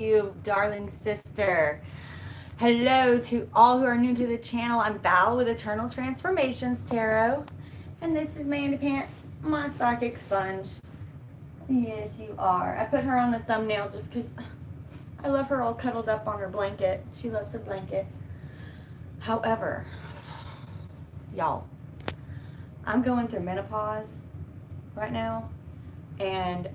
you, darling sister. Hello to all who are new to the channel. I'm Val with Eternal Transformations Tarot. And this is Mandy Pants, my psychic sponge. Yes, you are. I put her on the thumbnail just because I love her all cuddled up on her blanket. She loves her blanket. However, y'all, I'm going through menopause right now, and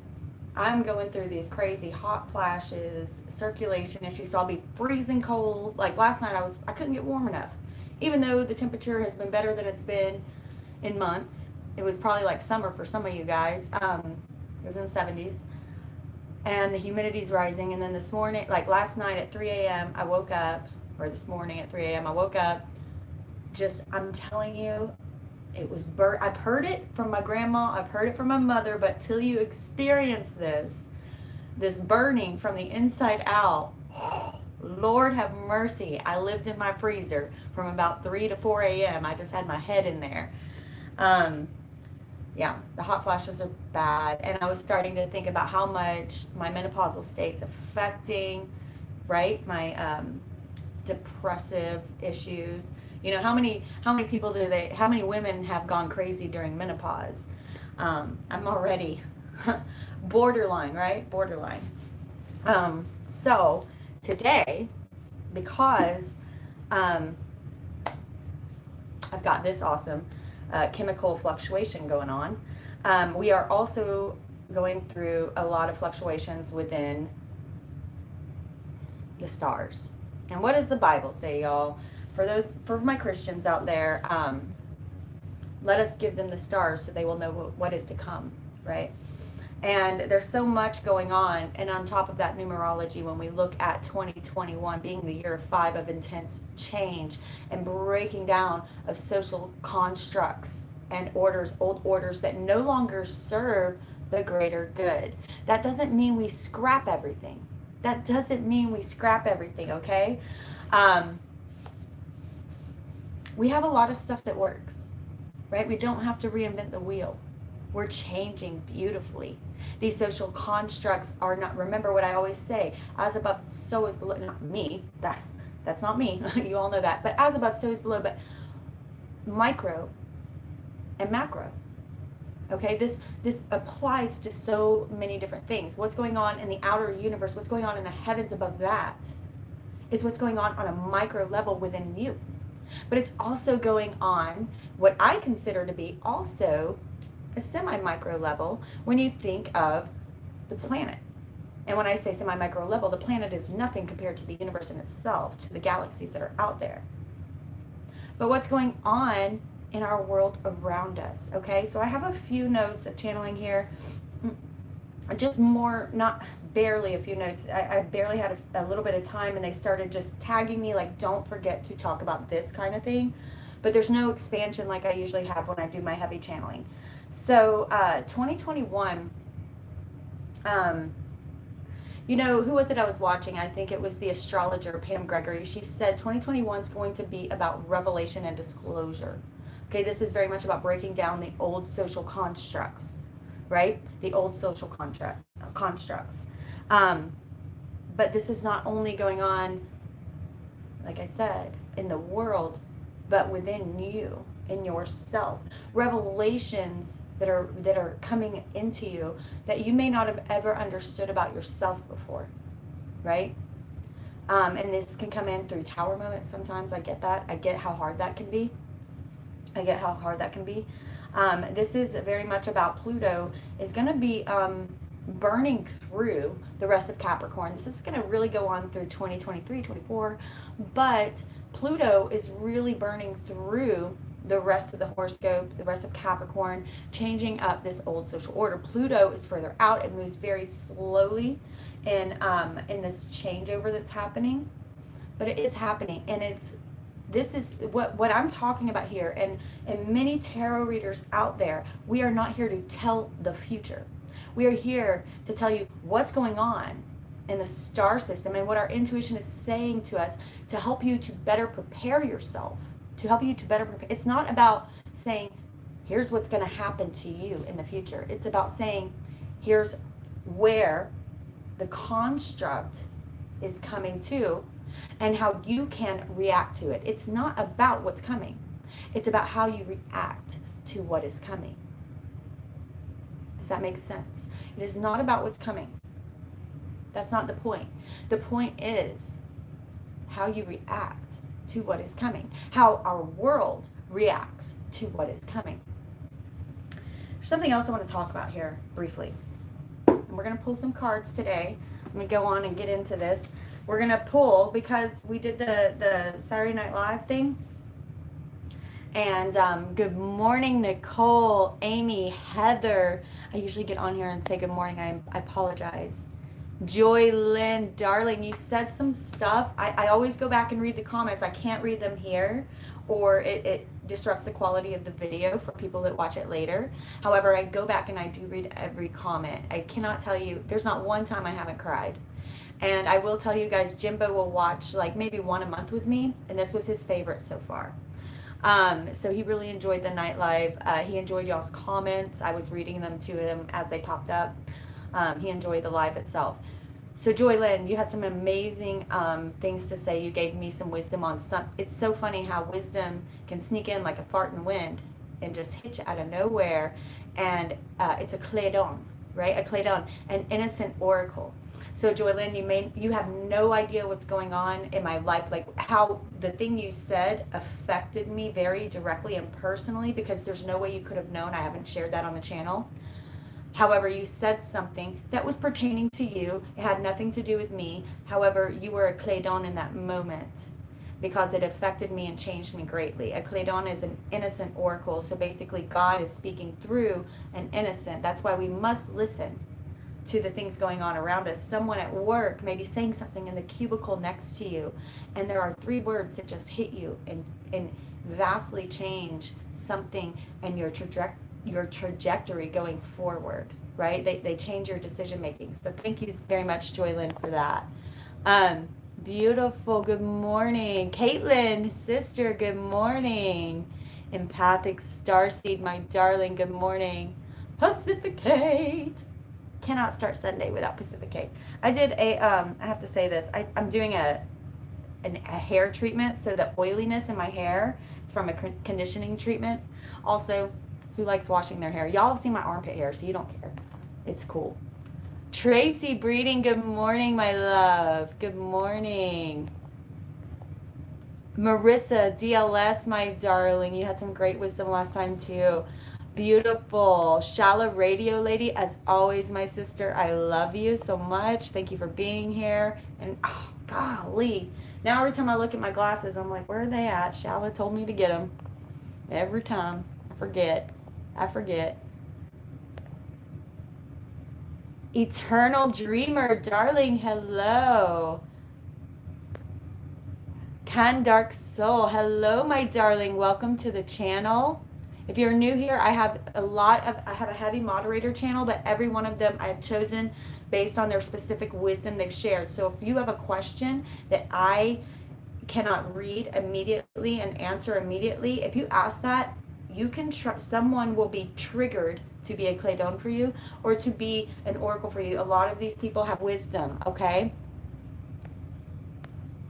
I'm going through these crazy hot flashes, circulation issues, so I'll be freezing cold. Like last night I couldn't get warm enough. Even though the temperature has been better than it's been in months. It was probably like summer for some of you guys. It was in the 70s. And the humidity's rising, and then this morning, like last night at 3 a.m. I woke up, or this morning at 3 a.m. I woke up, I'm telling you, it was burnt. I've heard it from my grandma, I've heard it from my mother, but till you experience this burning from the inside out, Lord have mercy. I lived in my freezer from about 3 to 4 a.m. I just had my head in there. Yeah, the hot flashes are bad. And I was starting to think about how much my menopausal state's affecting, right? My depressive issues. You know, how many people how many women have gone crazy during menopause? I'm already borderline, right? Borderline. So today, because I've got this awesome chemical fluctuation going on, we are also going through a lot of fluctuations within the stars. And what does the Bible say, y'all? For my Christians out there, let us give them the stars so they will know what is to come, right? And there's so much going on. And on top of that numerology, when we look at 2021 being the year 5 of intense change and breaking down of social constructs and old orders that no longer serve the greater good. That doesn't mean we scrap everything. Okay? We have a lot of stuff that works, right? We don't have to reinvent the wheel. We're changing beautifully. These social constructs are not, remember what I always say, as above, so is below. Not me, that's not me, you all know that. But as above, so is below, but micro and macro. Okay, this applies to so many different things. What's going on in the outer universe, what's going on in the heavens above that, is what's going on a micro level within you. But it's also going on what I consider to be also a semi-micro level when you think of the planet. And when I say semi-micro level, the planet is nothing compared to the universe in itself, to the galaxies that are out there. But what's going on in our world around us, okay? So I have a few notes of channeling here. Just more, not barely a few notes. I barely had a little bit of time, and they started just tagging me like, don't forget to talk about this kind of thing. But there's no expansion like I usually have when I do my heavy channeling. So 2021, you know, who was it I was watching? I think it was the astrologer Pam Gregory. She said 2021 is going to be about revelation and disclosure. Okay, this is very much about breaking down the old social constructs, right? The old social constructs. But this is not only going on, like I said, in the world, but within you, in yourself. Revelations that are coming into you that you may not have ever understood about yourself before, right? And this can come in through tower moments sometimes. I get that. I get how hard that can be. This is very much about Pluto is going to be burning through the rest of Capricorn. This is going to really go on through 2023, 24, but Pluto is really burning through the rest of the horoscope, the rest of Capricorn, changing up this old social order. Pluto is further out. It moves very slowly in this changeover that's happening, but it is happening, and this is what I'm talking about here. And many tarot readers out there, we are not here to tell the future. We are here to tell you what's going on in the star system and what our intuition is saying to us to help you to better prepare yourself, It's not about saying, here's what's going to happen to you in the future. It's about saying, here's where the construct is coming too, and how you can react to it. It's not about what's coming. It's about how you react to what is coming. Does that make sense? It is not about what's coming. That's not the point. The point is how you react to what is coming, how our world reacts to what is coming. There's something else I want to talk about here briefly. And we're going to pull some cards today. Let me go on and get into this. We're going to pull, because we did the Saturday Night Live thing. And good morning, Nicole, Amy, Heather. I usually get on here and say good morning. I apologize. Joy Lynn, darling, you said some stuff. I always go back and read the comments. I can't read them here, or it disrupts the quality of the video for people that watch it later. However, I go back and I do read every comment. I cannot tell you, there's not one time I haven't cried. And I will tell you guys, Jimbo will watch like maybe one a month with me, and this was his favorite so far. So he really enjoyed the night live. He enjoyed y'all's comments. I was reading them to him as they popped up. He enjoyed the live itself. So Joy Lynn, you had some amazing things to say. You gave me some wisdom on some. It's so funny how wisdom can sneak in like a fart in the wind and just hit you out of nowhere. And it's a clédon, right? A clédon, an innocent oracle. So Joy Lynn, you have no idea what's going on in my life, like how the thing you said affected me very directly and personally, because there's no way you could have known. I haven't shared that on the channel. However, you said something that was pertaining to you. It had nothing to do with me. However, you were a clédon in that moment because it affected me and changed me greatly. A clédon is an innocent oracle. So basically, God is speaking through an innocent. That's why we must listen to the things going on around us. Someone at work may be saying something in the cubicle next to you, and there are 3 words that just hit you and vastly change something and your trajectory going forward, right? They change your decision making. So thank you very much, Joylyn, for that. Beautiful. Good morning. Caitlin, sister, good morning. Empathic Starseed, my darling, good morning. Pacificate. Cannot start Sunday without Pacificate. I did I have to say this. I'm doing a hair treatment, so the oiliness in my hair, it's from a conditioning treatment. Also, who likes washing their hair? Y'all have seen my armpit hair, so you don't care. It's cool. Tracy Breeding, good morning, my love. Good morning. Marissa, DLS, my darling. You had some great wisdom last time, too. Beautiful. Shala Radio Lady, as always, my sister. I love you so much. Thank you for being here. And, oh, golly. Now every time I look at my glasses, I'm like, where are they at? Shala told me to get them. Every time. I forget. Eternal Dreamer, darling, hello. Can Dark Soul, hello, my darling. Welcome to the channel. If you're new here, I have a heavy moderator channel, but every one of them I've chosen based on their specific wisdom they've shared. So if you have a question that I cannot read immediately and answer immediately, if you ask that, you can someone will be triggered to be a clédon for you or to be an oracle for you. A lot of these people have wisdom, okay?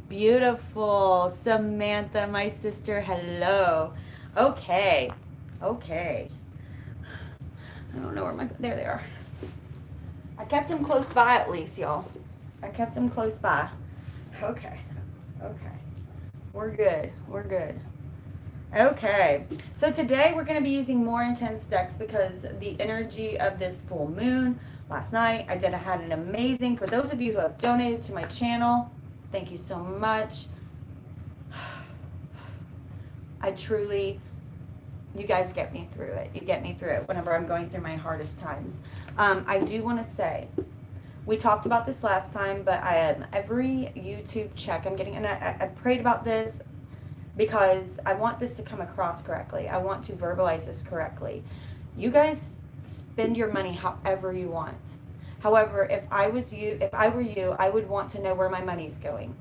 Beautiful. Samantha, my sister, hello. Okay. I don't know where there they are. I kept them close by at least, y'all. I kept them close by. Okay. We're good. Okay, so today we're going to be using more intense decks because the energy of this full moon last night, I had an amazing, for those of you who have donated to my channel, thank you so much. You guys get me through it. You get me through it whenever I'm going through my hardest times. I do want to say, we talked about this last time, but every YouTube check I'm getting, and I prayed about this, because I want this to come across correctly. I want to verbalize this correctly. You guys spend your money however you want. However, if I were you, I would want to know where my money's going.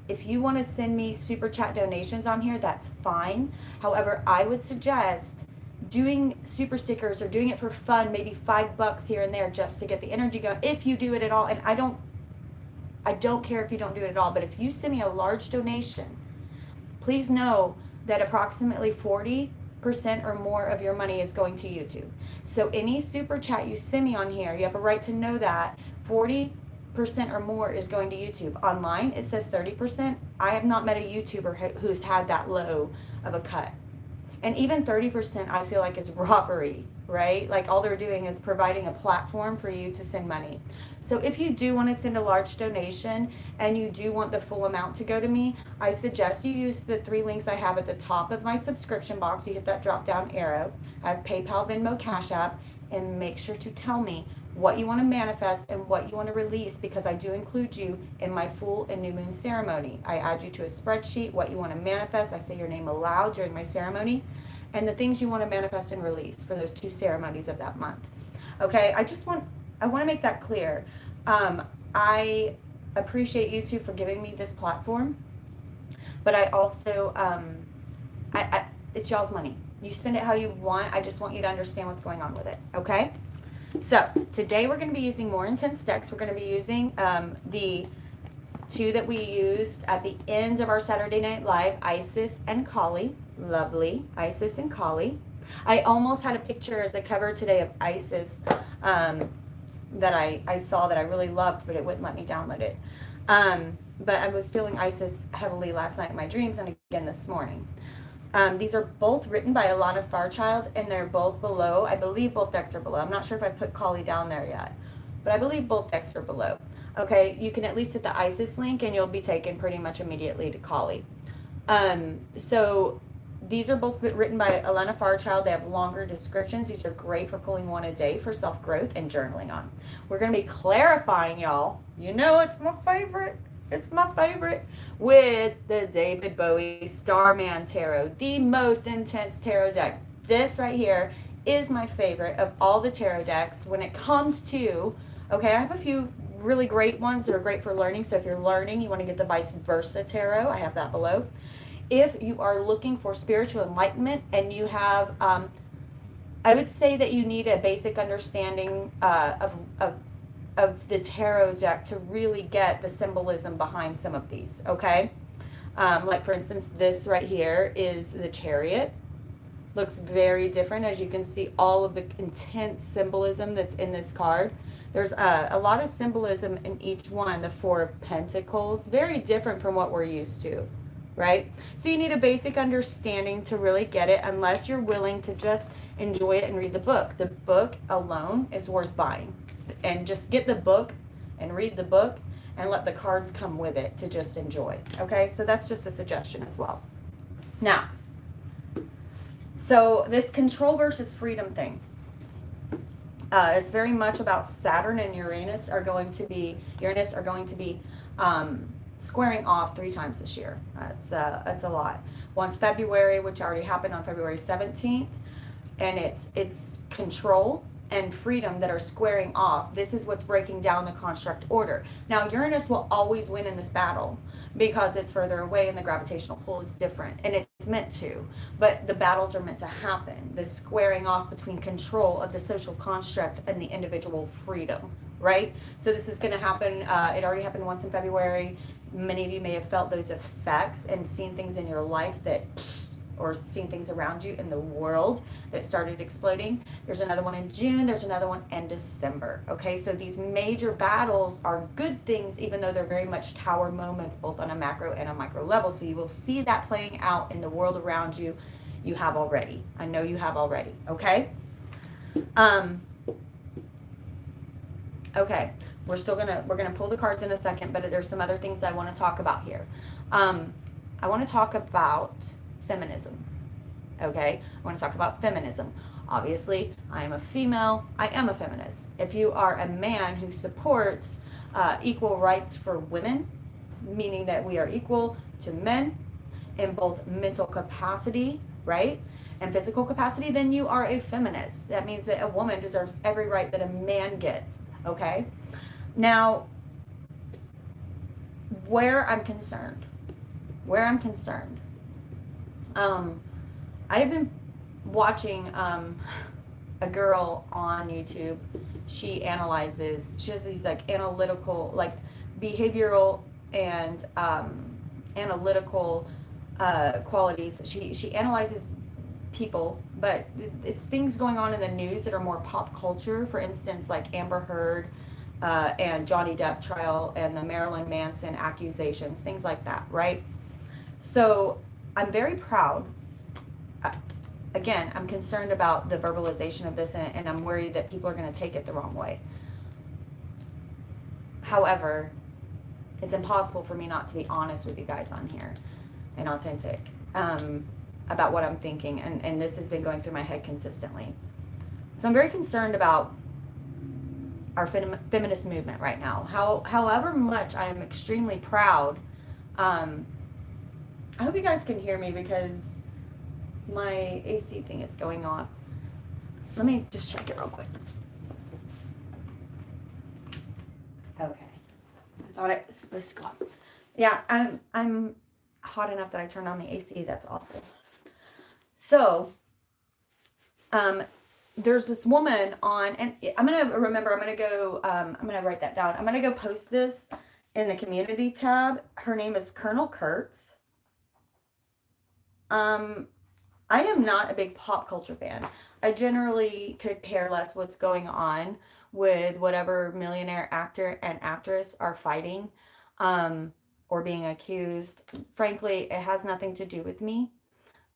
If you want to send me super chat donations on here, that's fine. However, I would suggest doing super stickers or doing it for fun, maybe $5 here and there just to get the energy going, if you do it at all. And I don't care if you don't do it at all, but if you send me a large donation, please know that approximately 40% or more of your money is going to YouTube. So any super chat you send me on here, you have a right to know that 40% or more is going to YouTube. Online, it says 30%. I have not met a YouTuber who's had that low of a cut. And even 30% I feel like is robbery, right? Like all they're doing is providing a platform for you to send money. So if you do want to send a large donation and you do want the full amount to go to me, I suggest you use the 3 links I have at the top of my subscription box. You hit that drop down arrow. I have PayPal, Venmo, Cash App, and make sure to tell me what you want to manifest and what you want to release, because I do include you in my full and new moon ceremony. I add you to a spreadsheet, what you want to manifest. I say your name aloud during my ceremony, and the things you want to manifest and release for those 2 ceremonies of that month. Okay, I want to make that clear. I appreciate YouTube for giving me this platform, but I also, it's y'all's money. You spend it how you want. I just want you to understand what's going on with it, okay? So today we're going to be using more intense decks. We're going to be using the 2 that we used at the end of our Saturday Night Live, Isis and Kali. Lovely, Isis and Kali. I almost had a picture as the cover today of Isis that I saw that I really loved, but it wouldn't let me download it. But I was feeling Isis heavily last night in my dreams and again this morning. These are both written by Alana Fairchild, and they're both below. I believe both decks are below. I'm not sure if I put Kali down there yet, but I believe both decks are below. Okay, you can at least hit the Isis link and you'll be taken pretty much immediately to Kali. So these are both written by Alana Fairchild. They have longer descriptions. These are great for pulling 1 a day for self-growth and journaling on. We're going to be clarifying, y'all. You know it's my favorite. It's my favorite, with the David Bowie Starman Tarot, the most intense tarot deck. This right here is my favorite of all the tarot decks when it comes to, okay, I have a few really great ones that are great for learning. So if you're learning, you want to get the vice versa tarot, I have that below. If you are looking for spiritual enlightenment and you have, I would say that you need a basic understanding of the tarot deck to really get the symbolism behind some of these, okay? Like for instance, this right here is the Chariot. Looks very different, as you can see all of the intense symbolism that's in this card. There's a lot of symbolism in each one. The 4 of Pentacles, very different from what we're used to, right? So you need a basic understanding to really get it, unless you're willing to just enjoy it and read the book. The book alone is worth buying. And just get the book and read the book and let the cards come with it to just enjoy. Okay, so that's just a suggestion as well. Now, so this control versus freedom thing, it's very much about Saturn and Uranus are going to be squaring off 3 times this year. That's a lot. Once February, which already happened on February 17th, and it's control and freedom that are squaring off. This is what's breaking down the construct order. Now, Uranus will always win in this battle because it's further away and the gravitational pull is different, and it's meant to, but the battles are meant to happen. The squaring off between control of the social construct and the individual freedom, right? So this is going to happen. It already happened once in February. Many of you may have felt those effects and seen things in your life that, or seen things around you in the world that started exploding. There's another one in June. There's another one in December. Okay, so these major battles are good things, even though they're very much tower moments, both on a macro and a micro level. So you will see that playing out in the world around you. You have already. I know you have already. Okay. Okay. We're gonna pull the cards in a second, but there's some other things I want to talk about here. I want to talk about feminism. Okay, I want to talk about feminism. Obviously, I am a female. I am a feminist. If you are a man who supports equal rights for women, meaning that we are equal to men in both mental capacity, right, and physical capacity, then you are a feminist. That means that a woman deserves every right that a man gets. Okay, now where I'm concerned, I have been watching a girl on YouTube. She has these like analytical, like behavioral and analytical qualities. She analyzes people, but it's things going on in the news that are more pop culture. For instance, like Amber Heard and Johnny Depp trial and the Marilyn Manson accusations, things like that, right? So I'm very proud. Uh, Again, I'm concerned about the verbalization of this, and I'm worried that people are going to take it the wrong way. However, it's impossible for me not to be honest with you guys on here and authentic about what I'm thinking, and this has been going through my head consistently. So I'm very concerned about our feminist movement right now. However much I am extremely proud. I hope you guys can hear me because my AC thing is going off. Let me just check it real quick. Okay. I thought it was supposed to go off. Yeah, I'm hot enough that I turned on the AC. That's awful. So, there's this woman on, and I'm gonna write that down. I'm gonna go post this in the community tab. Her name is Colonel Kurtz. I am not a big pop culture fan. I generally could care less what's going on with whatever millionaire actor and actress are fighting or being accused. Frankly, it has nothing to do with me,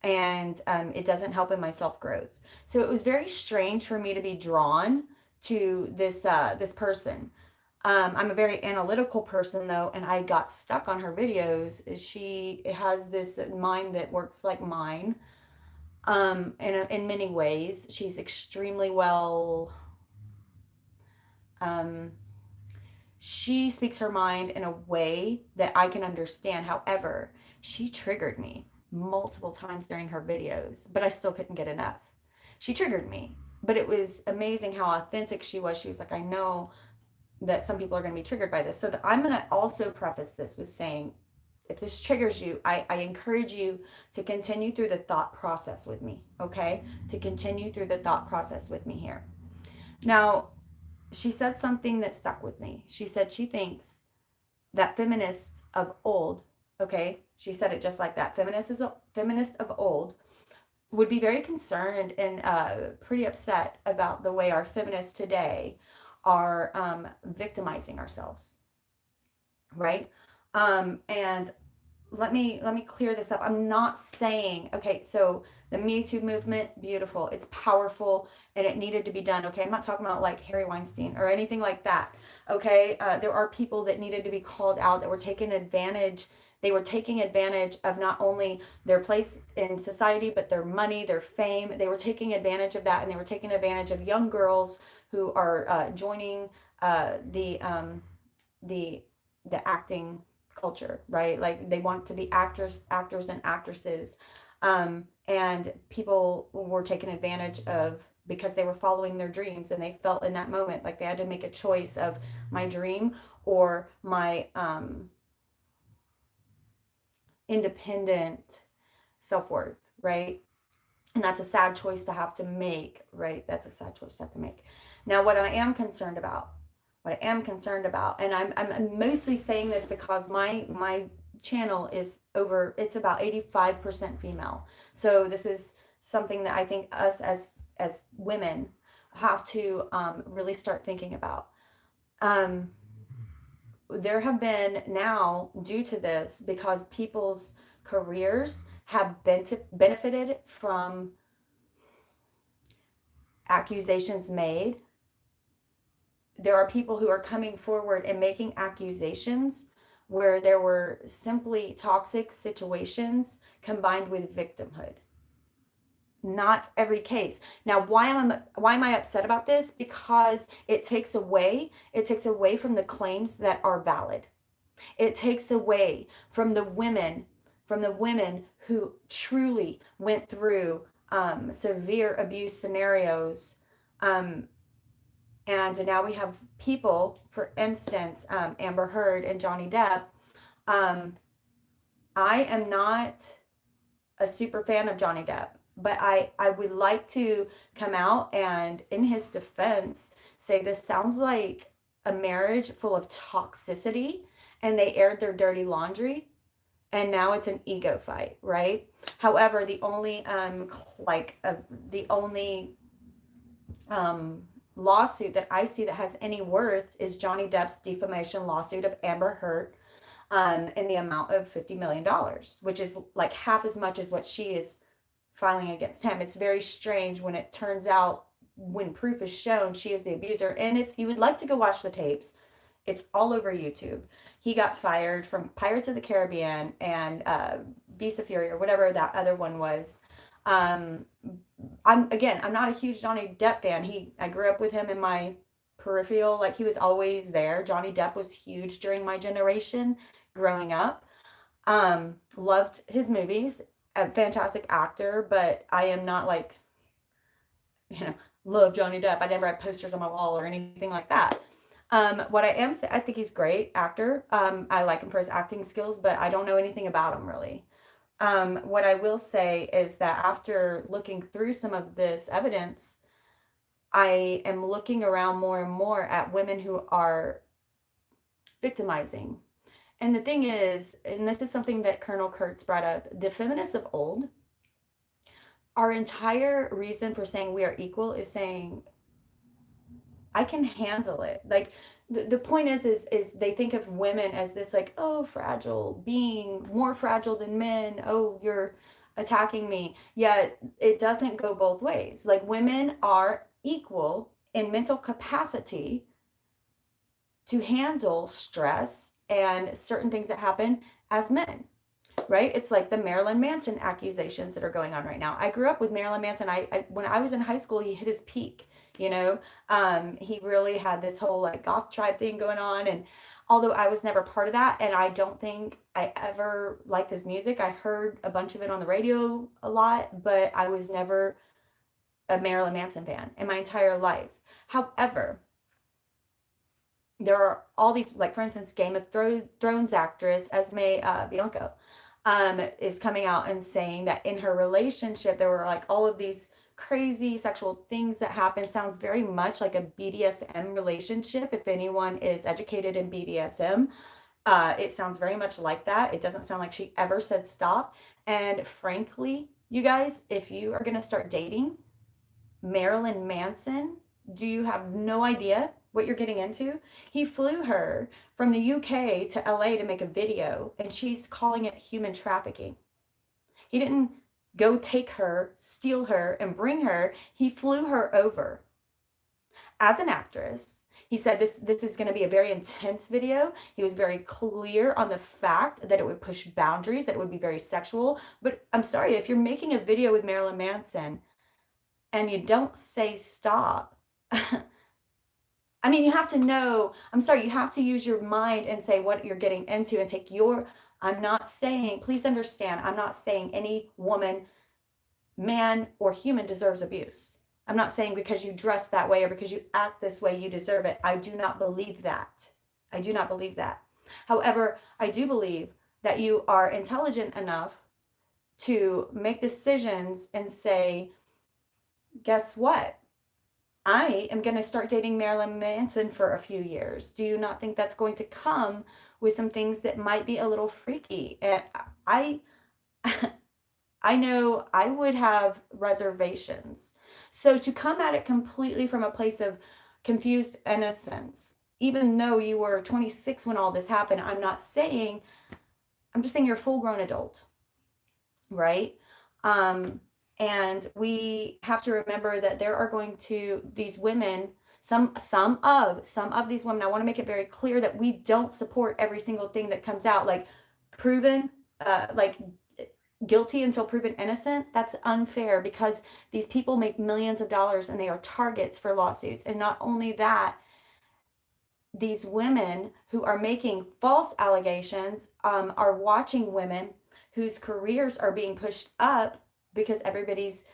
and it doesn't help in my self-growth. So it was very strange for me to be drawn to this person. I'm a very analytical person though, and I got stuck on her videos. She has this mind that works like mine. In many ways, she's extremely well. She speaks her mind in a way that I can understand. However, she triggered me multiple times during her videos, but I still couldn't get enough. She triggered me, but it was amazing how authentic she was. She was like, I know that some people are going to be triggered by this. So I'm going to also preface this with saying, if this triggers you, I encourage you to continue through the thought process with me, okay? To continue through the thought process with me here. Now, she said something that stuck with me. She said she thinks that feminists of old, okay? She said it just like that. Feminists of old would be very concerned and pretty upset about the way our feminists today are victimizing ourselves, right? And let me clear this up. I'm not saying, okay, so the Me Too movement, beautiful, it's powerful, and it needed to be done. Okay, I'm not talking about like Harry Weinstein or anything like that. Okay, there are people that needed to be called out that were taking advantage. They were taking advantage of not only their place in society, but their money, their fame. They were taking advantage of that, and they were taking advantage of young girls who are joining the acting culture, right? Like they want to be actors and actresses. And people were taken advantage of because they were following their dreams, and they felt in that moment like they had to make a choice of my dream or my independent self-worth, right? And that's a sad choice to have to make, right? That's a sad choice to have to make. Now, what I am concerned about, and I'm mostly saying this because my channel is it's about 85% female. So this is something that I think us as women have to really start thinking about. There have been now, due to this, because people's careers have benefited from accusations made. There are people who are coming forward and making accusations where there were simply toxic situations combined with victimhood. Not every case. Now, why am I upset about this? Because it takes away from the claims that are valid. It takes away from the women who truly went through severe abuse scenarios. And now we have people, for instance, Amber Heard and Johnny Depp. I am not a super fan of Johnny Depp, but I would like to come out and, in his defense, say this sounds like a marriage full of toxicity. and they aired their dirty laundry, and now it's an ego fight, right? However, the only lawsuit that I see that has any worth is Johnny Depp's defamation lawsuit of Amber Heard, in the amount of $50 million, which is like half as much as what she is filing against him. It's very strange when it turns out, when proof is shown, she is the abuser. And if you would like to go watch the tapes, it's all over YouTube. He got fired from Pirates of the Caribbean and Beast of Fury, or whatever that other one was. Um, I'm not a huge Johnny Depp fan. I grew up with him in my peripheral, like he was always there. Johnny Depp was huge during my generation growing up. Loved his movies. A fantastic actor, but I am not like, you know, love Johnny Depp. I never had posters on my wall or anything like that. What I am saying, I think he's a great actor. I like him for his acting skills, but I don't know anything about him really. What I will say is that after looking through some of this evidence, I am looking around more and more at women who are victimizing. And the thing is, and this is something that Colonel Kurtz brought up, the feminists of old, our entire reason for saying we are equal is saying, I can handle it. Like the point is they think of women as this like, oh, fragile being, more fragile than men. Oh, you're attacking me. Yet it doesn't go both ways. Like women are equal in mental capacity to handle stress and certain things that happen as men, right? It's like the Marilyn Manson accusations that are going on right now. I grew up with Marilyn Manson. When I was in high school, he hit his peak, you know. He really had this whole like goth tribe thing going on, and although I was never part of that, and I don't think I ever liked his music. I heard a bunch of it on the radio a lot, but I was never a Marilyn Manson fan in my entire life. However, there are all these, like for instance, Game of Thrones actress Esme Bianco is coming out and saying that in her relationship there were like all of these crazy sexual things that happened. Sounds very much like a BDSM relationship. If anyone is educated in BDSM, it sounds very much like that. It doesn't sound like she ever said stop. And frankly, you guys, if you are going to start dating Marilyn Manson, do you have no idea what you're getting into? He flew her from the UK to LA to make a video, and she's calling it human trafficking. He didn't go take her, steal her, and bring her. He flew her over as an actress. He said this is going to be a very intense video. He was very clear on the fact that it would push boundaries, that it would be very sexual. But I'm sorry, if you're making a video with Marilyn Manson and you don't say stop, I mean, you have to know, I'm sorry, you have to use your mind and say what you're getting into and take your, I'm not saying, please understand, I'm not saying any woman, man, or human deserves abuse. I'm not saying because you dress that way or because you act this way, you deserve it. I do not believe that. I do not believe that. However, I do believe that you are intelligent enough to make decisions and say, guess what? I am going to start dating Marilyn Manson for a few years. Do you not think that's going to come with some things that might be a little freaky? And I I know I would have reservations. So to come at it completely from a place of confused innocence, even though you were 26 when all this happened, I'm just saying you're a full-grown adult, right? And we have to remember that there are going to these women, some of these women. I want to make it very clear that we don't support every single thing that comes out, like proven, like guilty until proven innocent. That's unfair because these people make millions of dollars and they are targets for lawsuits. And not only that, these women who are making false allegations are watching women whose careers are being pushed up because everybody's,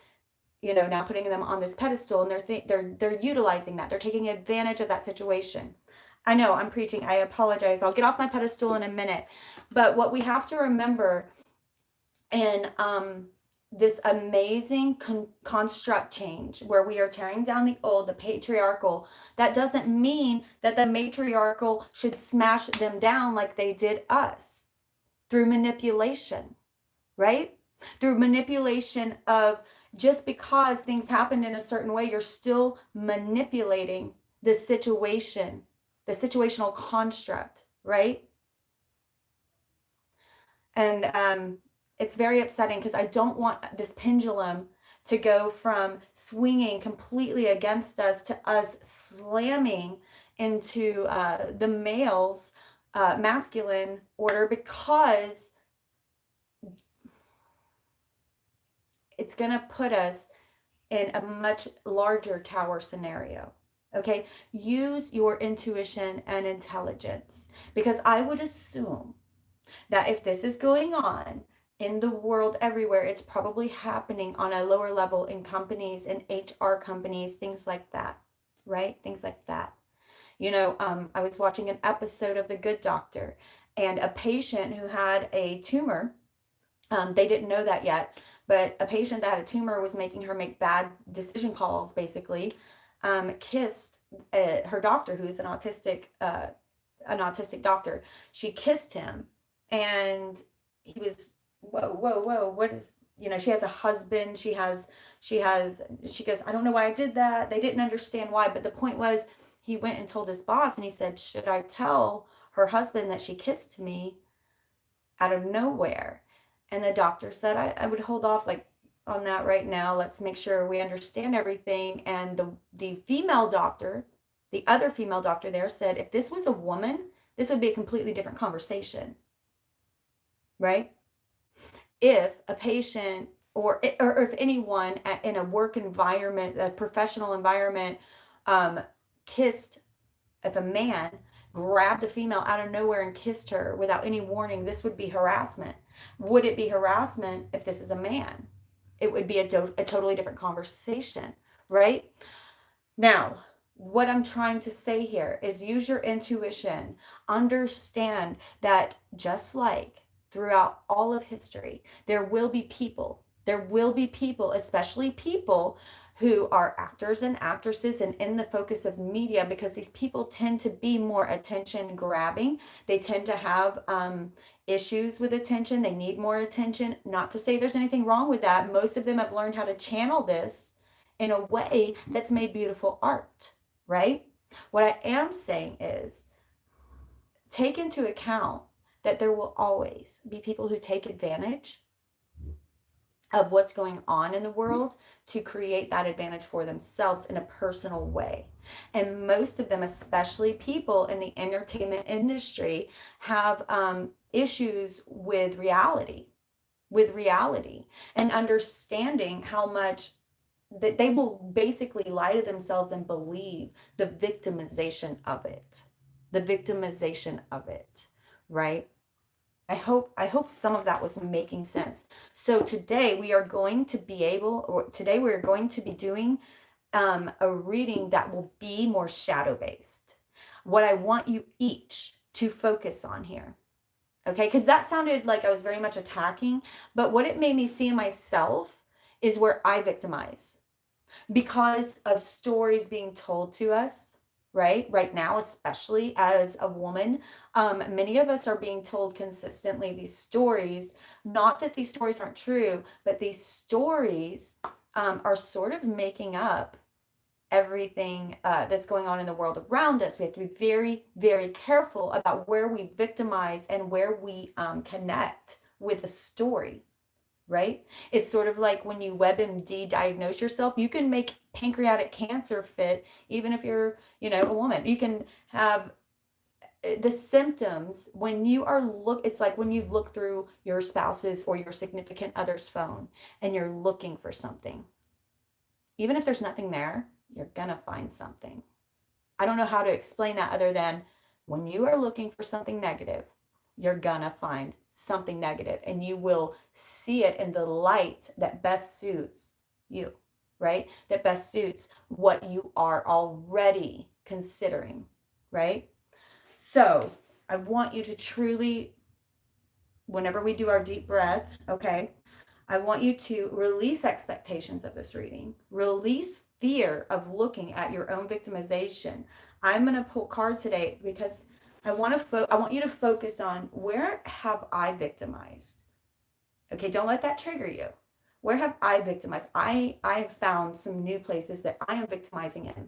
now putting them on this pedestal, and they're utilizing that. They're taking advantage of that situation. I know I'm preaching. I apologize. I'll get off my pedestal in a minute. But what we have to remember, and this amazing construct change where we are tearing down the old, the patriarchal. That doesn't mean that the matriarchal should smash them down like they did us through manipulation, right? Through manipulation of, just because things happened in a certain way, you're still manipulating the situation, the situational construct, right? And it's very upsetting because I don't want this pendulum to go from swinging completely against us to us slamming into the male's masculine order, because it's going to put us in a much larger tower scenario. Okay, use your intuition and intelligence, because I would assume that if this is going on in the world everywhere, it's probably happening on a lower level in companies, in HR companies, things like that, right? Things like that. I was watching an episode of The Good Doctor, and a patient who had a tumor, they didn't know that yet, but a patient that had a tumor was making her make bad decision calls, basically, kissed her doctor, who's an autistic doctor. She kissed him, and he was, whoa, whoa, whoa, what is, she has a husband, she goes, I don't know why I did that. They didn't understand why, but the point was, he went and told his boss, and he said, should I tell her husband that she kissed me out of nowhere? And the doctor said, I would hold off like on that right now. Let's make sure we understand everything. And the female doctor, the other female doctor there, said, if this was a woman, this would be a completely different conversation, right? If a patient or if anyone in a work environment, a professional environment, kissed, if a man grabbed a female out of nowhere and kissed her without any warning, this would be harassment. Would it be harassment if this is a man? It would be a totally different conversation, right? Now, what I'm trying to say here is use your intuition. Understand that just like throughout all of history, there will be people, especially people who are actors and actresses and in the focus of media, because these people tend to be more attention grabbing. They tend to have issues with attention. They need more attention. Not to say there's anything wrong with that. Most of them have learned how to channel this in a way that's made beautiful art, right? What I am saying is, take into account that there will always be people who take advantage of what's going on in the world to create that advantage for themselves in a personal way. And most of them, especially people in the entertainment industry, have issues with reality, and understanding how much that they will basically lie to themselves and believe the victimization of it. Right? I hope some of that was making sense. So today we are going to be doing a reading that will be more shadow based. What I want you each to focus on here, okay? Because that sounded like I was very much attacking, but what it made me see in myself is where I victimize because of stories being told to us, right now, especially as a woman. Many of us are being told consistently these stories. Not that these stories aren't true, but these stories are sort of making up everything that's going on in the world around us. We have to be very, very careful about where we victimize and where we connect with the story, right? It's sort of like when you WebMD diagnose yourself, you can make pancreatic cancer fit even if you're, a woman. You can have the symptoms when you are it's like when you look through your spouse's or your significant other's phone and you're looking for something. Even if there's nothing there, you're gonna find something. I don't know how to explain that other than when you are looking for something negative, you're gonna find something negative, and you will see it in the light that best suits you, right? That best suits what you are already considering, right? So I want you to truly, whenever we do our deep breath, okay, I want you to release expectations of this reading. Release fear of looking at your own victimization. I'm going to pull cards today because I want you to focus on, where have I victimized? Okay, don't let that trigger you. Where have I victimized? I've found some new places that I am victimizing in.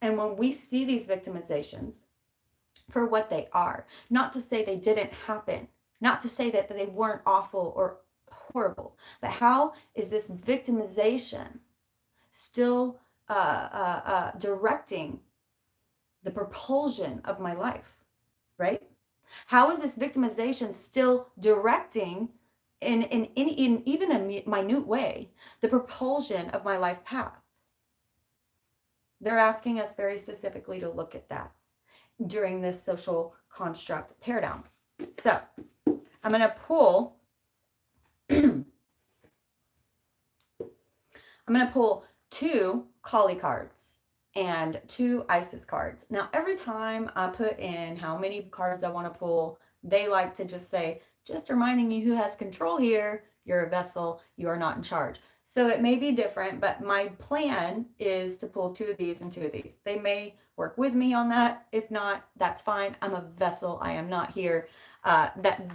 And when we see these victimizations for what they are, not to say they didn't happen, not to say that they weren't awful or horrible, but how is this victimization still directing the propulsion of my life, right? How is this victimization still directing in even a minute way the propulsion of my life path? They're asking us very specifically to look at that during this social construct teardown. So I'm going to pull I'm going to pull 2 Kali cards and 2 Isis cards. Now, every time I put in how many cards I want to pull, they like to just say, just reminding you who has control here. You're a vessel. You are not in charge. So it may be different, but my plan is to pull 2 of these and 2 of these. They may work with me on that. If not, that's fine. I'm a vessel. I am not here.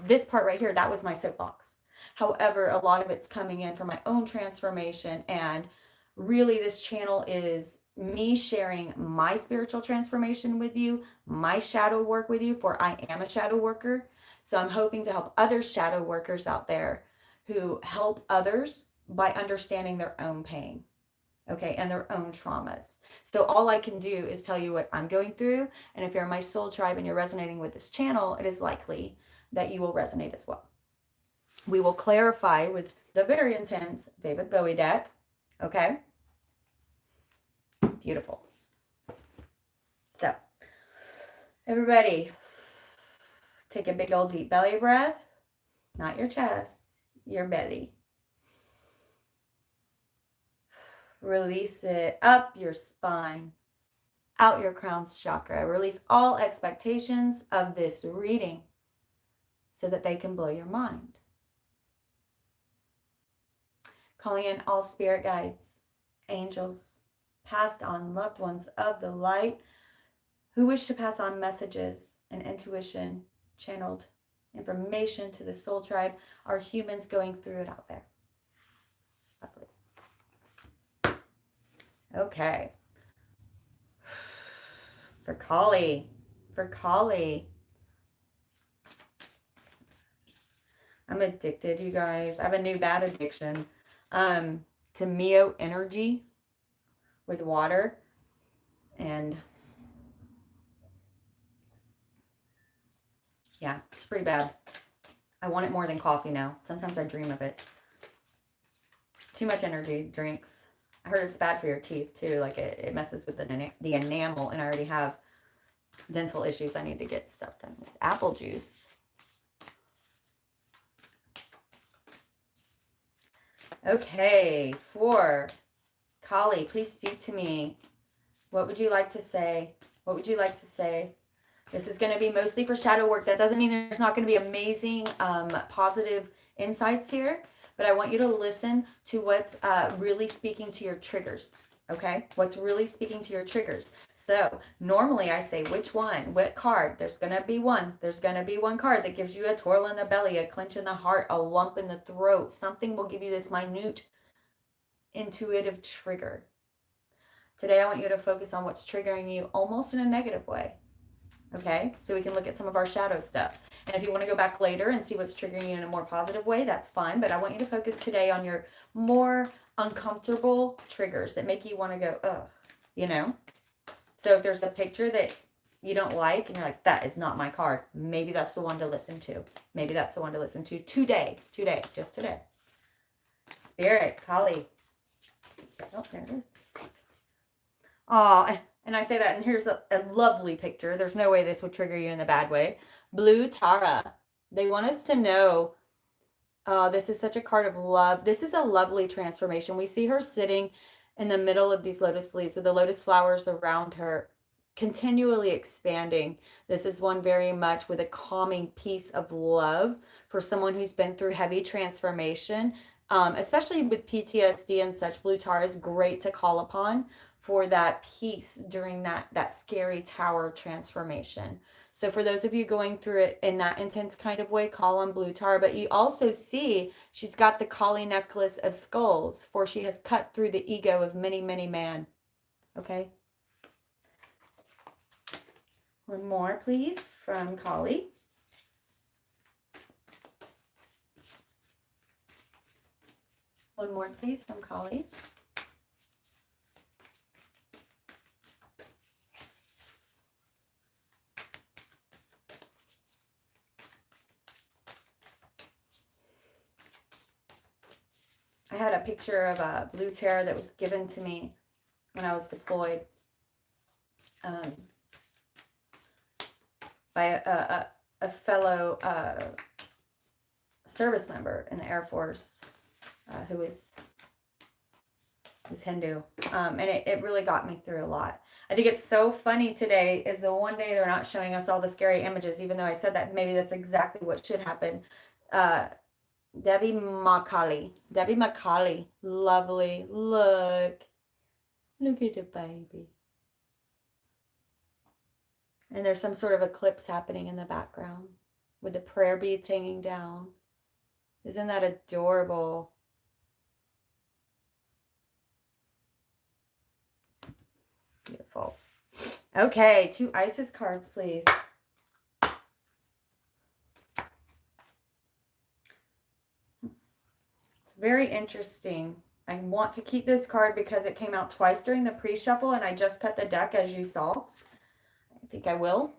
This part right here, that was my soapbox. However, a lot of it's coming in from my own transformation, and really this channel is me sharing my spiritual transformation with you, my shadow work with you, for I am a shadow worker. So I'm hoping to help other shadow workers out there who help others by understanding their own pain, okay, and their own traumas. So all I can do is tell you what I'm going through, and if you're in my soul tribe and you're resonating with this channel, it is likely that you will resonate as well. We will clarify with the very intense David Bowie deck, okay? Beautiful. So, everybody, take a big old deep belly breath. Not your chest, your belly. Release it up your spine, out your crown chakra. Release all expectations of this reading so that they can blow your mind. Calling in all spirit guides, angels, passed on loved ones of the light who wish to pass on messages and intuition, channeled information to the soul tribe, are humans going through it out there. Lovely. Okay. For Kali. I'm addicted, you guys. I have a new bad addiction to Mio energy with water, and yeah, it's pretty bad. I want it more than coffee now. Sometimes I dream of it. Too much energy drinks. I heard it's bad for your teeth too. Like it messes with the enamel, and I already have dental issues I need to get stuff done with. Apple juice. Okay, for Kali, please speak to me. What would you like to say? What would you like to say? This is going to be mostly for shadow work. That doesn't mean there's not going to be amazing, positive insights here, but I want you to listen to what's really speaking to your triggers. Okay, what's really speaking to your triggers. So normally I say which one, what card. There's going to be one. There's going to be one card that gives you a twirl in the belly, a clench in the heart, a lump in the throat. Something will give you this minute intuitive trigger. Today I want you to focus on what's triggering you almost in a negative way. Okay, so we can look at some of our shadow stuff. And if you want to go back later and see what's triggering you in a more positive way, that's fine. But I want you to focus today on your more uncomfortable triggers that make you want to go, ugh, you know? So if there's a picture that you don't like and you're like, that is not my card, maybe that's the one to listen to. Maybe that's the one to listen to today, just today. Spirit, Kali. Oh, there it is. Oh, and I say that, and here's a lovely picture. There's no way this would trigger you in a bad way. Blue Tara. They want us to know, this is such a card of love. This is a lovely transformation. We see her sitting in the middle of these lotus leaves with the lotus flowers around her, continually expanding. This is one very much with a calming piece of love for someone who's been through heavy transformation. especially with PTSD and such. Blue Tara is great to call upon for that peace during that scary tower transformation. So for those of you going through it in that intense kind of way, call on Blue Tara. But you also see she's got the Kali necklace of skulls, for she has cut through the ego of many, many man. Okay. One more, please, from Kali. One more, please, from Kali. I had a picture of a blue Tara that was given to me when I was deployed by a fellow service member in the Air Force who is Hindu. And it really got me through a lot. I think it's so funny today is the one day they're not showing us all the scary images, even though I said that maybe that's exactly what should happen. Debbie Makali. Debbie Makali. Lovely. Look at the baby. And there's some sort of eclipse happening in the background with the prayer beads hanging down. Isn't that adorable? Beautiful. Okay, 2 Isis cards, please. It's very interesting. I want to keep this card because it came out twice during the pre-shuffle and I just cut the deck, as you saw. I think I will.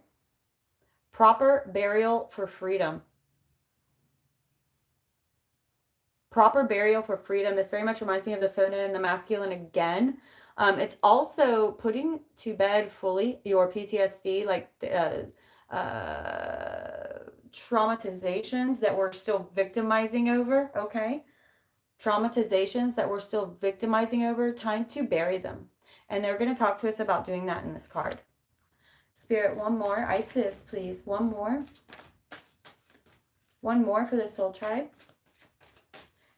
Proper burial for freedom. Proper burial for freedom. This very much reminds me of the feminine and the masculine again. It's also putting to bed fully your PTSD, like traumatizations that we're still victimizing over, okay? Traumatizations that we're still victimizing over, time to bury them. And they're going to talk to us about doing that in this card. Spirit, one more. Isis, please. One more. One more for the soul tribe.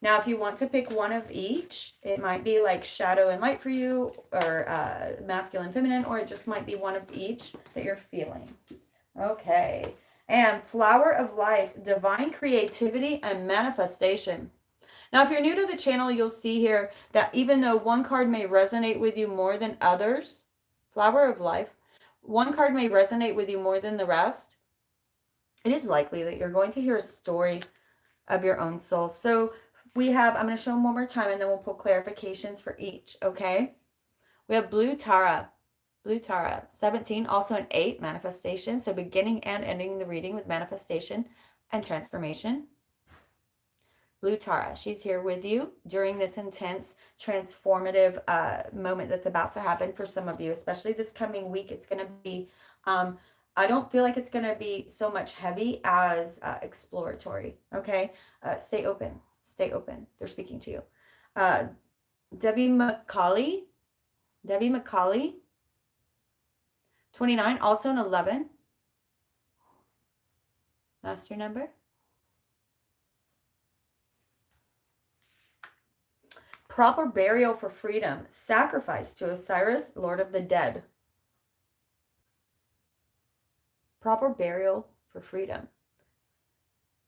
Now, if you want to pick one of each, it might be like shadow and light for you, or masculine, feminine, or it just might be one of each that you're feeling. Okay. And flower of life, divine creativity and manifestation. Now, if you're new to the channel, you'll see here that even though one card may resonate with you more than others, flower of life, one card may resonate with you more than the rest, it is likely that you're going to hear a story of your own soul. So we have, I'm going to show them one more time and then we'll pull clarifications for each, okay? We have Blue Tara. Blue Tara, 17, also an 8, manifestation. So beginning and ending the reading with manifestation and transformation. Blue Tara, she's here with you during this intense, transformative moment that's about to happen for some of you, especially this coming week. It's going to be, I don't feel like it's going to be so much heavy as exploratory, okay? Stay open. Stay open. They're speaking to you. Debbie McCauley. Debbie McCauley. 29, also an 11. Master number. Proper burial for freedom. Sacrifice to Osiris, Lord of the Dead. Proper burial for freedom.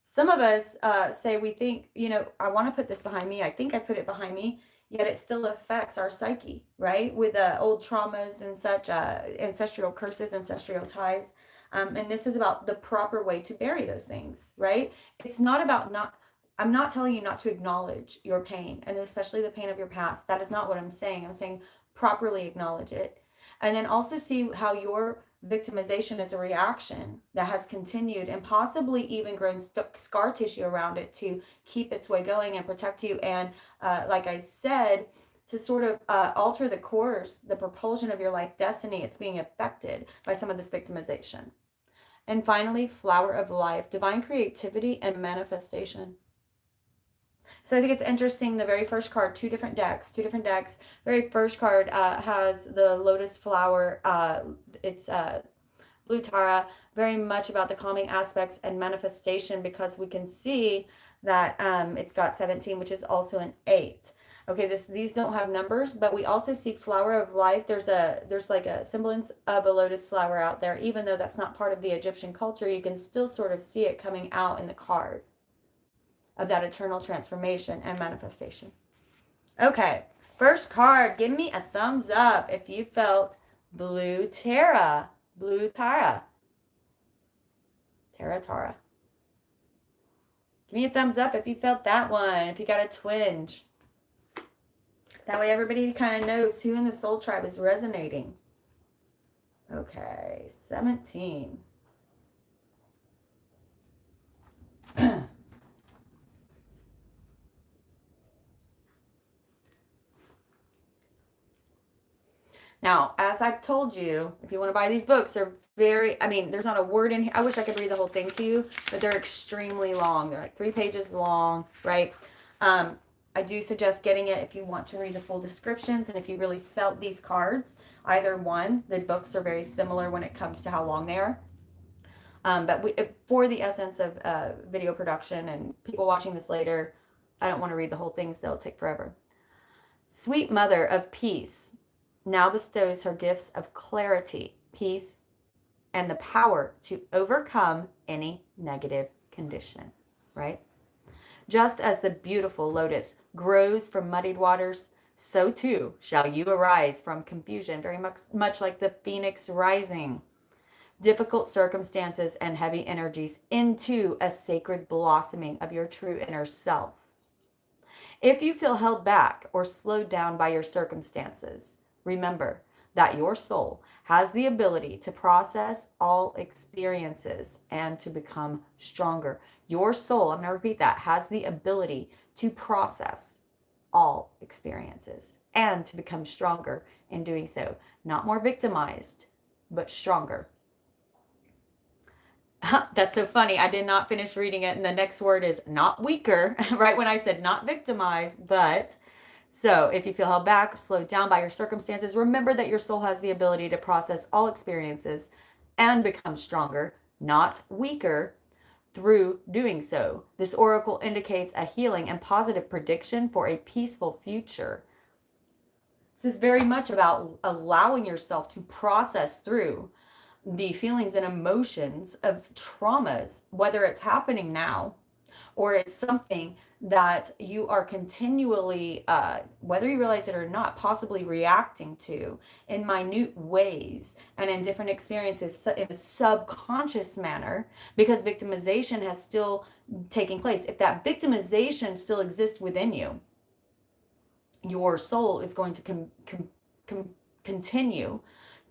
Some of us say we think, you know, I want to put this behind me. I think I put it behind me, yet it still affects our psyche, right? With old traumas and such, ancestral curses, ancestral ties. And this is about the proper way to bury those things, right? It's not about I'm not telling you not to acknowledge your pain, and especially the pain of your past. That is not what I'm saying. I'm saying properly acknowledge it. And then also see how your victimization is a reaction that has continued and possibly even grown scar tissue around it to keep its way going and protect you. And like I said, to sort of alter the course, the propulsion of your life destiny, it's being affected by some of this victimization. And finally, flower of life, divine creativity and manifestation. So I think it's interesting, the very first card, two different decks. Very first card has the lotus flower. It's Blue Tara. very much about the calming aspects and manifestation, because we can see that it's got 17, which is also an 8. Okay, these don't have numbers, but we also see flower of life. There's like a semblance of a lotus flower out there, even though that's not part of the Egyptian culture. You can still sort of see it coming out in the card of that eternal transformation and manifestation. Okay, first card, give me a thumbs up if you felt Blue Tara. Blue Tara. Tara. Give me a thumbs up if you felt that one, if you got a twinge. That way everybody kind of knows who in the soul tribe is resonating. Okay, 17. Now, as I've told you, if you want to buy these books, they're there's not a word in here. I wish I could read the whole thing to you, but they're extremely long. They're like 3 pages long, right? I do suggest getting it if you want to read the full descriptions, and if you really felt these cards. Either one, the books are very similar when it comes to how long they are. But for the essence of video production and people watching this later, I don't want to read the whole thing, so it'll take forever. Sweet Mother of Peace now bestows her gifts of clarity, peace, and the power to overcome any negative condition, right? Just as the beautiful lotus grows from muddied waters, so too shall you arise from confusion, very much like the phoenix rising. Difficult circumstances and heavy energies into a sacred blossoming of your true inner self. If you feel held back or slowed down by your circumstances, remember that your soul has the ability to process all experiences and to become stronger. Your soul, I'm going to repeat that, has the ability to process all experiences and to become stronger in doing so. Not more victimized, but stronger. That's so funny. I did not finish reading it, and the next word is not weaker, right when I said not victimized, but... So if you feel held back, slowed down by your circumstances, remember that your soul has the ability to process all experiences and become stronger, not weaker, through doing so. This oracle indicates a healing and positive prediction for a peaceful future. This is very much about allowing yourself to process through the feelings and emotions of traumas, whether it's happening now or it's something that you are continually, whether you realize it or not, possibly reacting to in minute ways and in different experiences in a subconscious manner, because victimization has still taken place. If that victimization still exists within you, your soul is going to continue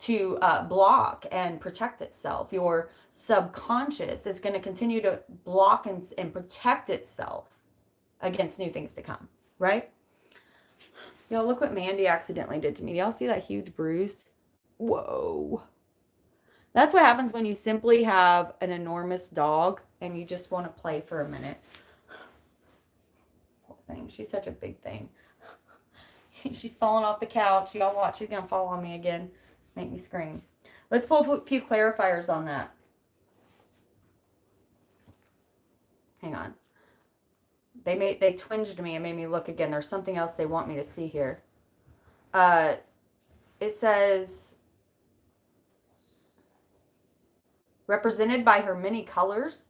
to block and protect itself. Your subconscious is going to continue to block and protect itself against new things to come, right? Y'all, look what Mandy accidentally did to me. Y'all see that huge bruise? Whoa. That's what happens when you simply have an enormous dog and you just want to play for a minute. Poor thing. She's such a big thing. She's falling off the couch. Y'all watch. She's going to fall on me again. Make me scream. Let's pull a few clarifiers on that. Hang on. They twinged me and made me look again. There's something else they want me to see here. It says, represented by her many colors,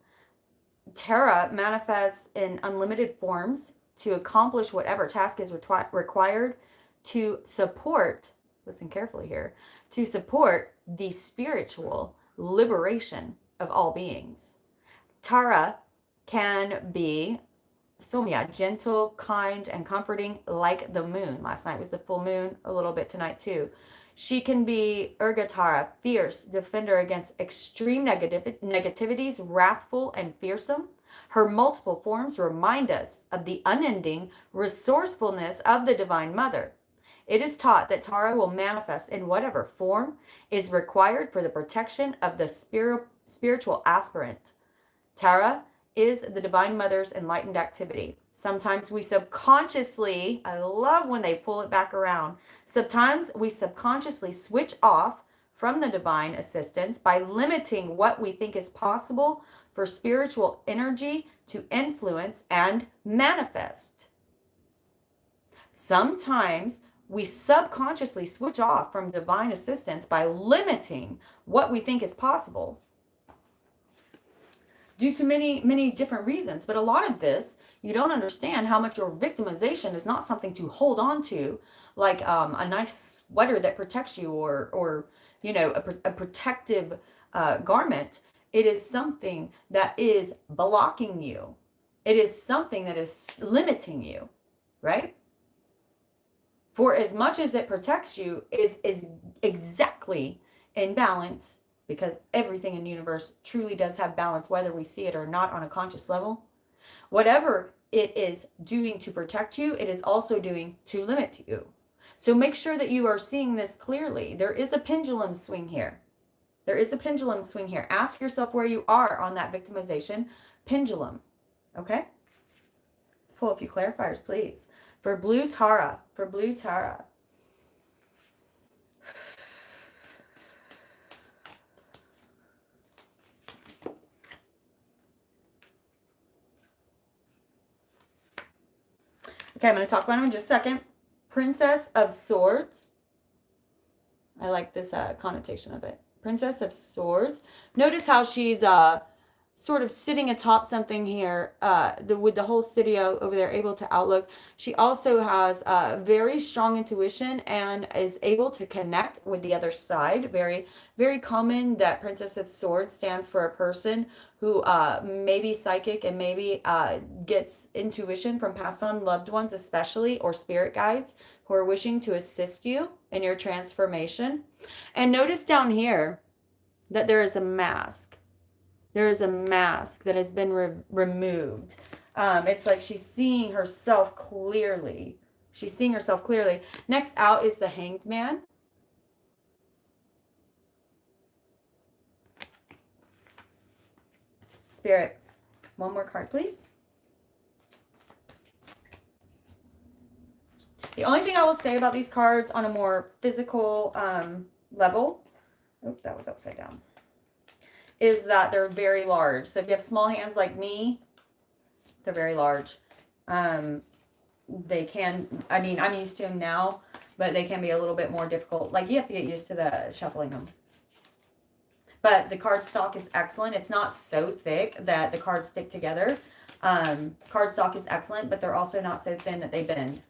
Tara manifests in unlimited forms to accomplish whatever task is required to support, listen carefully here, to support the spiritual liberation of all beings. Tara can be Somya, gentle, kind, and comforting like the moon. Last night was the full moon, a little bit tonight too. She can be Urgatara, fierce, defender against extreme negativities, wrathful and fearsome. Her multiple forms remind us of the unending resourcefulness of the Divine Mother. It is taught that Tara will manifest in whatever form is required for the protection of the spiritual aspirant. Tara is the Divine Mother's enlightened activity. Sometimes we subconsciously, I love when they pull it back around, sometimes we subconsciously switch off from the divine assistance by limiting what we think is possible for spiritual energy to influence and manifest. Sometimes we subconsciously switch off from divine assistance by limiting what we think is possible due to many different reasons. But a lot of this, you don't understand how much your victimization is not something to hold on to, like a nice sweater that protects you, or a protective garment. It is something that is blocking you. It is something that is limiting you, right? For as much as it protects you, is exactly in balance, because everything in the universe truly does have balance, whether we see it or not on a conscious level. Whatever it is doing to protect you, it is also doing to limit you. So make sure that you are seeing this clearly. There is a pendulum swing here. There is a pendulum swing here. Ask yourself where you are on that victimization pendulum. Okay? Let's pull a few clarifiers, please. For Blue Tara. Okay, I'm going to talk about him in just a second. Princess of Swords. I like this connotation of it. Princess of Swords. Notice how she's sort of sitting atop something here, with the whole city over there able to outlook. She also has very strong intuition and is able to connect with the other side. Very, very common that Princess of Swords stands for a person who may be psychic and maybe gets intuition from past on loved ones, especially, or spirit guides who are wishing to assist you in your transformation. And notice down here that there is a mask. There is a mask that has been removed. It's like she's seeing herself clearly. She's seeing herself clearly. Next out is the Hanged Man. Spirit, one more card, please. The only thing I will say about these cards on a more physical level, oh, that was upside down, is that they're very large. So if you have small hands like me, they're very large. They can, I mean, I'm used to them now, but they can be a little bit more difficult. Like, you have to get used to the shuffling them. But the cardstock is excellent. It's not so thick that the cards stick together. Cardstock is excellent, but they're also not so thin that they bend.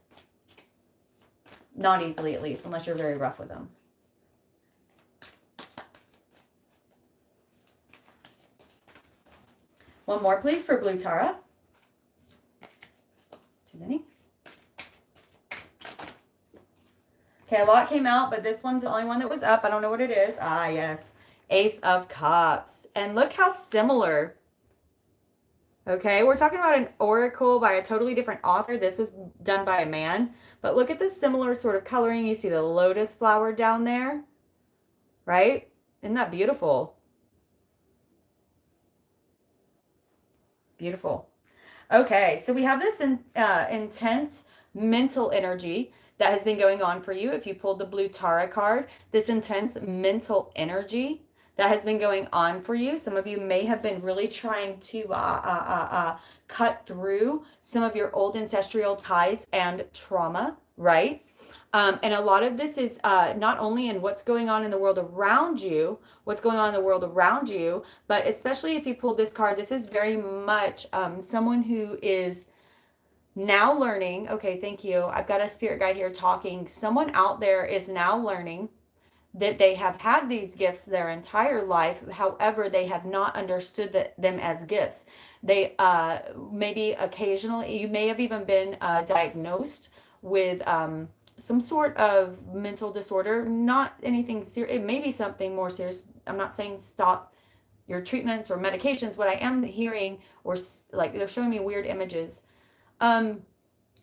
Not easily, at least, unless you're very rough with them. One more, please, for Blue Tara. Too many. Okay, a lot came out, but this one's the only one that was up. I don't know what it is. Ah, yes. Ace of Cups. And look how similar. Okay, we're talking about an oracle by a totally different author. This was done by a man. But look at the similar sort of coloring. You see the lotus flower down there, right? Isn't that beautiful? Beautiful. Okay, so we have this intense mental energy that has been going on for you. If you pulled the Blue Tara card, this intense mental energy that has been going on for you. Some of you may have been really trying to cut through some of your old ancestral ties and trauma, right? And a lot of this is not only in what's going on in the world around you, but especially if you pulled this card, this is very much someone who is now learning. Okay, thank you. I've got a spirit guide here talking. Someone out there is now learning that they have had these gifts their entire life. However, they have not understood them as gifts. They maybe occasionally, you may have even been diagnosed with some sort of mental disorder, not anything serious. It may be something more serious. I'm not saying stop your treatments or medications. What I am hearing, or like they're showing me weird images.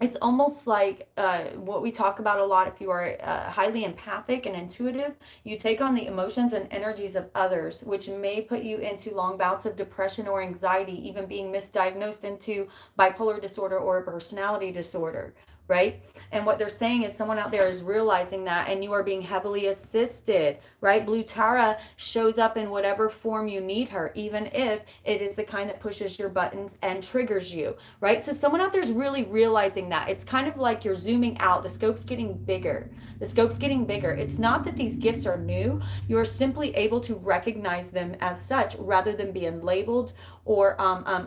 It's almost like what we talk about a lot. If you are highly empathic and intuitive, you take on the emotions and energies of others, which may put you into long bouts of depression or anxiety, even being misdiagnosed into bipolar disorder or a personality disorder, right? And what they're saying is someone out there is realizing that, and you are being heavily assisted, right? Blue Tara shows up in whatever form you need her, even if it is the kind that pushes your buttons and triggers you, right? So someone out there is really realizing that. It's kind of like you're zooming out. The scope's getting bigger. The scope's getting bigger. It's not that these gifts are new. You are simply able to recognize them as such rather than being labeled, or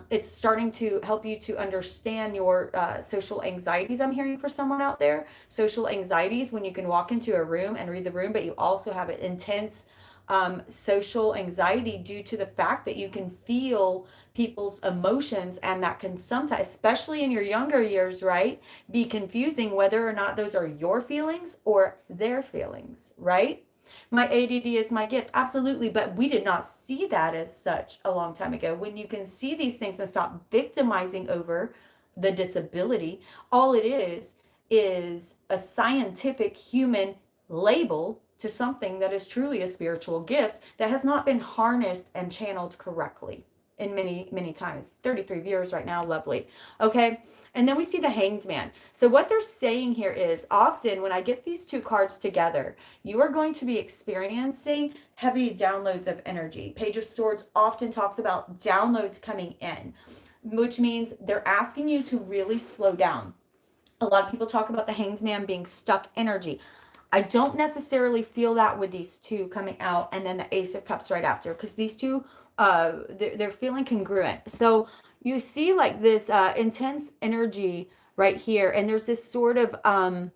it's starting to help you to understand your social anxieties. I'm hearing for someone out there, social anxieties when you can walk into a room and read the room, but you also have an intense social anxiety due to the fact that you can feel people's emotions, and that can sometimes, especially in your younger years, right, be confusing whether or not those are your feelings or their feelings, right? My ADD is my gift. Absolutely. But we did not see that as such a long time ago. When you can see these things and stop victimizing over the disability, all it is a scientific human label to something that is truly a spiritual gift that has not been harnessed and channeled correctly in many, many times. 33 viewers right now. Lovely. Okay. And then we see the Hanged Man. So what they're saying here is, often when I get these two cards together, you are going to be experiencing heavy downloads of energy. Page of Swords often talks about downloads coming in, which means they're asking you to really slow down. A lot of people talk about the Hanged Man being stuck energy. I don't necessarily feel that with these two coming out and then the Ace of Cups right after, because these two, they're feeling congruent. So you see like this intense energy right here, and there's this sort of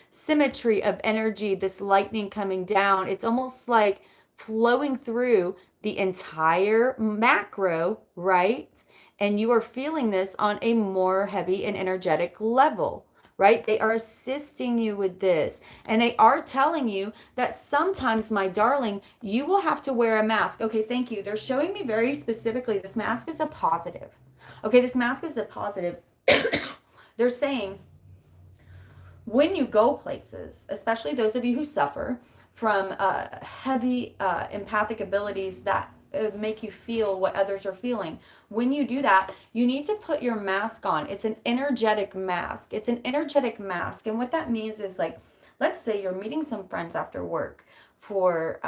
symmetry of energy, this lightning coming down. It's almost like flowing through the entire macro, right? And you are feeling this on a more heavy and energetic level, right? They are assisting you with this. And they are telling you that sometimes, my darling, you will have to wear a mask. Okay, thank you. They're showing me very specifically this mask is a positive. Okay, this mask is a positive. They're saying when you go places, especially those of you who suffer from heavy empathic abilities that make you feel what others are feeling, when you do that, you need to put your mask on. It's an energetic mask. It's an energetic mask. And what that means is, like, let's say you're meeting some friends after work for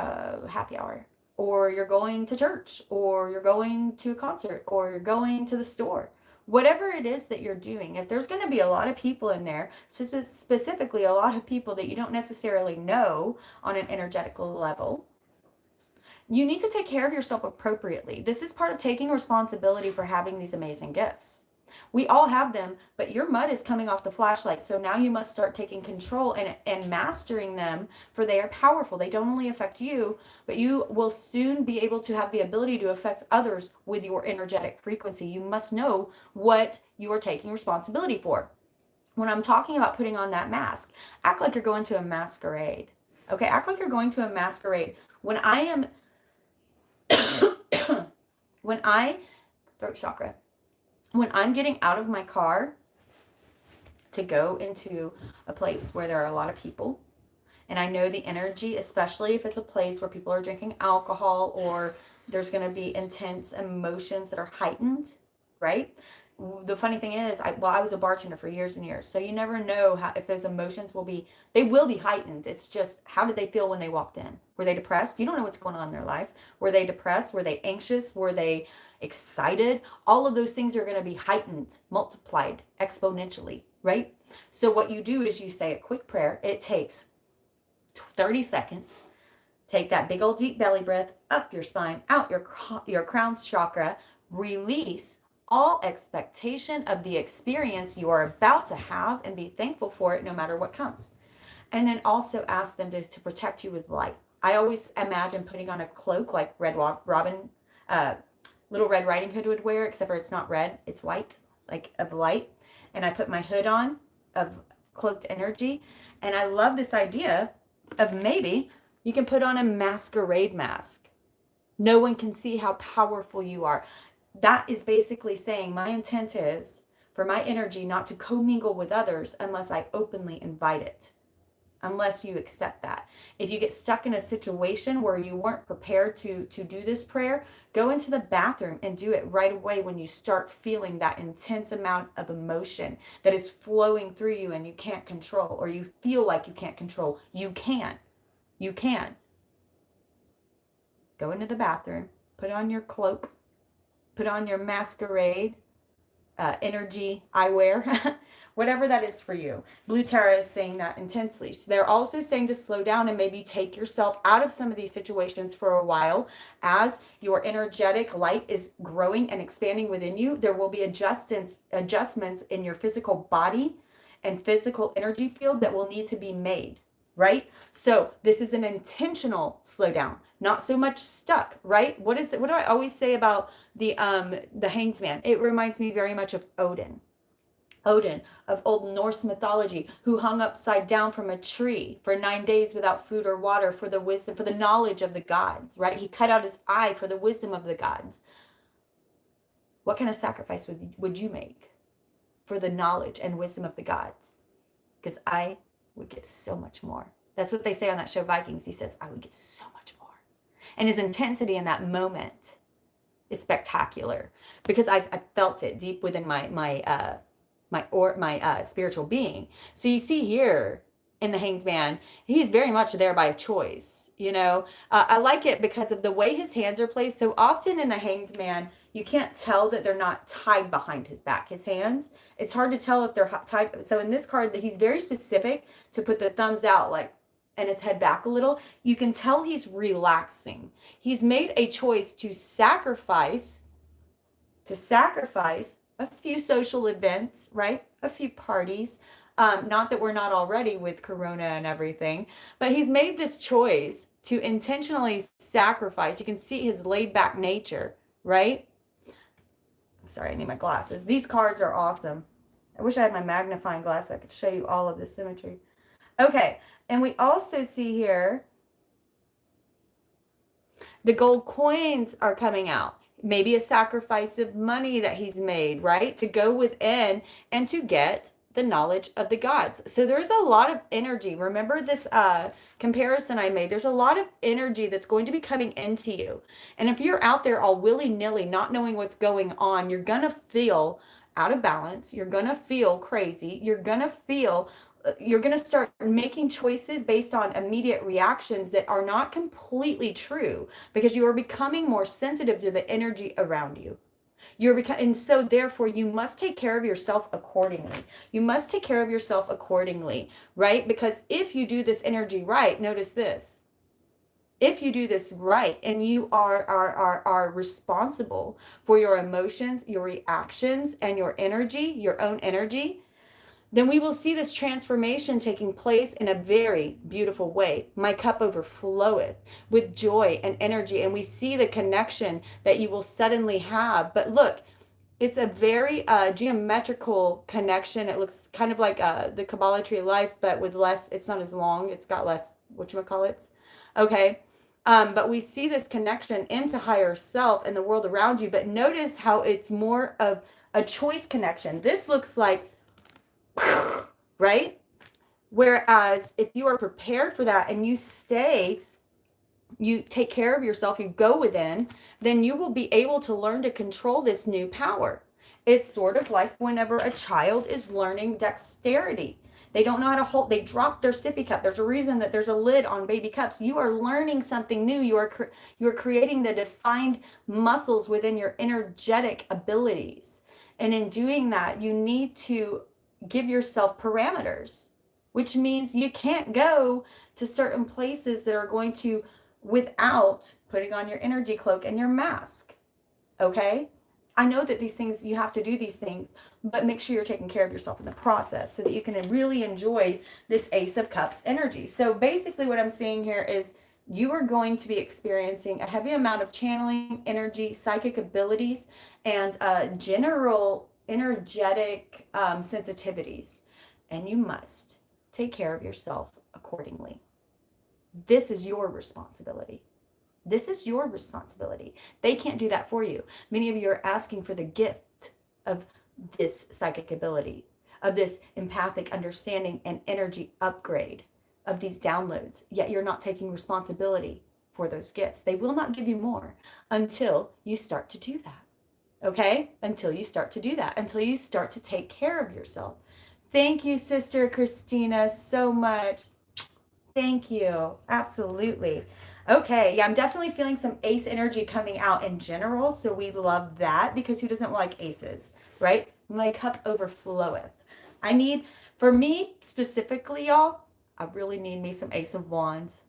happy hour, or you're going to church, or you're going to a concert, or you're going to the store. Whatever it is that you're doing, if there's going to be a lot of people in there, specifically a lot of people that you don't necessarily know on an energetical level, you need to take care of yourself appropriately. This is part of taking responsibility for having these amazing gifts. We all have them, but your mud is coming off the flashlight. So now you must start taking control and mastering them, for they are powerful. They don't only affect you, but you will soon be able to have the ability to affect others with your energetic frequency. You must know what you are taking responsibility for. When I'm talking about putting on that mask, act like you're going to a masquerade. Okay, act like you're going to a masquerade. When I am, throat chakra, when I'm getting out of my car to go into a place where there are a lot of people, and I know the energy, especially if it's a place where people are drinking alcohol or there's going to be intense emotions that are heightened, right? The funny thing is, I was a bartender for years and years, so you never know if those emotions will be heightened. It's just, how did they feel when they walked in? Were they depressed? You don't know what's going on in their life. Were they depressed? Were they anxious? Were they excited? All of those things are going to be heightened, multiplied exponentially, right? So what you do is you say a quick prayer. It takes 30 seconds. Take that big old deep belly breath up your spine, out your crown chakra. Release all expectation of the experience you are about to have, and be thankful for it no matter what comes. And then also ask them to protect you with light. I always imagine putting on a cloak like Little Red Riding Hood would wear, except for it's not red, it's white, like of light. And I put my hood on of cloaked energy. And I love this idea of maybe you can put on a masquerade mask. No one can see how powerful you are. That is basically saying, my intent is for my energy not to commingle with others unless I openly invite it. unless you accept that. If you get stuck in a situation where you weren't prepared to do this prayer, go into the bathroom and do it right away when you start feeling that intense amount of emotion that is flowing through you and you can't control, or you feel like you can't control. You can. You can. Go into the bathroom, put on your cloak, put on your masquerade, energy eyewear, whatever that is for you. Blue Tara is saying that intensely. So they're also saying to slow down and maybe take yourself out of some of these situations for a while. As your energetic light is growing and expanding within you, there will be adjustments in your physical body and physical energy field that will need to be made, right? So this is an intentional slowdown, not so much stuck, right? What do I always say about the Hanged Man? It reminds me very much of Odin of Old Norse mythology, who hung upside down from a tree for 9 days without food or water for the wisdom, for the knowledge of the gods, right? He cut out his eye for the wisdom of the gods. What kind of sacrifice would you make for the knowledge and wisdom of the gods? Because I would give so much more. That's what they say on that show Vikings. He says, I would give so much more. And his intensity in that moment is spectacular, because I've felt it deep within my spiritual being. So you see here in the Hanged Man, he's very much there by choice. I like it because of the way his hands are placed. So often in the Hanged Man, you can't tell that they're not tied behind his back. His hands, it's hard to tell if they're tied. So in this card, he's very specific to put the thumbs out and his head back a little. You can tell he's relaxing. He's made a choice to sacrifice a few social events, right? A few parties. Not that we're not already with Corona and everything, but he's made this choice to intentionally sacrifice. You can see his laid back nature, right? Sorry, I need my glasses. These cards are awesome. I wish I had my magnifying glass so I could show you all of the symmetry. Okay, and we also see here the gold coins are coming out. Maybe a sacrifice of money that he's made, right? To go within and to get the knowledge of the gods. So there's a lot of energy. Remember this comparison I made? There's a lot of energy that's going to be coming into you. And if you're out there all willy-nilly, not knowing what's going on, you're going to feel out of balance. You're going to feel crazy. You're going to start making choices based on immediate reactions that are not completely true, because you are becoming more sensitive to the energy around you. And so therefore you must take care of yourself accordingly. You must take care of yourself accordingly, right? Because if you do this energy right, notice this. If you do this right and you are responsible for your emotions, your reactions, and your energy, your own energy, then we will see this transformation taking place in a very beautiful way. My cup overfloweth with joy and energy, and we see the connection that you will suddenly have. But look, it's a very geometrical connection. It looks kind of like the Kabbalah tree of life, but with less, it's not as long. It's got less, whatchamacallits. Okay. But we see this connection into higher self and the world around you. But notice how it's more of a choice connection. This looks like, right? Whereas if you are prepared for that and you take care of yourself, you go within, then you will be able to learn to control this new power. It's sort of like whenever a child is learning dexterity. They don't know how to hold, they drop their sippy cup. There's a reason that there's a lid on baby cups. You are learning something new. You are creating the defined muscles within your energetic abilities. And in doing that, you need to give yourself parameters, which means you can't go to certain places that are going to, without putting on your energy cloak and your mask. Okay? I know that these things, you have to do these things, but make sure you're taking care of yourself in the process so that you can really enjoy this Ace of Cups energy. So basically what I'm seeing here is you are going to be experiencing a heavy amount of channeling energy, psychic abilities, and general energetic sensitivities, and you must take care of yourself accordingly. This is your responsibility. This is your responsibility. They can't do that for you. Many of you are asking for the gift of this psychic ability, of this empathic understanding and energy upgrade. of these downloads, yet you're not taking responsibility for those gifts. They will not give you more until you start to do that. Okay? Until you start to do that, until you start to take care of yourself. Thank you, Sister Christina, so much. Thank you. Absolutely. Okay. Yeah, I'm definitely feeling some ace energy coming out in general. So we love that, because who doesn't like aces, right? My cup overfloweth. I need, for me specifically, y'all, I really need me some Ace of Wands.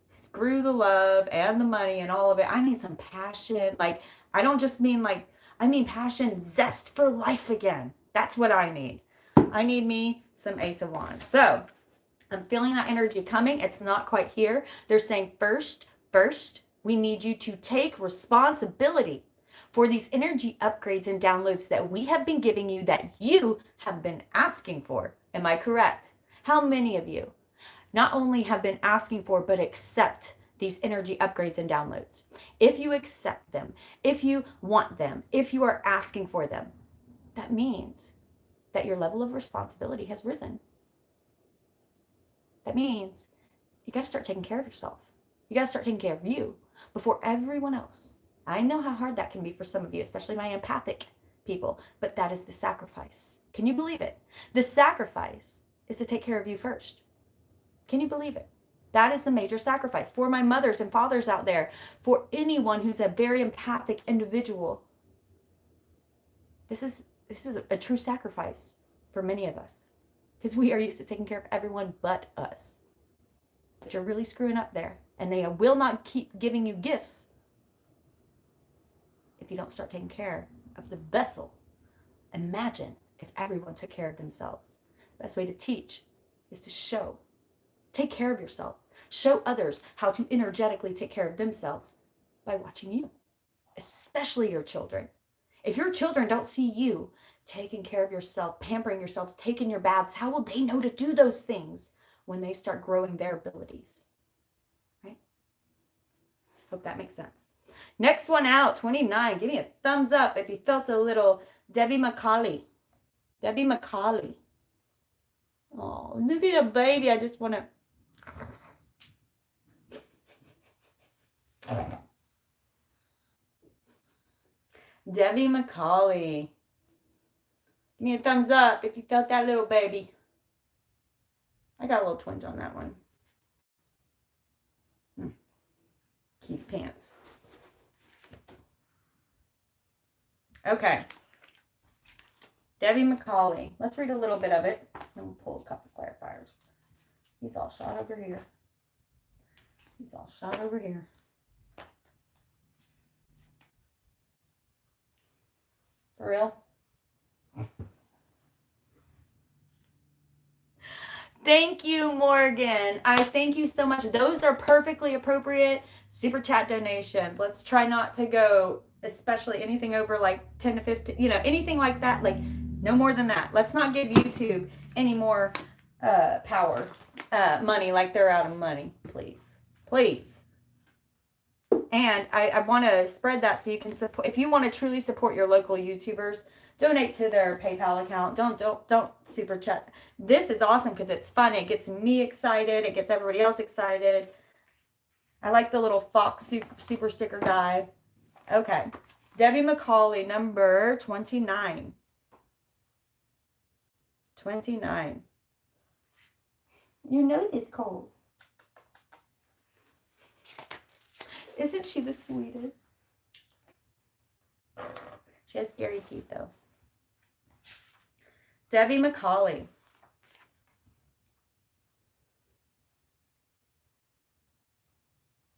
Screw the love and the money and all of it. I need some passion. Like, I don't just mean like, I mean passion, zest for life again. That's what I need. I need me some Ace of Wands. So I'm feeling that energy coming. It's not quite here. They're saying first, we need you to take responsibility for these energy upgrades and downloads that we have been giving you, that you have been asking for. Am I correct? How many of you not only have been asking for, but accept these energy upgrades and downloads? If you accept them, if you want them, if you are asking for them, that means that your level of responsibility has risen. That means you got to start taking care of yourself. You got to start taking care of you before everyone else. I know how hard that can be for some of you, especially my empathic people, but that is the sacrifice. Can you believe it? The sacrifice is to take care of you first. Can you believe it? That is the major sacrifice for my mothers and fathers out there, for anyone who's a very empathic individual. This is a true sacrifice for many of us, because we are used to taking care of everyone but us. But you're really screwing up there, and they will not keep giving you gifts if you don't start taking care of the vessel. Imagine if everyone took care of themselves. The best way to teach is to show. Take care of yourself. Show others how to energetically take care of themselves by watching you, especially your children. If your children don't see you taking care of yourself, pampering yourselves, taking your baths, how will they know to do those things when they start growing their abilities? Right? Hope that makes sense. Next one out, 29. Give me a thumbs up if you felt a little Debbie McCauley. Debbie McCauley. Oh, look at a baby. I just want to. Debbie McCauley. Give me a thumbs up if you felt that little baby. I got a little twinge on that one. Cute pants. Okay. Debbie McCauley. Let's read a little bit of it. And we'll pull a couple clarifiers. He's all shot over here. He's all shot over here. For real? Thank you, Morgan. I thank you so much. Those are perfectly appropriate super chat donations. Let's try not to go, especially anything over like 10 to 15, anything like that, like no more than that. Let's not give YouTube any more money, like they're out of money, please. Please. And I want to spread that so you can support, if you want to truly support your local YouTubers, donate to their PayPal account. Don't super chat. This is awesome because it's fun. It gets me excited. It gets everybody else excited. I like the little fox super sticker guy. Okay. Debbie McCauley, number 29. 29. Your nose is cold. Isn't she the sweetest? She has scary teeth, though. Debbie McCauley.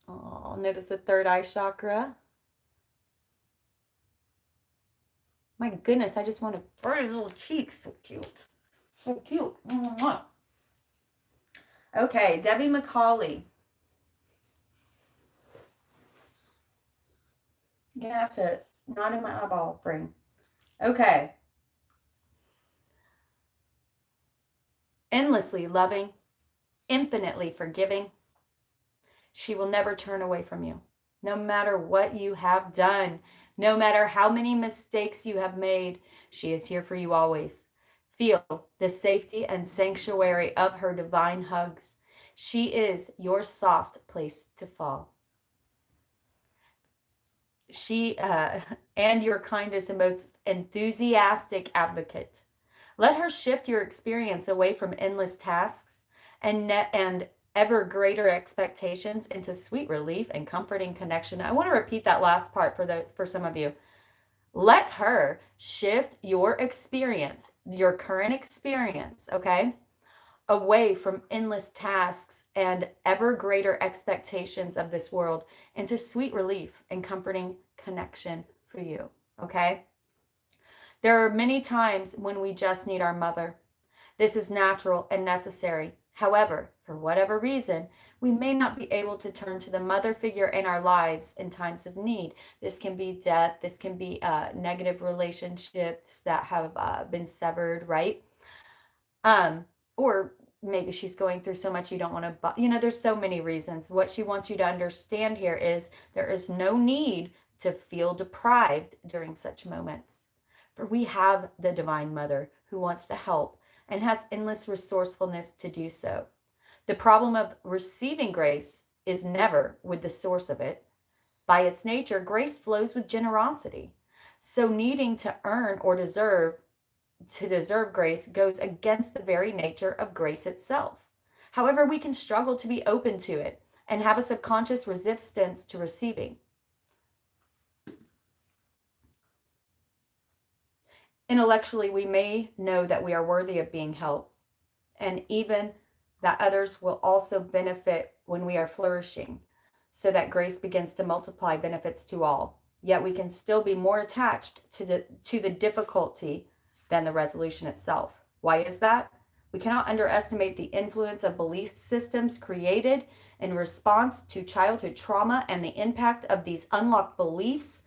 Oh, notice the third eye chakra. My goodness, I just want to burn his little cheeks. So cute. So cute. Okay, Debbie McCauley. You're going to have to knot in my eyeball frame. Okay. Endlessly loving, infinitely forgiving. She will never turn away from you, no matter what you have done, no matter how many mistakes you have made. She is here for you always. Feel the safety and sanctuary of her divine hugs. She is your soft place to fall. She and your kindest and most enthusiastic advocate. Let her shift your experience away from endless tasks and ever greater expectations into sweet relief and comforting connection. I want to repeat that last part for some of you. Let her shift your experience, your current experience, okay, away from endless tasks and ever greater expectations of this world into sweet relief and comforting connection for you, okay? There are many times when we just need our mother. This is natural and necessary. However, for whatever reason, we may not be able to turn to the mother figure in our lives in times of need. This can be death. This can be negative relationships that have been severed, right? Or maybe she's going through so much you don't want to, there's so many reasons. What she wants you to understand here is there is no need to feel deprived during such moments. For we have the Divine Mother who wants to help and has endless resourcefulness to do so. The problem of receiving grace is never with the source of it. By its nature, grace flows with generosity. So needing to earn or deserve grace goes against the very nature of grace itself. However, we can struggle to be open to it and have a subconscious resistance to receiving. Intellectually, we may know that we are worthy of being helped, and even that others will also benefit when we are flourishing, so that grace begins to multiply benefits to all. Yet we can still be more attached to the difficulty than the resolution itself. Why is that? We cannot underestimate the influence of belief systems created in response to childhood trauma and the impact of these unlocked beliefs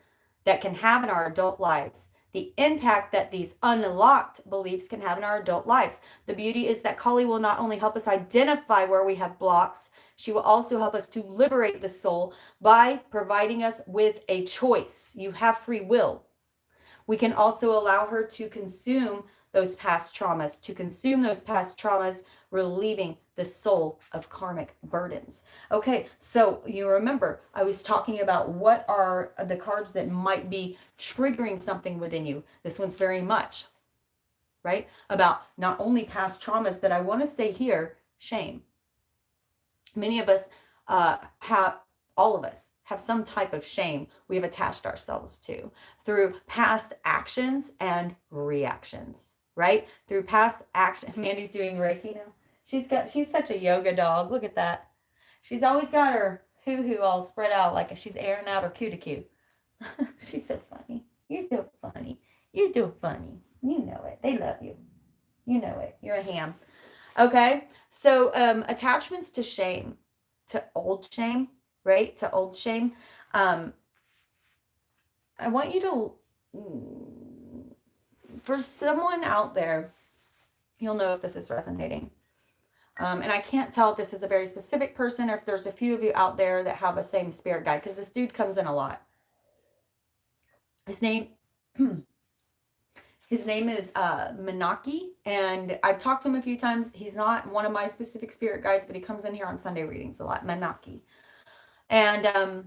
that can have in our adult lives. The impact that these unlocked beliefs can have in our adult lives. The beauty is that Kali will not only help us identify where we have blocks, she will also help us to liberate the soul by providing us with a choice. You have free will. We can also allow her to consume those past traumas, relieving the soul of karmic burdens. Okay, so you remember, I was talking about what are the cards that might be triggering something within you. This one's very much, right? About not only past traumas, but I want to say here, shame. Many of us all of us have some type of shame we have attached ourselves to through past actions and reactions, right? Through past action. Mandy's doing Reiki now. She's such a yoga dog. Look at that. She's always got her hoo-hoo all spread out like she's airing out her cuticle. She's so funny. You're so funny. You're so funny. You know it. They love you. You know it. You're a ham. Okay. So attachments to shame, to old shame, right? To old shame. I want you to, for someone out there, you'll know if this is resonating. And I can't tell if this is a very specific person or if there's a few of you out there that have a same spirit guide, because this dude comes in a lot. His name is Menaki, and I've talked to him a few times. He's not one of my specific spirit guides, but he comes in here on Sunday readings a lot. Menaki. And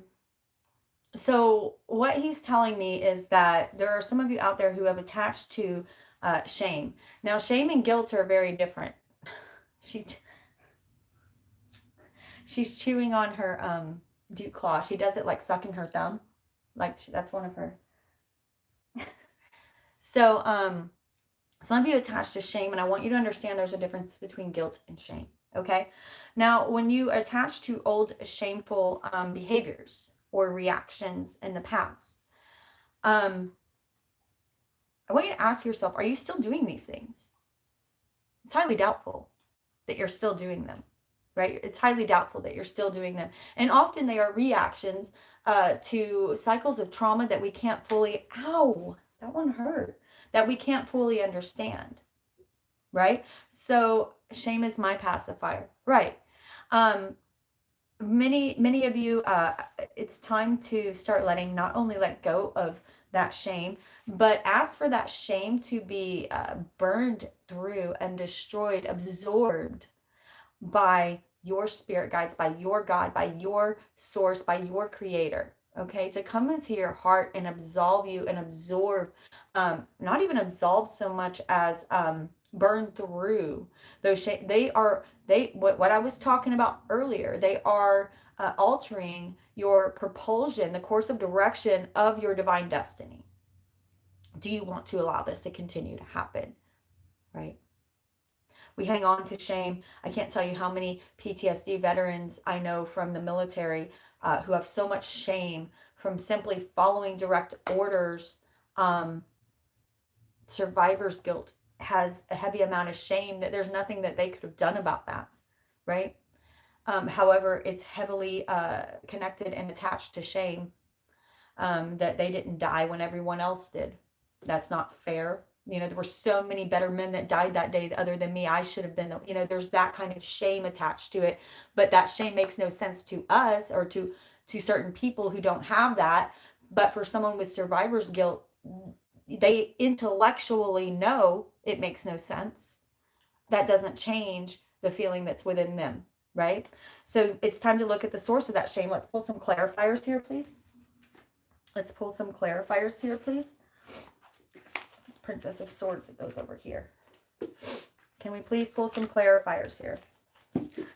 so what he's telling me is that there are some of you out there who have attached to shame. Now, shame and guilt are very different. She's chewing on her dew claw. She does it like sucking her thumb. That's one of her. So some of you attach to shame, and I want you to understand there's a difference between guilt and shame. Okay. Now, when you attach to old shameful behaviors or reactions in the past, I want you to ask yourself, are you still doing these things? It's highly doubtful that you're still doing them, right? It's highly doubtful that you're still doing them. And often they are reactions to cycles of trauma that we can't fully, ow, that one hurt, that we can't fully understand, right? So shame is my pacifier, right? Many of you, it's time to start not only let go of that shame, but ask for that shame to be burned through and destroyed, absorbed by your spirit guides, by your God, by your source, by your creator. Okay, to come into your heart and absolve you and absorb, not even absolve so much as burn through those shame. What I was talking about earlier, they are altering your propulsion, the course of direction of your divine destiny. Do you want to allow this to continue to happen? Right? We hang on to shame. I can't tell you how many PTSD veterans I know from the military who have so much shame from simply following direct orders. Survivor's guilt has a heavy amount of shame that there's nothing that they could have done about that, right? However, it's heavily connected and attached to shame, that they didn't die when everyone else did. That's not fair. You know, there were so many better men that died that day other than me. I should have been, you know, there's that kind of shame attached to it. But that shame makes no sense to us or to certain people who don't have that. But for someone with survivor's guilt, they intellectually know it makes no sense. That doesn't change the feeling that's within them, right? So it's time to look at the source of that shame. Let's pull some clarifiers here, please. Let's pull some clarifiers here, please. Princess of Swords, it goes over here. Can we please pull some clarifiers here?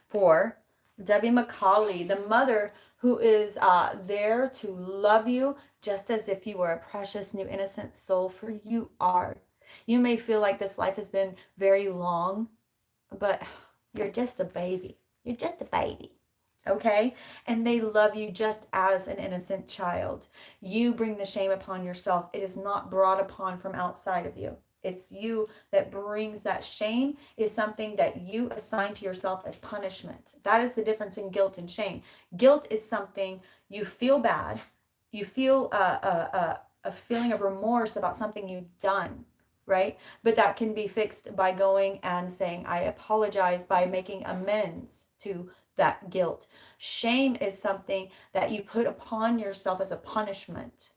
For Debbie McCauley, the mother who is there to love you just as if you were a precious new innocent soul, for you are. You may feel like this life has been very long, but you're just a baby. You're just a baby. Okay? And they love you just as an innocent child. You bring the shame upon yourself. It is not brought upon from outside of you. It's you that brings that shame, is something that you assign to yourself as punishment. That is the difference in guilt and shame. Guilt is something you feel bad. You feel a feeling of remorse about something you've done, right? But that can be fixed by going and saying, I apologize, by making amends to that guilt. Shame is something that you put upon yourself as a punishment,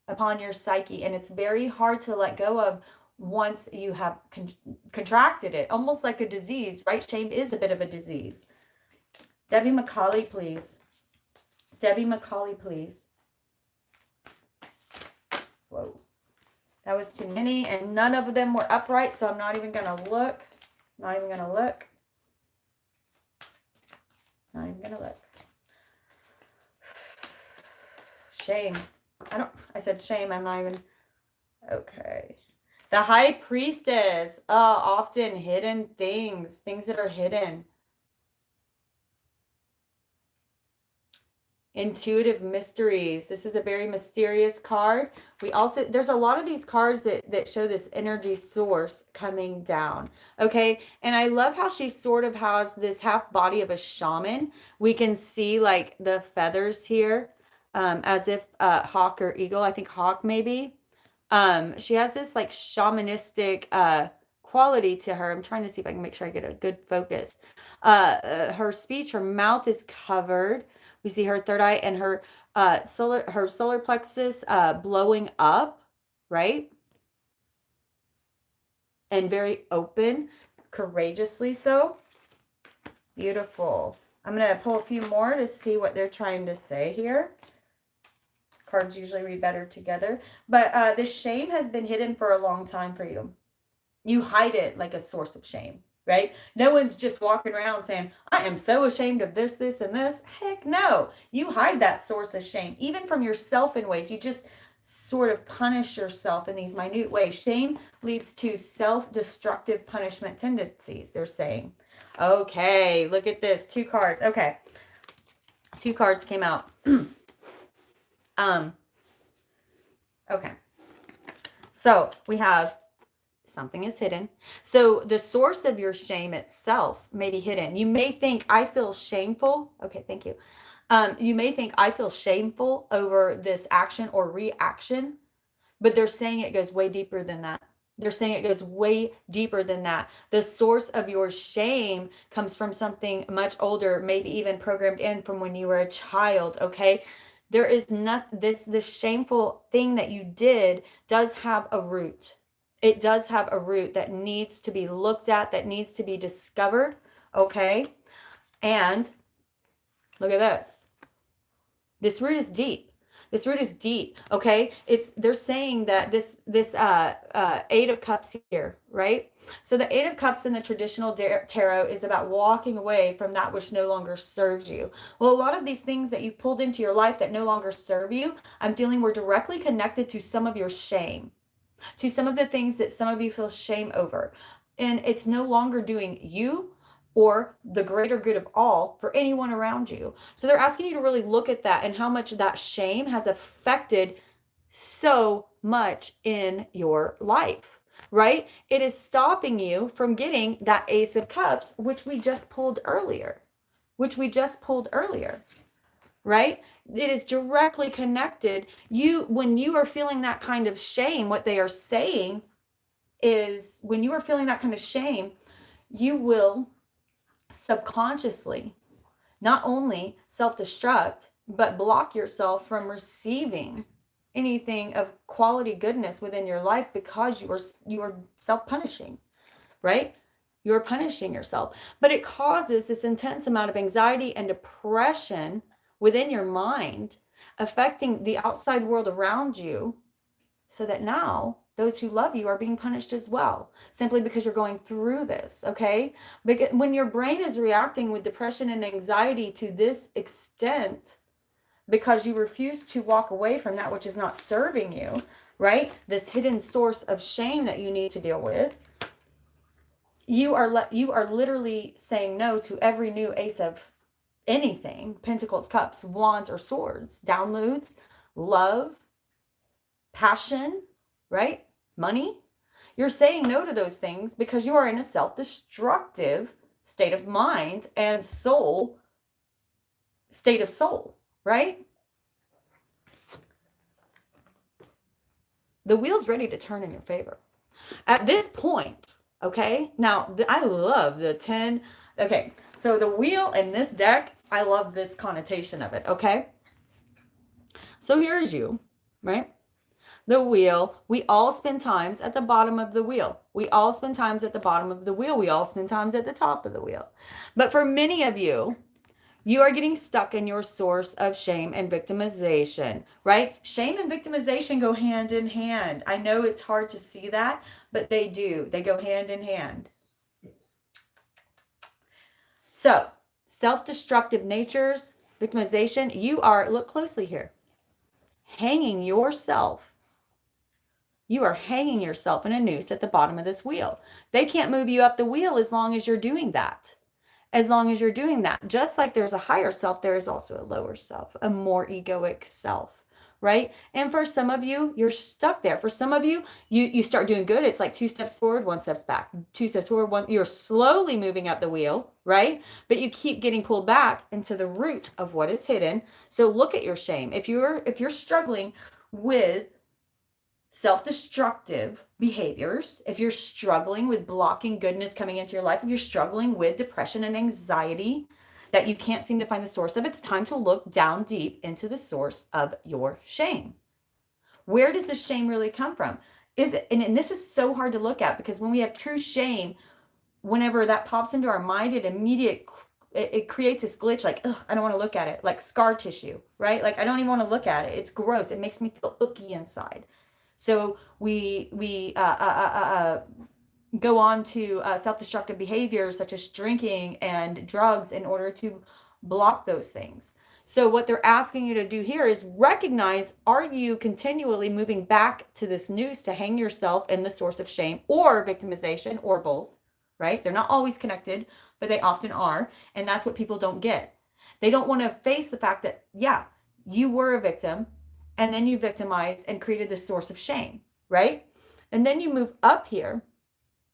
upon your psyche, and it's very hard to let go of once you have contracted it, almost like a disease, right? Shame is a bit of a disease. Debbie McCauley, please. Debbie McCauley, please. Whoa. That was too many, and none of them were upright, so I'm not even going to look. Not even going to look. Not even going to look. Shame. I said shame. I'm not even. Okay. The High Priestess. Often hidden things. Things that are hidden. Intuitive mysteries. This is a very mysterious card. There's a lot of these cards that show this energy source coming down. Okay. And I love how she sort of has this half body of a shaman. We can see like the feathers here, as if hawk or eagle. I think hawk maybe. She has this like shamanistic quality to her. I'm trying to see if I can make sure I get a good focus. Her speech, her mouth is covered. We see her third eye and her solar plexus blowing up, right? And very open, courageously so. Beautiful. I'm going to pull a few more to see what they're trying to say here. Cards usually read better together. But the shame has been hidden for a long time for you. You hide it like a source of shame. Right? No one's just walking around saying, I am so ashamed of this, this, and this. Heck no. You hide that source of shame, even from yourself in ways. You just sort of punish yourself in these minute ways. Shame leads to self-destructive punishment tendencies, they're saying. Okay, look at this. 2 cards. Okay. 2 cards came out. Okay. So we have something is hidden. So the source of your shame itself may be hidden. You may think, I feel shameful. Okay, thank you. You may think, I feel shameful over this action or reaction, but they're saying it goes way deeper than that. They're saying it goes way deeper than that. The source of your shame comes from something much older, maybe even programmed in from when you were a child, okay? There is not this shameful thing that you did does have a root. It does have a root that needs to be looked at, that needs to be discovered, okay? And look at this. This root is deep. This root is deep, okay? They're saying that this Eight of Cups here, right? So the Eight of Cups in the traditional tarot is about walking away from that which no longer serves you. Well, a lot of these things that you pulled into your life that no longer serve you, I'm feeling were directly connected to some of your shame, to some of the things that some of you feel shame over. And it's no longer doing you or the greater good of all for anyone around you. So they're asking you to really look at that and how much that shame has affected so much in your life, right? It is stopping you from getting that Ace of Cups, which we just pulled earlier, right? It is directly connected. When you are feeling that kind of shame, what they are saying is when you are feeling that kind of shame, you will subconsciously not only self-destruct, but block yourself from receiving anything of quality goodness within your life because you are self-punishing, right? You're punishing yourself. But it causes this intense amount of anxiety and depression within your mind, affecting the outside world around you, so that now those who love you are being punished as well, simply because you're going through this, okay? Because when your brain is reacting with depression and anxiety to this extent, because you refuse to walk away from that which is not serving you, right? This hidden source of shame that you need to deal with, you are literally saying no to every new Ace of anything, Pentacles, Cups, Wands, or Swords, downloads, love, passion, right? Money. You're saying no to those things because you are in a self-destructive state of mind and state of soul, right? The wheel's ready to turn in your favor. At this point, okay? Now, I love the 10. Okay, so the wheel in this deck, I love this connotation of it, okay? So here's you, right? The wheel. We all spend times at the bottom of the wheel. We all spend times at the bottom of the wheel. We all spend times at the top of the wheel. But for many of you, you are getting stuck in your source of shame and victimization, right? Shame and victimization go hand in hand. I know it's hard to see that, but they do. They go hand in hand. So, self-destructive natures, victimization, you are, look closely here, you are hanging yourself in a noose at the bottom of this wheel. They can't move you up the wheel as long as you're doing that. As long as you're doing that. Just like there's a higher self, there is also a lower self, a more egoic self, right? And for some of you, you're stuck there. For some of you, you start doing good. It's like 2 steps forward, 1 step back, 2 steps forward, 1. You're slowly moving up the wheel, right? But you keep getting pulled back into the root of what is hidden. So look at your shame. If you're struggling with self-destructive behaviors, if you're struggling with blocking goodness coming into your life, if you're struggling with depression and anxiety that you can't seem to find the source of, it's time to look down deep into the source of your shame. Where does this shame really come from? And this is so hard to look at, because when we have true shame, whenever that pops into our mind, it creates this glitch, like, ugh, I don't want to look at it, like scar tissue, right? Like, I don't even want to look at it. It's gross. It makes me feel icky inside. So we go on to self-destructive behaviors such as drinking and drugs in order to block those things. So what they're asking you to do here is recognize, are you continually moving back to this noose to hang yourself in the source of shame or victimization, or both, right? They're not always connected, but they often are. And that's what people don't get. They don't want to face the fact that, yeah, you were a victim, and then you victimized and created this source of shame, right? And then you move up here,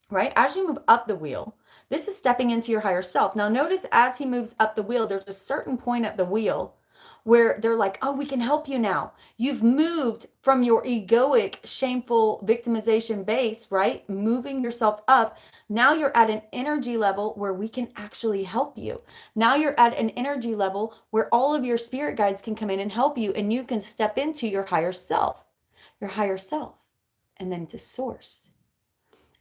right? As you move up the wheel, this is stepping into your higher self. Now notice as he moves up the wheel, there's a certain point up the wheel where they're like, oh, we can help you now. You've moved from your egoic, shameful victimization base, right? Moving yourself up. Now you're at an energy level where we can actually help you. Now you're at an energy level where all of your spirit guides can come in and help you, and you can step into your higher self, and then to source.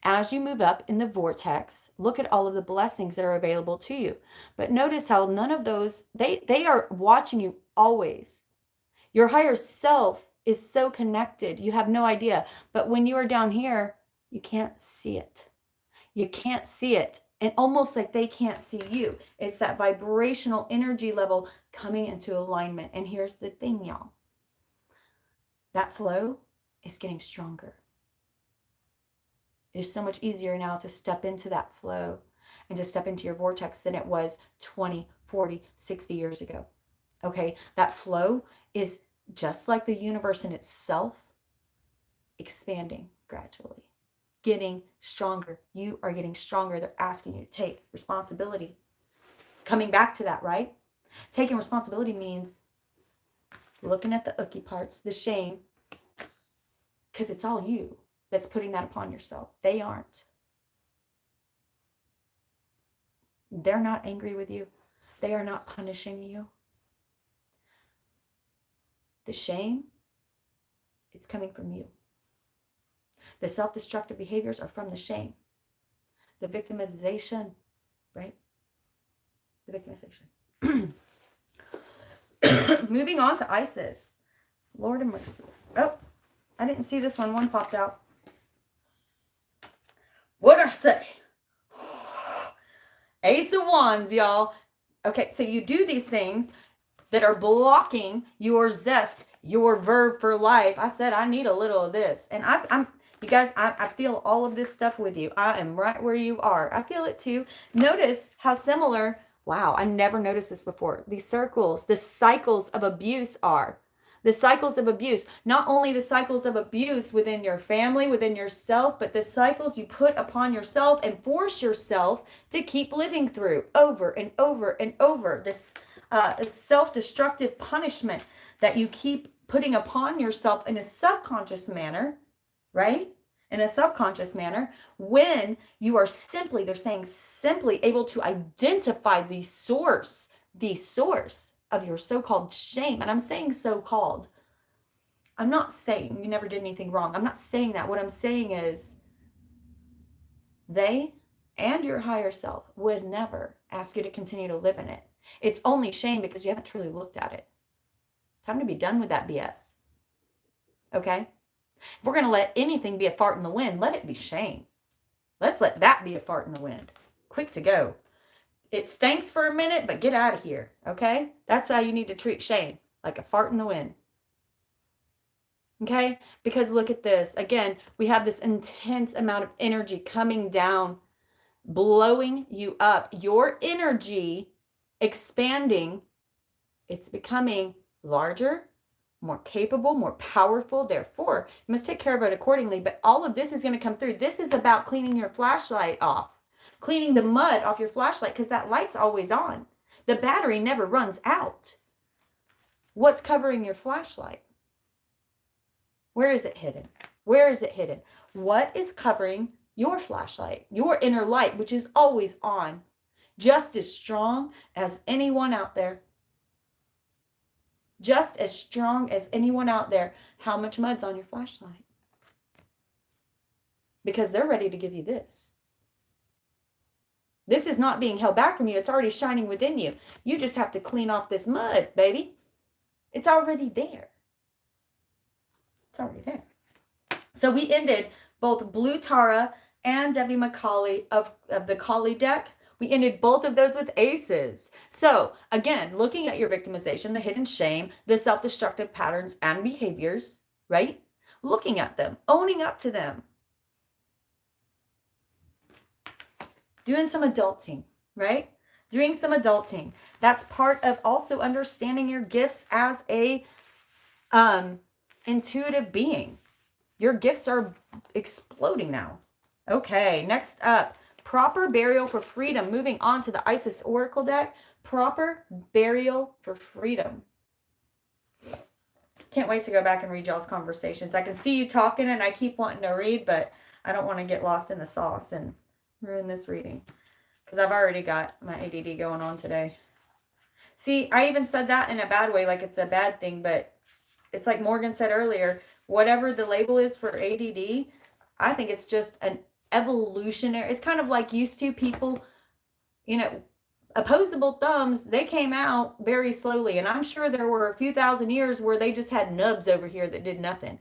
As you move up in the vortex, look at all of the blessings that are available to you. But notice how none of those, they are watching you always. Your higher self is so connected. You have no idea. But when you are down here, you can't see it. You can't see it. And almost like they can't see you. It's that vibrational energy level coming into alignment. And here's the thing, y'all. That flow is getting stronger. It is so much easier now to step into that flow and to step into your vortex than it was 20, 40, 60 years ago. Okay, that flow is just like the universe in itself, expanding gradually, getting stronger. You are getting stronger. They're asking you to take responsibility. Coming back to that, right? Taking responsibility means looking at the icky parts, the shame, because it's all you that's putting that upon yourself. They aren't. They're not angry with you. They are not punishing you. The shame, it's coming from you. The self-destructive behaviors are from the shame. The victimization, right? The victimization. Moving on to Isis. Lord of mercy. Oh, I didn't see this one. One popped out. What'd I say? Ace of Wands, y'all. Okay, so you do these things that are blocking your zest, your verb for life. I said I need a little of this. And I'm you guys, I feel all of this stuff with you. I am right where you are. I feel it too. Notice how similar, wow, I never noticed this before. These circles, the cycles of abuse are. The cycles of abuse, not only the cycles of abuse within your family, within yourself, but the cycles you put upon yourself and force yourself to keep living through over and over and over. This self-destructive punishment that you keep putting upon yourself in a subconscious manner, right? In a subconscious manner, when you are simply, they're saying simply able to identify the source of your so-called shame. And I'm saying so-called. I'm not saying you never did anything wrong. I'm not saying that. What I'm saying is they and your higher self would never ask you to continue to live in it. It's only shame because you haven't truly looked at it. Time to be done with that BS. Okay? If we're going to let anything be a fart in the wind, let it be shame. Let's let that be a fart in the wind. Quick to go. It stinks for a minute, but get out of here. Okay? That's how you need to treat shame. Like a fart in the wind. Okay? Because look at this. Again, we have this intense amount of energy coming down, blowing you up. Your energy expanding. It's becoming larger, more capable, more powerful. Therefore, you must take care of it accordingly. But all of this is going to come through. This is about cleaning your flashlight off. Cleaning the mud off your flashlight because that light's always on. The battery never runs out. What's covering your flashlight? Where is it hidden? Where is it hidden? What is covering your flashlight? Your inner light, which is always on. Just as strong as anyone out there. Just as strong as anyone out there. How much mud's on your flashlight? Because they're ready to give you this. This is not being held back from you. It's already shining within you. You just have to clean off this mud, baby. It's already there. It's already there. So we ended both Blue Tara and Debbie McCauley of the Kali deck. We ended both of those with aces. So again, looking at your victimization, the hidden shame, the self-destructive patterns and behaviors, right? Looking at them, owning up to them. Doing some adulting, right? Doing some adulting. That's part of also understanding your gifts as a intuitive being. Your gifts are exploding now. Okay, next up, proper burial for freedom. Moving on to the Isis Oracle deck. Proper burial for freedom. Can't wait to go back and read y'all's conversations. I can see you talking and I keep wanting to read, but I don't want to get lost in the sauce and ruin this reading because I've already got my ADD going on today. See, I even said that in a bad way, like it's a bad thing, but it's like Morgan said earlier, whatever the label is for ADD, I think it's just evolutionary. It's kind of like used to people, opposable thumbs, they came out very slowly. And I'm sure there were a few thousand years where they just had nubs over here that did nothing.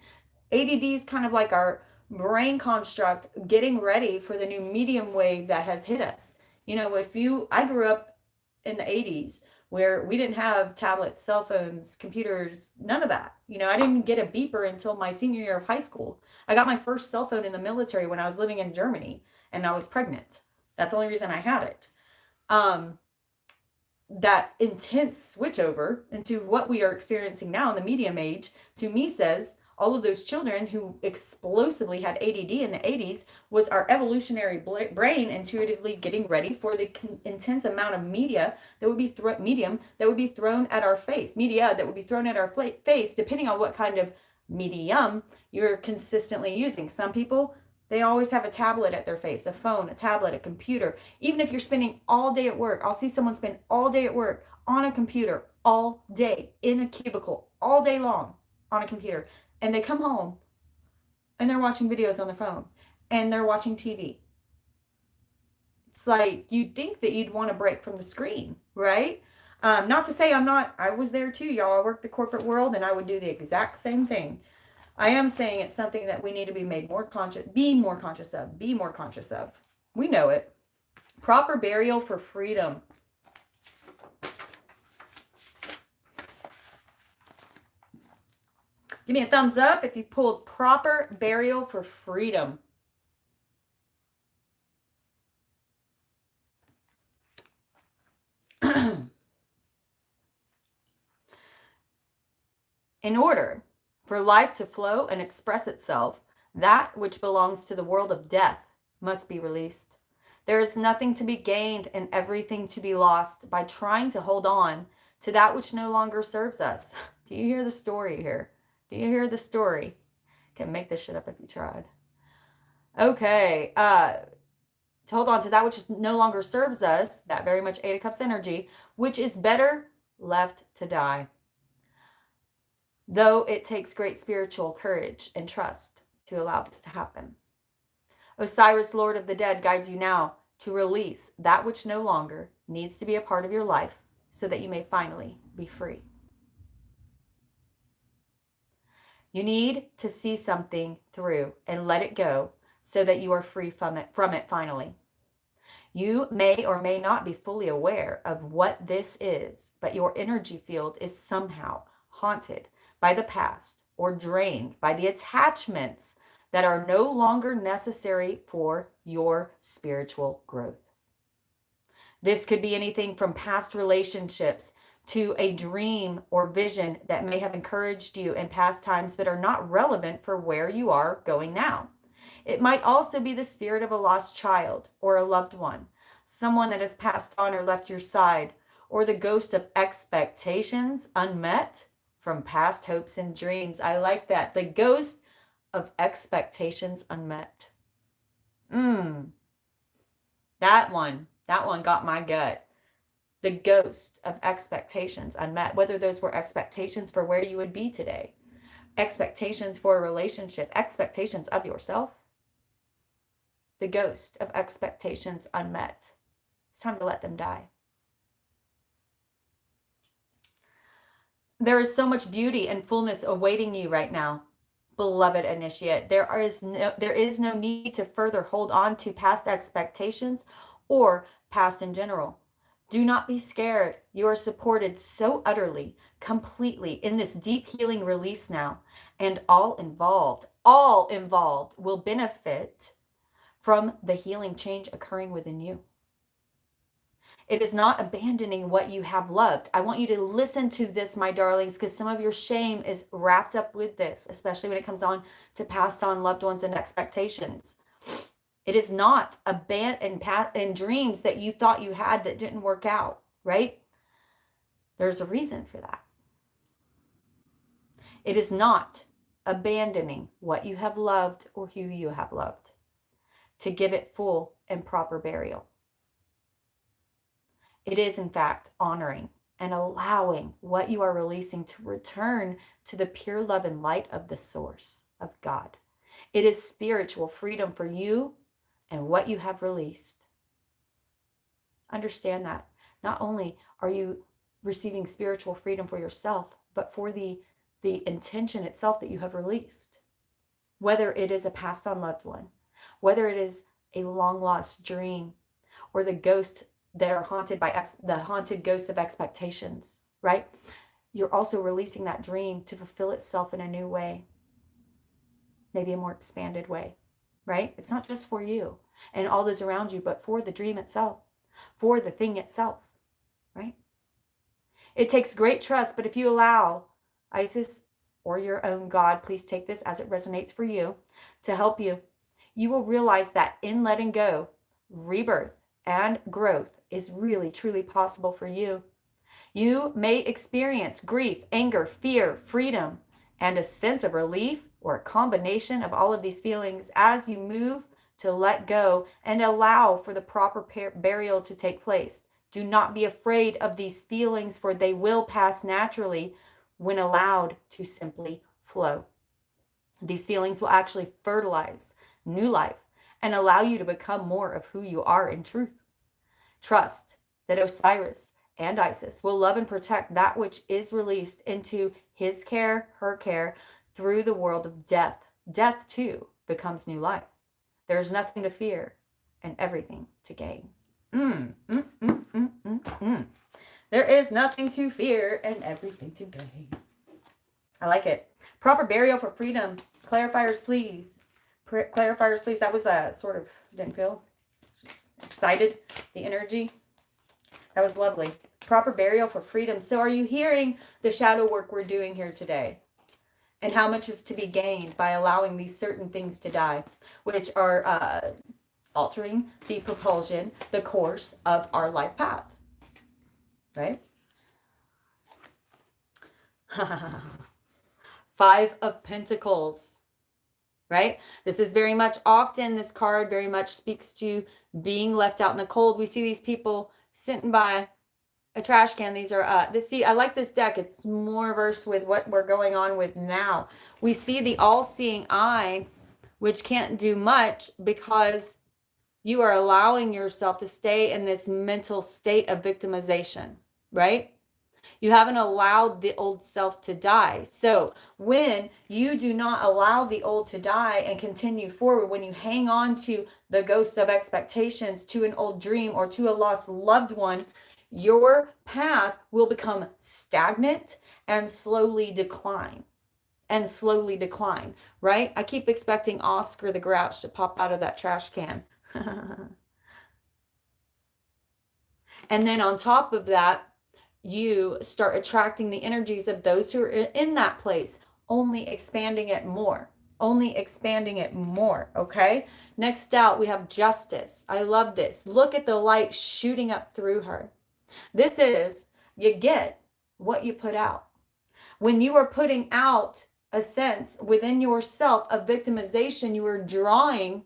ADD is kind of like our brain construct getting ready for the new medium wave that has hit us. I grew up in the 80s where we didn't have tablets, cell phones, computers, none of that. I didn't get a beeper until my senior year of high school. I got my first cell phone in the military when I was living in Germany and I was pregnant. That's the only reason I had it. That intense switch over into what we are experiencing now in the medium age, to me, says all of those children who explosively had ADD in the 80s was our evolutionary brain intuitively getting ready for the intense amount of media that would be medium that would be thrown at our face, media that would be thrown at our face, depending on what kind of medium you're consistently using. Some people, they always have a tablet at their face, a phone, a tablet, a computer. Even if you're spending all day at work, I'll see someone spend all day at work on a computer, all day, in a cubicle, all day long on a computer. And they come home and they're watching videos on their phone and they're watching TV. It's like you'd think that you'd want to break from the screen, right? Not to say I was there too, y'all. I worked the corporate world and I would do the exact same thing. I am saying it's something that we need to be made more conscious, be more conscious of. We know it. Proper burial for freedom. Give me a thumbs up if you pulled proper burial for freedom. In order for life to flow and express itself, that which belongs to the world of death must be released. There is nothing to be gained and everything to be lost by trying to hold on to that which no longer serves us. Do you hear the story here? Do you hear the story? Can't make this shit up if you tried. Okay. To hold on to that which no longer serves us, that very much Eight of Cups energy, which is better left to die. Though it takes great spiritual courage and trust to allow this to happen. Osiris, Lord of the Dead, guides you now to release that which no longer needs to be a part of your life so that you may finally be free. You need to see something through and let it go so that you are free from it finally. You may or may not be fully aware of what this is, but your energy field is somehow haunted by the past or drained by the attachments that are no longer necessary for your spiritual growth. This could be anything from past relationships to a dream or vision that may have encouraged you in past times but are not relevant for where you are going now. It might also be the spirit of a lost child or a loved one, someone that has passed on or left your side, or the ghost of expectations unmet from past hopes and dreams. I like that. The ghost of expectations unmet. That one got my gut. The ghost of expectations unmet. Whether those were expectations for where you would be today, expectations for a relationship, expectations of yourself. The ghost of expectations unmet. It's time to let them die. There is so much beauty and fullness awaiting you right now, beloved initiate. There is no need to further hold on to past expectations or past in general. Do not be scared. You are supported so utterly, completely in this deep healing release now, and all involved will benefit from the healing change occurring within you. It is not abandoning what you have loved. I want you to listen to this, my darlings, because some of your shame is wrapped up with this, especially when it comes on to passed on loved ones and expectations. It is not abandon dreams that you thought you had that didn't work out, right? There's a reason for that. It is not abandoning what you have loved or who you have loved to give it full and proper burial. It is, in fact, honoring and allowing what you are releasing to return to the pure love and light of the source of God. It is spiritual freedom for you and what you have released. Understand that. Not only are you receiving spiritual freedom for yourself, but for the intention itself that you have released. Whether it is a passed on loved one, whether it is a long lost dream, or the ghost that are haunted by the haunted ghost of expectations, right? You're also releasing that dream to fulfill itself in a new way, maybe a more expanded way, right? It's not just for you and all those around you, but for the dream itself, for the thing itself, right? It takes great trust, but if you allow Isis or your own God, please take this as it resonates for you, to help you, you will realize that in letting go, rebirth and growth is really, truly possible for you. You may experience grief, anger, fear, freedom, and a sense of relief, or a combination of all of these feelings as you move to let go and allow for the proper burial to take place. Do not be afraid of these feelings, for they will pass naturally when allowed to simply flow. These feelings will actually fertilize new life and allow you to become more of who you are in truth. Trust that Osiris and Isis will love and protect that which is released into his care, her care, through the world of death. Death, too, becomes new life. There is nothing to fear and everything to gain. There is nothing to fear and everything to gain. I like it. Proper burial for freedom. Clarifiers, please. Clarifiers, please. That was sort of, didn't feel just excited. The energy. That was lovely. Proper burial for freedom. So are you hearing the shadow work we're doing here today? And how much is to be gained by allowing these certain things to die, which are altering the propulsion, the course of our life path. Right? Five of Pentacles. Right? This is very much often, this card very much speaks to being left out in the cold. We see these people sitting by a trash can. These are, see, I like this deck. It's more versed with what we're going on with now. We see the all-seeing eye, which can't do much because you are allowing yourself to stay in this mental state of victimization, right? You haven't allowed the old self to die. So when you do not allow the old to die and continue forward, when you hang on to the ghost of expectations, to an old dream, or to a lost loved one, your path will become stagnant and slowly decline. Right? I keep expecting Oscar the Grouch to pop out of that trash can. And then on top of that, you start attracting the energies of those who are in that place, only expanding it more. Okay? Next out, we have Justice. I love this. Look at the light shooting up through her. This is, you get what you put out. When you are putting out a sense within yourself of victimization, you are drawing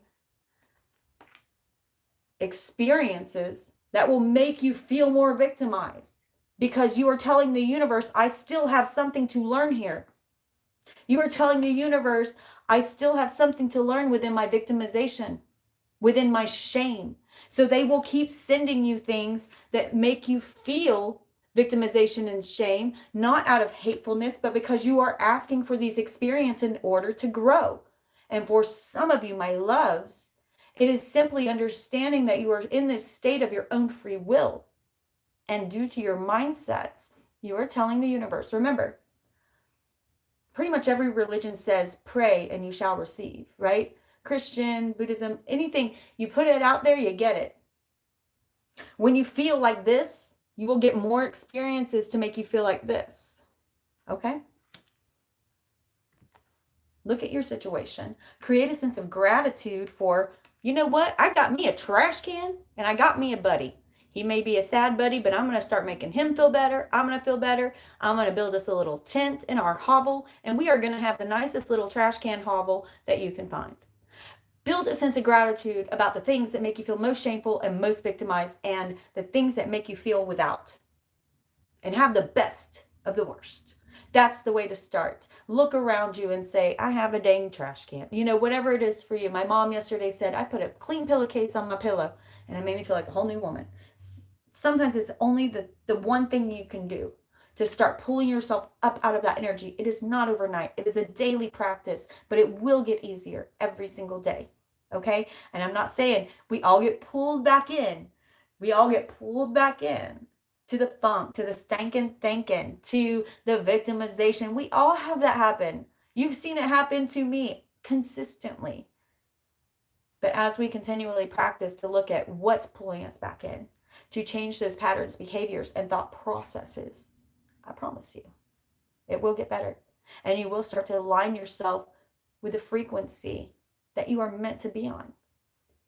experiences that will make you feel more victimized, because you are telling the universe, I still have something to learn here. You are telling the universe, I still have something to learn within my victimization, within my shame. So they will keep sending you things that make you feel victimization and shame, not out of hatefulness, but because you are asking for these experiences in order to grow. And for some of you, my loves, it is simply understanding that you are in this state of your own free will. And due to your mindsets, you are telling the universe, remember, pretty much every religion says, pray and you shall receive, right? Christian, Buddhism, anything, you put it out there, you get it. When you feel like this, you will get more experiences to make you feel like this. Okay? Look at your situation. Create a sense of gratitude for, you know what? I got me a trash can and I got me a buddy. He may be a sad buddy, but I'm going to start making him feel better. I'm going to feel better. I'm going to build us a little tent in our hovel, and we are going to have the nicest little trash can hovel that you can find. Build a sense of gratitude about the things that make you feel most shameful and most victimized, and the things that make you feel without. And have the best of the worst. That's the way to start. Look around you and say, I have a dang trash can. You know, whatever it is for you. My mom yesterday said, I put a clean pillowcase on my pillow, and it made me feel like a whole new woman. Sometimes it's only the one thing you can do to start pulling yourself up out of that energy. It is not overnight. It is a daily practice, but it will get easier every single day. Okay? And I'm not saying we all get pulled back in. We all get pulled back in to the funk, to the stankin' thinking, to the victimization. We all have that happen. You've seen it happen to me consistently. But as we continually practice to look at what's pulling us back in, to change those patterns, behaviors, and thought processes, I promise you, it will get better. And you will start to align yourself with the frequency that you are meant to be on,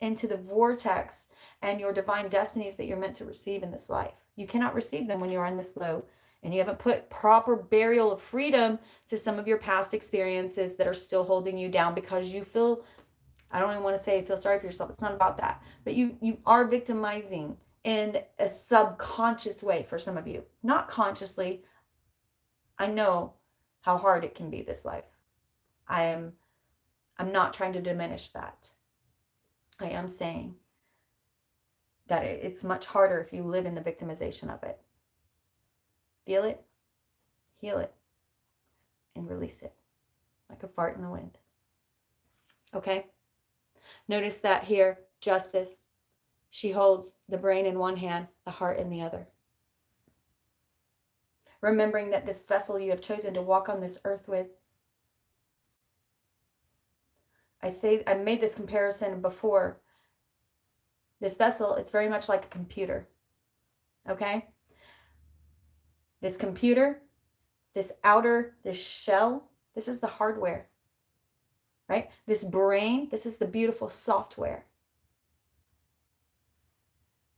into the vortex and your divine destinies that you're meant to receive in this life. You cannot receive them when you're on this low and you haven't put proper burial of freedom to some of your past experiences that are still holding you down because you feel, I don't even want to say feel sorry for yourself. It's not about that. But you are victimizing in a subconscious way for some of you. Not consciously. I know how hard it can be this life. I'm not trying to diminish that. I am saying that it's much harder if you live in the victimization of it. Feel it, heal it, and release it like a fart in the wind. Okay? Notice that here, Justice, she holds the brain in one hand, the heart in the other. Remembering that this vessel you have chosen to walk on this earth with, I made this comparison before. This vessel, it's very much like a computer. Okay? This computer, this shell, this is the hardware. Right? This brain, this is the beautiful software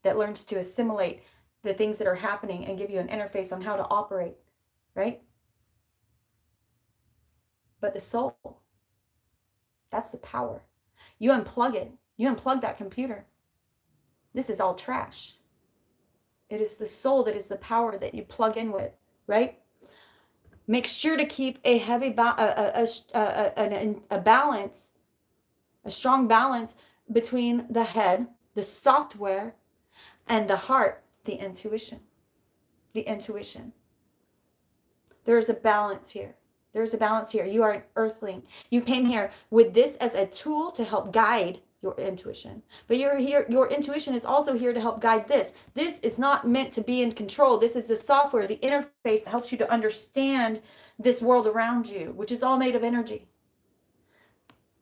that learns to assimilate the things that are happening and give you an interface on how to operate. Right? But the soul, that's the power. You unplug it. You unplug that computer. This is all trash. It is the soul that is the power that you plug in with, right? Make sure to keep a heavy balance, a strong balance between the head, the software, and the heart, the intuition. The intuition. There is a balance here. There's a balance here. You are an earthling. You came here with this as a tool to help guide your intuition. But you're here, your intuition is also here to help guide this. This is not meant to be in control. This is the software, the interface that helps you to understand this world around you, which is all made of energy.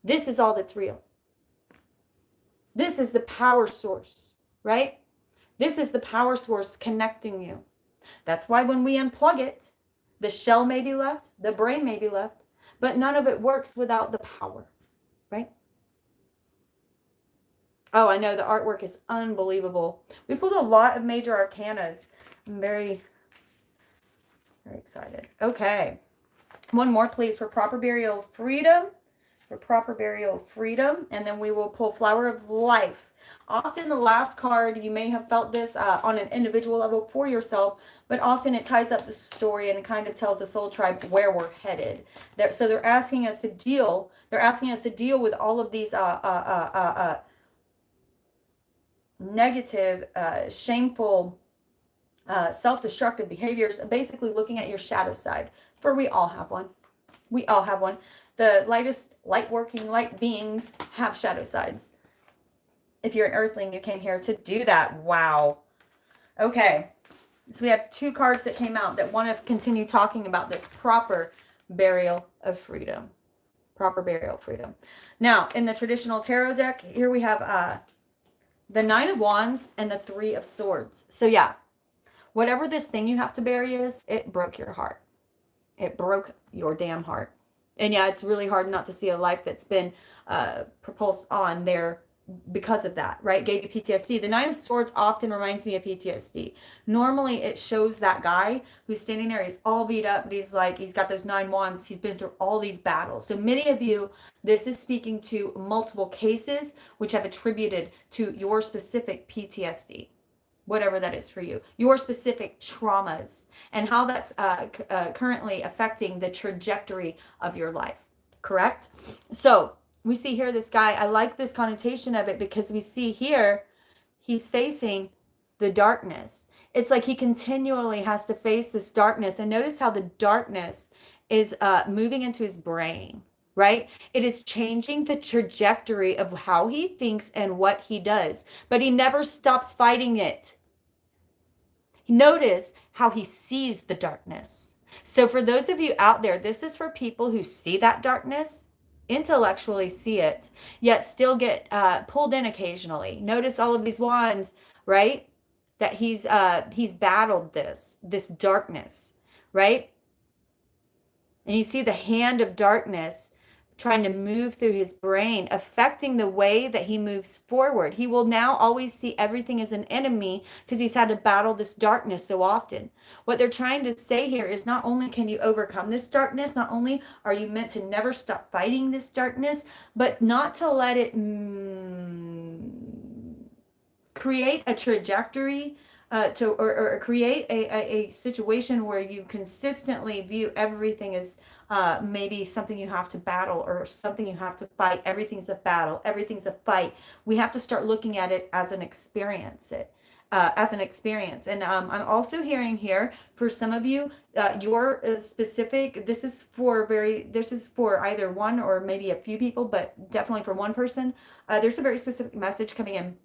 This is all that's real. This is the power source, right? This is the power source connecting you. That's why when we unplug it, the shell may be left, the brain may be left, but none of it works without the power, right? Oh, I know the artwork is unbelievable. We pulled a lot of major arcanas. I'm very, very excited. Okay. One more, please, for proper burial of freedom. For proper burial of freedom. And then we will pull Flower of Life. Often the last card, you may have felt this on an individual level for yourself, but often it ties up the story and kind of tells the soul tribe where we're headed. So they're asking us to deal. They're asking us to deal with all of these negative, shameful, self-destructive behaviors, basically looking at your shadow side. For we all have one. We all have one. The lightest, light-working, light beings have shadow sides. If you're an earthling, you came here to do that. Wow. Okay. So we have two cards that came out that want to continue talking about this proper burial of freedom. Proper burial of freedom. Now, in the traditional tarot deck, here we have the Nine of Wands and the Three of Swords. So yeah, whatever this thing you have to bury is, it broke your heart. It broke your damn heart. And yeah, it's really hard not to see a life that's been propulsed on there because of that, right? Gave you PTSD. The Nine of Swords often reminds me of PTSD. Normally it shows that guy who's standing there, he's all beat up, but he's got those 9 wands. He's been through all these battles. So many of you, this is speaking to multiple cases which have attributed to your specific PTSD. whatever that is for you, your specific traumas, and how that's currently affecting the trajectory of your life. Correct? So we see here this guy, I like this connotation of it because we see here he's facing the darkness. It's like he continually has to face this darkness. And notice how the darkness is moving into his brain, right? It is changing the trajectory of how he thinks and what he does, but he never stops fighting it. Notice how he sees the darkness. So for those of you out there, this is for people who see that darkness, intellectually see it, yet still get pulled in occasionally. Notice all of these wands, right? That he's battled this darkness, right? And you see the hand of darkness trying to move through his brain, affecting the way that he moves forward. He will now always see everything as an enemy because he's had to battle this darkness so often. What they're trying to say here is not only can you overcome this darkness, not only are you meant to never stop fighting this darkness, but not to let it create a trajectory or create a situation where you consistently view everything as maybe something you have to battle or something you have to fight. Everything's a battle. Everything's a fight. We have to start looking at it as an experience. And I'm also hearing here for some of you, your specific, this is for either one or maybe a few people, but definitely for one person. There's a very specific message coming in.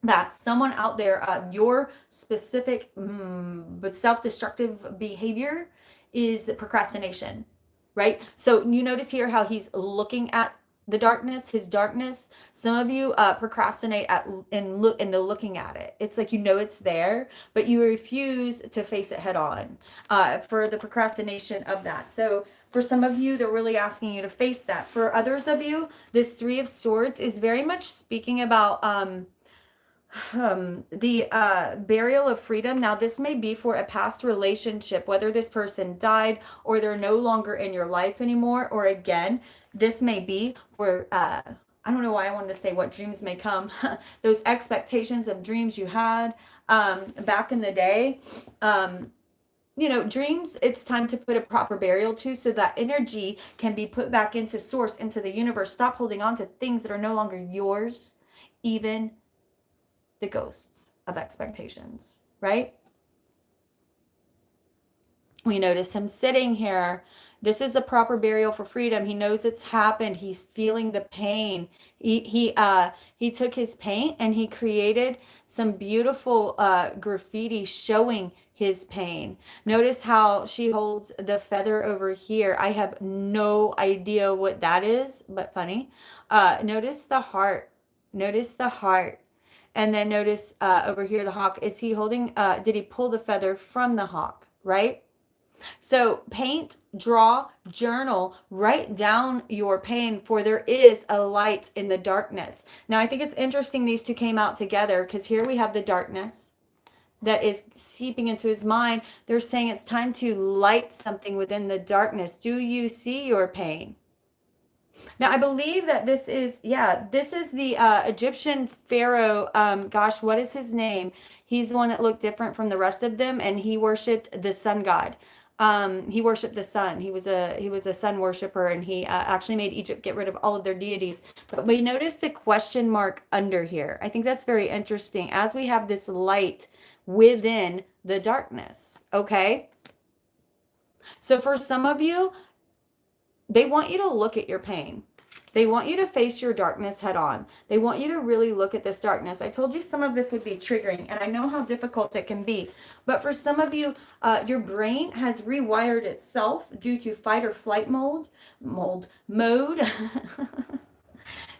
That's someone out there, your specific but self-destructive behavior is procrastination, right? So you notice here how he's looking at the darkness, his darkness. Some of you procrastinate in the looking at it. It's like you know it's there, but you refuse to face it head on for the procrastination of that. So for some of you, they're really asking you to face that. For others of you, this Three of Swords is very much speaking about the burial of freedom. Now, this may be for a past relationship, whether this person died or they're no longer in your life anymore, or again, this may be for I don't know why I wanted to say what dreams may come. Those expectations of dreams you had back in the day. Dreams, it's time to put a proper burial to, so that energy can be put back into source, into the universe. Stop holding on to things that are no longer yours, even the ghosts of expectations, right? We notice him sitting here. This is a proper burial for freedom. He knows it's happened. He's feeling the pain. He took his paint and he created some beautiful graffiti showing his pain. Notice how she holds the feather over here. I have no idea what that is, but funny. Notice the heart. Notice the heart. And then notice over here, the hawk. Is he holding, did he pull the feather from the hawk, right? So paint, draw, journal, write down your pain, for there is a light in the darkness. Now, I think it's interesting these two came out together, because here we have the darkness that is seeping into his mind. They're saying it's time to light something within the darkness. Do you see your pain? Now, I believe that this is the Egyptian pharaoh. Gosh, what is his name? He's the one that looked different from the rest of them, and he worshipped the sun god. He worshipped the sun. He was a sun worshiper, and he actually made Egypt get rid of all of their deities. But we notice the question mark under here. I think that's very interesting, as we have this light within the darkness. Okay. So for some of you, they want you to look at your pain. They want you to face your darkness head on. They want you to really look at this darkness. I told you some of this would be triggering, and I know how difficult it can be. But for some of you, your brain has rewired itself due to fight or flight mode.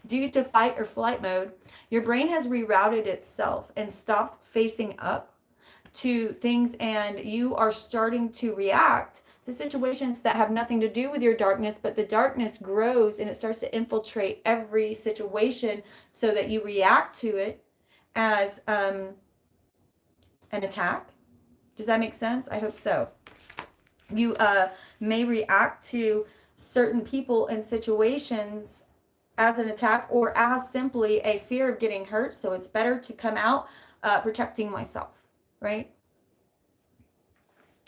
Due to fight or flight mode, your brain has rerouted itself and stopped facing up to things, and you are starting to react to situations that have nothing to do with your darkness, but the darkness grows and it starts to infiltrate every situation, so that you react to it as an attack. Does that make sense? I hope so. You may react to certain people and situations as an attack, or as simply a fear of getting hurt. So it's better to come out protecting myself. right?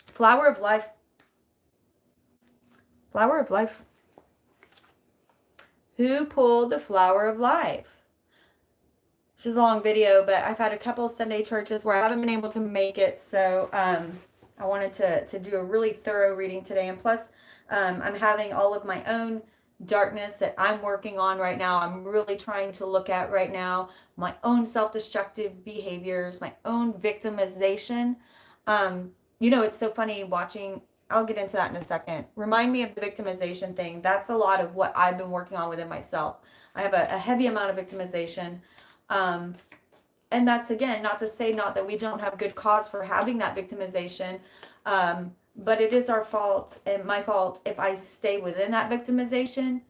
Flower of life. Flower of life. Who pulled the flower of life? This is a long video, but I've had a couple of Sunday churches where I haven't been able to make it. So I wanted to do a really thorough reading today. And plus, I'm having all of my own darkness that I'm working on right now. I'm really trying to look at right now my own self-destructive behaviors, my own victimization. It's so funny watching. I'll get into that in a second. Remind me of the victimization thing. That's a lot of what I've been working on within myself. I have a heavy amount of victimization. And that's, again, not to say not that we don't have good cause for having that victimization, but it is our fault and my fault if I stay within that victimization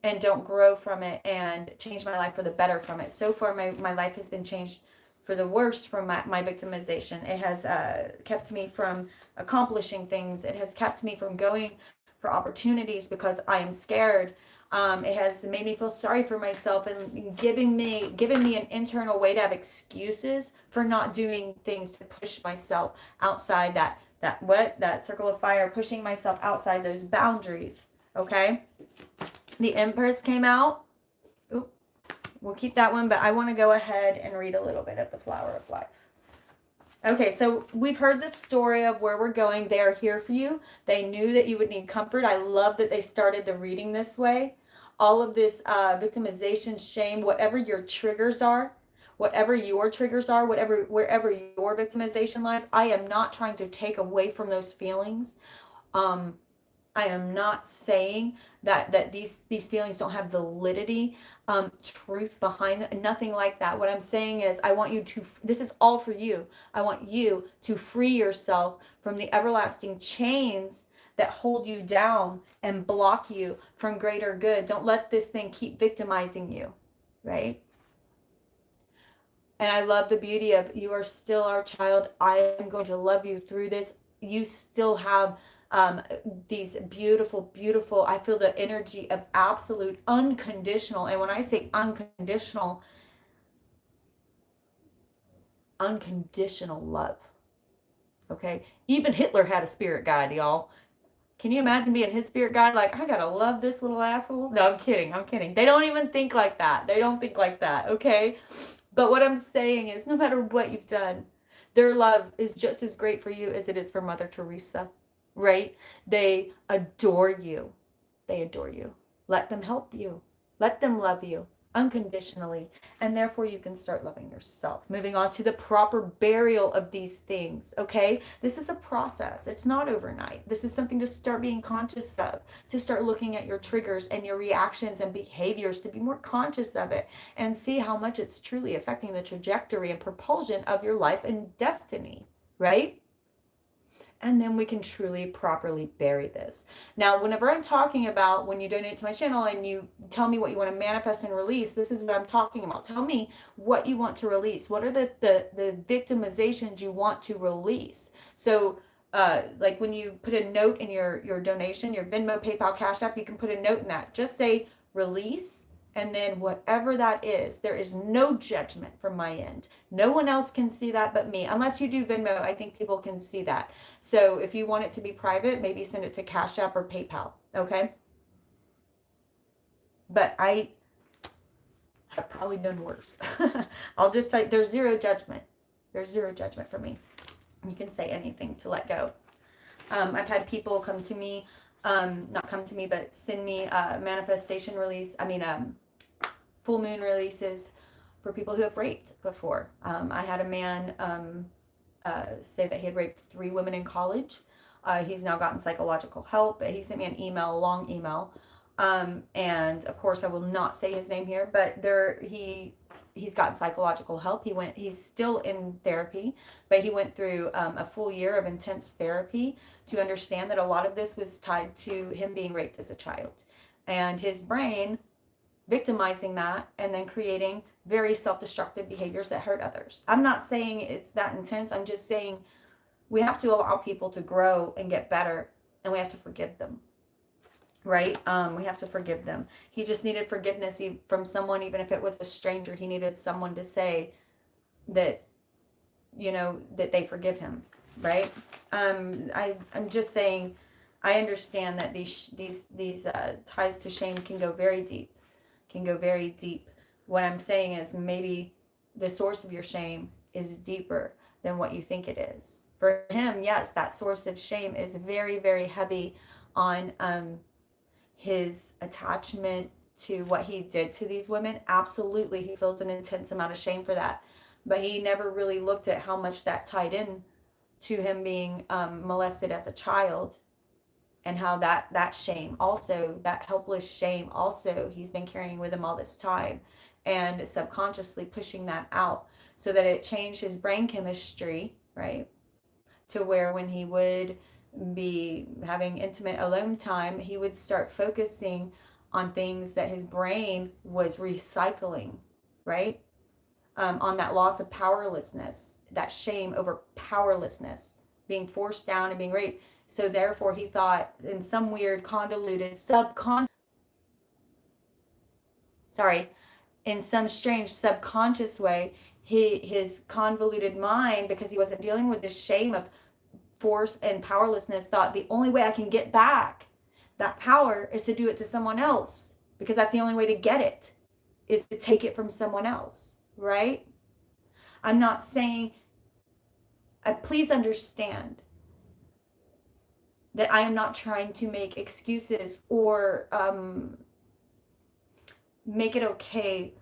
and don't grow from it and change my life for the better from it. So far, my life has been changed for the worse from my victimization. It has kept me from accomplishing things. It has kept me from going for opportunities because I am scared. It has made me feel sorry for myself and giving me an internal way to have excuses for not doing things to push myself outside that circle of fire, pushing myself outside those boundaries. Okay. The Empress came out. Oop. We'll keep that one, but I want to go ahead and read a little bit of the Flower of Life. Okay, so we've heard the story of where we're going. They are here for you. They knew that you would need comfort. I love that they started the reading this way. All of this victimization, shame, whatever your triggers are, wherever your victimization lies, I am not trying to take away from those feelings. I am not saying that these feelings don't have validity, truth behind it, nothing like that. What I'm saying is I want you to, this is all for you. I want you to free yourself from the everlasting chains that hold you down and block you from greater good. Don't let this thing keep victimizing you, right? And I love the beauty of you are still our child. I am going to love you through this. You still have these beautiful, I feel the energy of absolute unconditional. And when I say unconditional love. Okay. Even Hitler had a spirit guide, y'all. Can you imagine being his spirit guide? Like, I gotta love this little asshole. No, I'm kidding. They don't even think like that. They don't think like that. Okay. But what I'm saying is no matter what you've done, their love is just as great for you as it is for Mother Teresa. Right? They adore you. They adore you. Let them help you. Let them love you unconditionally. And therefore you can start loving yourself. Moving on to the proper burial of these things. Okay? This is a process. It's not overnight. This is something to start being conscious of, to start looking at your triggers and your reactions and behaviors, to be more conscious of it and see how much it's truly affecting the trajectory and propulsion of your life and destiny. Right? And then we can truly properly bury this. Now, whenever I'm talking about when you donate to my channel and you tell me what you want to manifest and release, this is what I'm talking about. Tell me what you want to release. What are the victimizations you want to release? So like when you put a note in your donation, your Venmo, PayPal, Cash App, you can put a note in that. Just say release. And then whatever that is, there is no judgment from my end. No one else can see that but me. Unless you do Venmo, I think people can see that. So if you want it to be private, maybe send it to Cash App or PayPal. Okay? But I have probably done worse. I'll just tell you, there's zero judgment. There's zero judgment for me. You can say anything to let go. I've had people come to me, not come to me, but send me manifestation release. Full moon releases for people who have raped before. I had a man say that he had raped 3 women in college. He's now gotten psychological help. He sent me an email, a long email. And of course I will not say his name here, but he's gotten psychological help. He's still in therapy, but he went through a full year of intense therapy to understand that a lot of this was tied to him being raped as a child. And his brain victimizing that and then creating very self-destructive behaviors that hurt others. I'm not saying it's that intense. I'm just saying we have to allow people to grow and get better, and we have to forgive them. Right? We have to forgive them. He just needed forgiveness from someone, even if it was a stranger. He needed someone to say that that they forgive him, right? I'm just saying, I understand that these ties to shame can go very deep, What I'm saying is maybe the source of your shame is deeper than what you think it is. For him, yes, that source of shame is very, very heavy on his attachment to what he did to these women. Absolutely, he feels an intense amount of shame for that. But he never really looked at how much that tied in to him being molested as a child, and how that shame also, that helpless shame also, he's been carrying with him all this time, and subconsciously pushing that out, so that it changed his brain chemistry, right? To where when he would be having intimate alone time, he would start focusing on things that his brain was recycling, right? On that loss of powerlessness, that shame over powerlessness, being forced down and being raped. So therefore, he thought in some weird, convoluted, in some strange subconscious way, his convoluted mind, because he wasn't dealing with this shame of force and powerlessness, thought the only way I can get back that power is to do it to someone else, because that's the only way to get it, is to take it from someone else, right? I'm not saying, please understand that I am not trying to make excuses or make it okay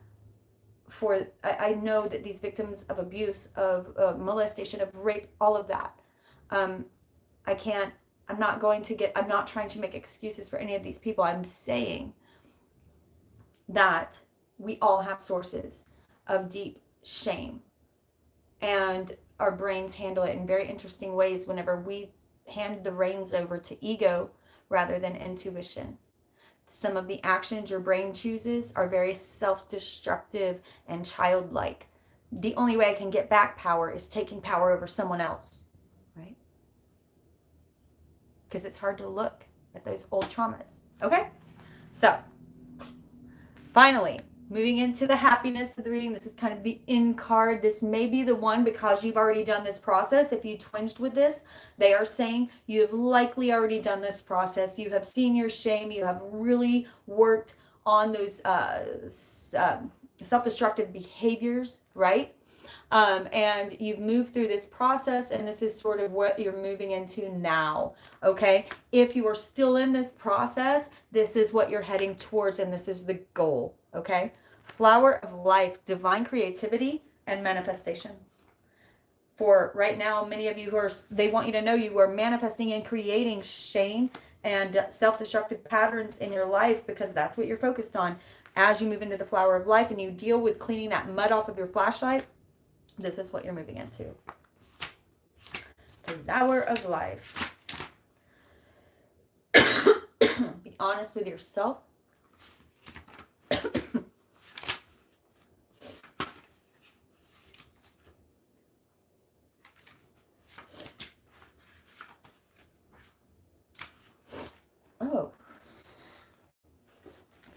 for, I know that these victims of abuse, of molestation, of rape, all of that, I'm not trying to make excuses for any of these people. I'm saying that we all have sources of deep shame, and our brains handle it in very interesting ways whenever we hand the reins over to ego rather than intuition. Some of the actions your brain chooses are very self-destructive and childlike. The only way I can get back power is taking power over someone else, right? Because it's hard to look at those old traumas. Okay? So, finally, moving into the happiness of the reading. This is kind of the end card. This may be the one, because you've already done this process. If you twinged with this, they are saying you have likely already done this process. You have seen your shame. You have really worked on those self-destructive behaviors, right? And you've moved through this process, and this is sort of what you're moving into now, okay? If you are still in this process, this is what you're heading towards, and this is the goal, okay? Flower of life, divine creativity and manifestation. For right now, many of you they want you to know you are manifesting and creating shame and self-destructive patterns in your life, because that's what you're focused on. As you move into the flower of life and you deal with cleaning that mud off of your flashlight, this is what you're moving into. The flower of life. Be honest with yourself. Oh.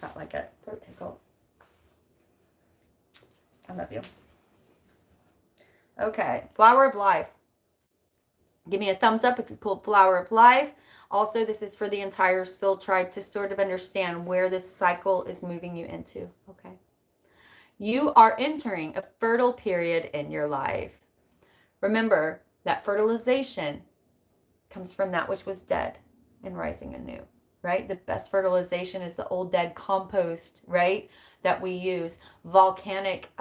Felt like a throat tickle. I love you. Okay, flower of life. Give me a thumbs up if you pulled flower of life. Also, this is for the entire soul tribe to sort of understand where this cycle is moving you into, okay? You are entering a fertile period in your life. Remember that fertilization comes from that which was dead and rising anew, right? The best fertilization is the old dead compost, right? That we use. Volcanic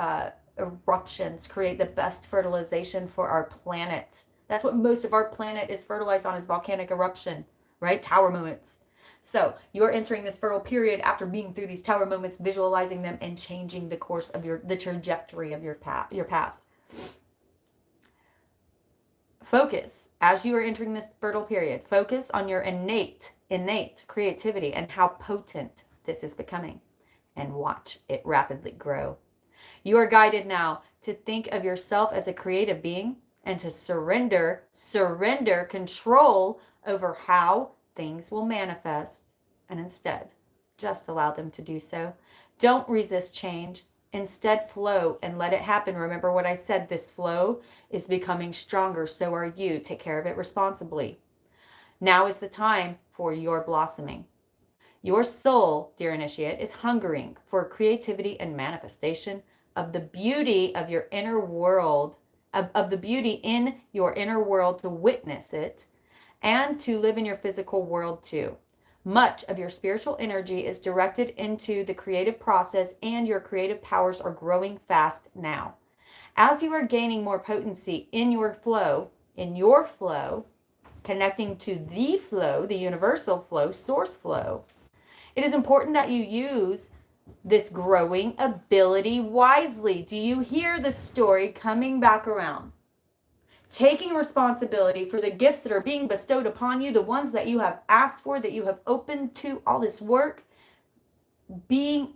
eruptions create the best fertilization for our planet. That's what most of our planet is fertilized on, is volcanic eruption, right? Tower moments. So you're entering this fertile period after being through these tower moments, visualizing them and changing the course of the trajectory of your path. Focus, as you are entering this fertile period, focus on your innate creativity and how potent this is becoming, and watch it rapidly grow. You are guided now to think of yourself as a creative being and to surrender control over how things will manifest, and instead just allow them to do so. Don't resist change. Instead, flow and let it happen. Remember what I said, this flow is becoming stronger. So are you. Take care of it responsibly. Now is the time for your blossoming. Your soul, dear initiate, is hungering for creativity and manifestation of the beauty of your inner world, of the beauty in your inner world, to witness it and to live in your physical world too. Much of your spiritual energy is directed into the creative process, and your creative powers are growing fast now. As you are gaining more potency in your flow, connecting to the universal flow, source flow, it is important that you use this growing ability wisely. Do you hear the story coming back around? Taking responsibility for the gifts that are being bestowed upon you, the ones that you have asked for, that you have opened to, all this work, being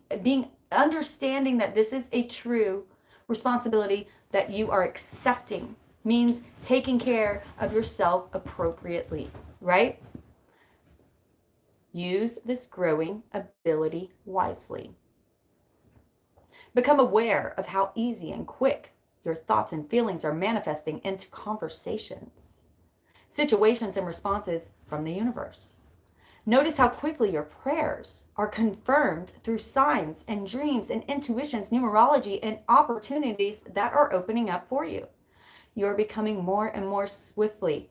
understanding that this is a true responsibility that you are accepting, means taking care of yourself appropriately, right? Use this growing ability wisely. Become aware of how easy and quick your thoughts and feelings are manifesting into conversations, situations, and responses from the universe. Notice how quickly your prayers are confirmed through signs and dreams and intuitions, numerology, and opportunities that are opening up for you. You are becoming more and more swiftly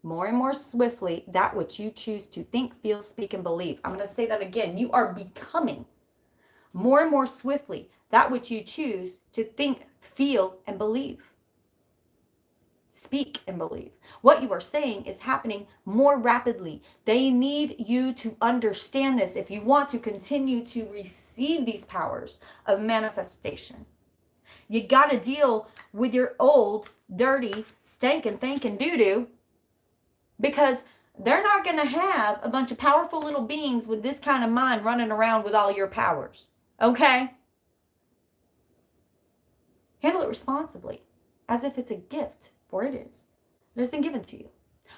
that which you choose to think, feel, speak, and believe. I'm going to say that again. You are becoming more and more swiftly that which you choose to think, feel, and believe. Speak and believe. What you are saying is happening more rapidly. They need you to understand this if you want to continue to receive these powers of manifestation. You got to deal with your old, dirty, stinking, thinking doo-doo, because they're not going to have a bunch of powerful little beings with this kind of mind running around with all your powers. Okay? Handle it responsibly, as if it's a gift, for it is. It has been given to you.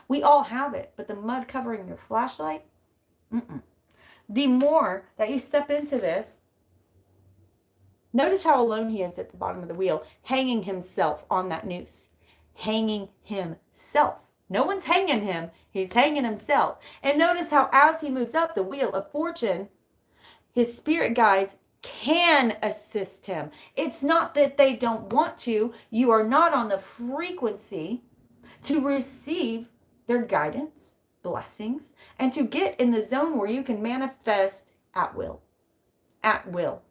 We all have it, but the mud covering your flashlight, the more that you step into this, notice how alone he is at the bottom of the wheel, hanging himself on that noose. Hanging himself. No one's hanging him. He's hanging himself. And notice how as he moves up the wheel of fortune, his spirit guides can assist him. It's not that they don't want to. You are not on the frequency to receive their guidance, blessings, and to get in the zone where you can manifest at will. At will.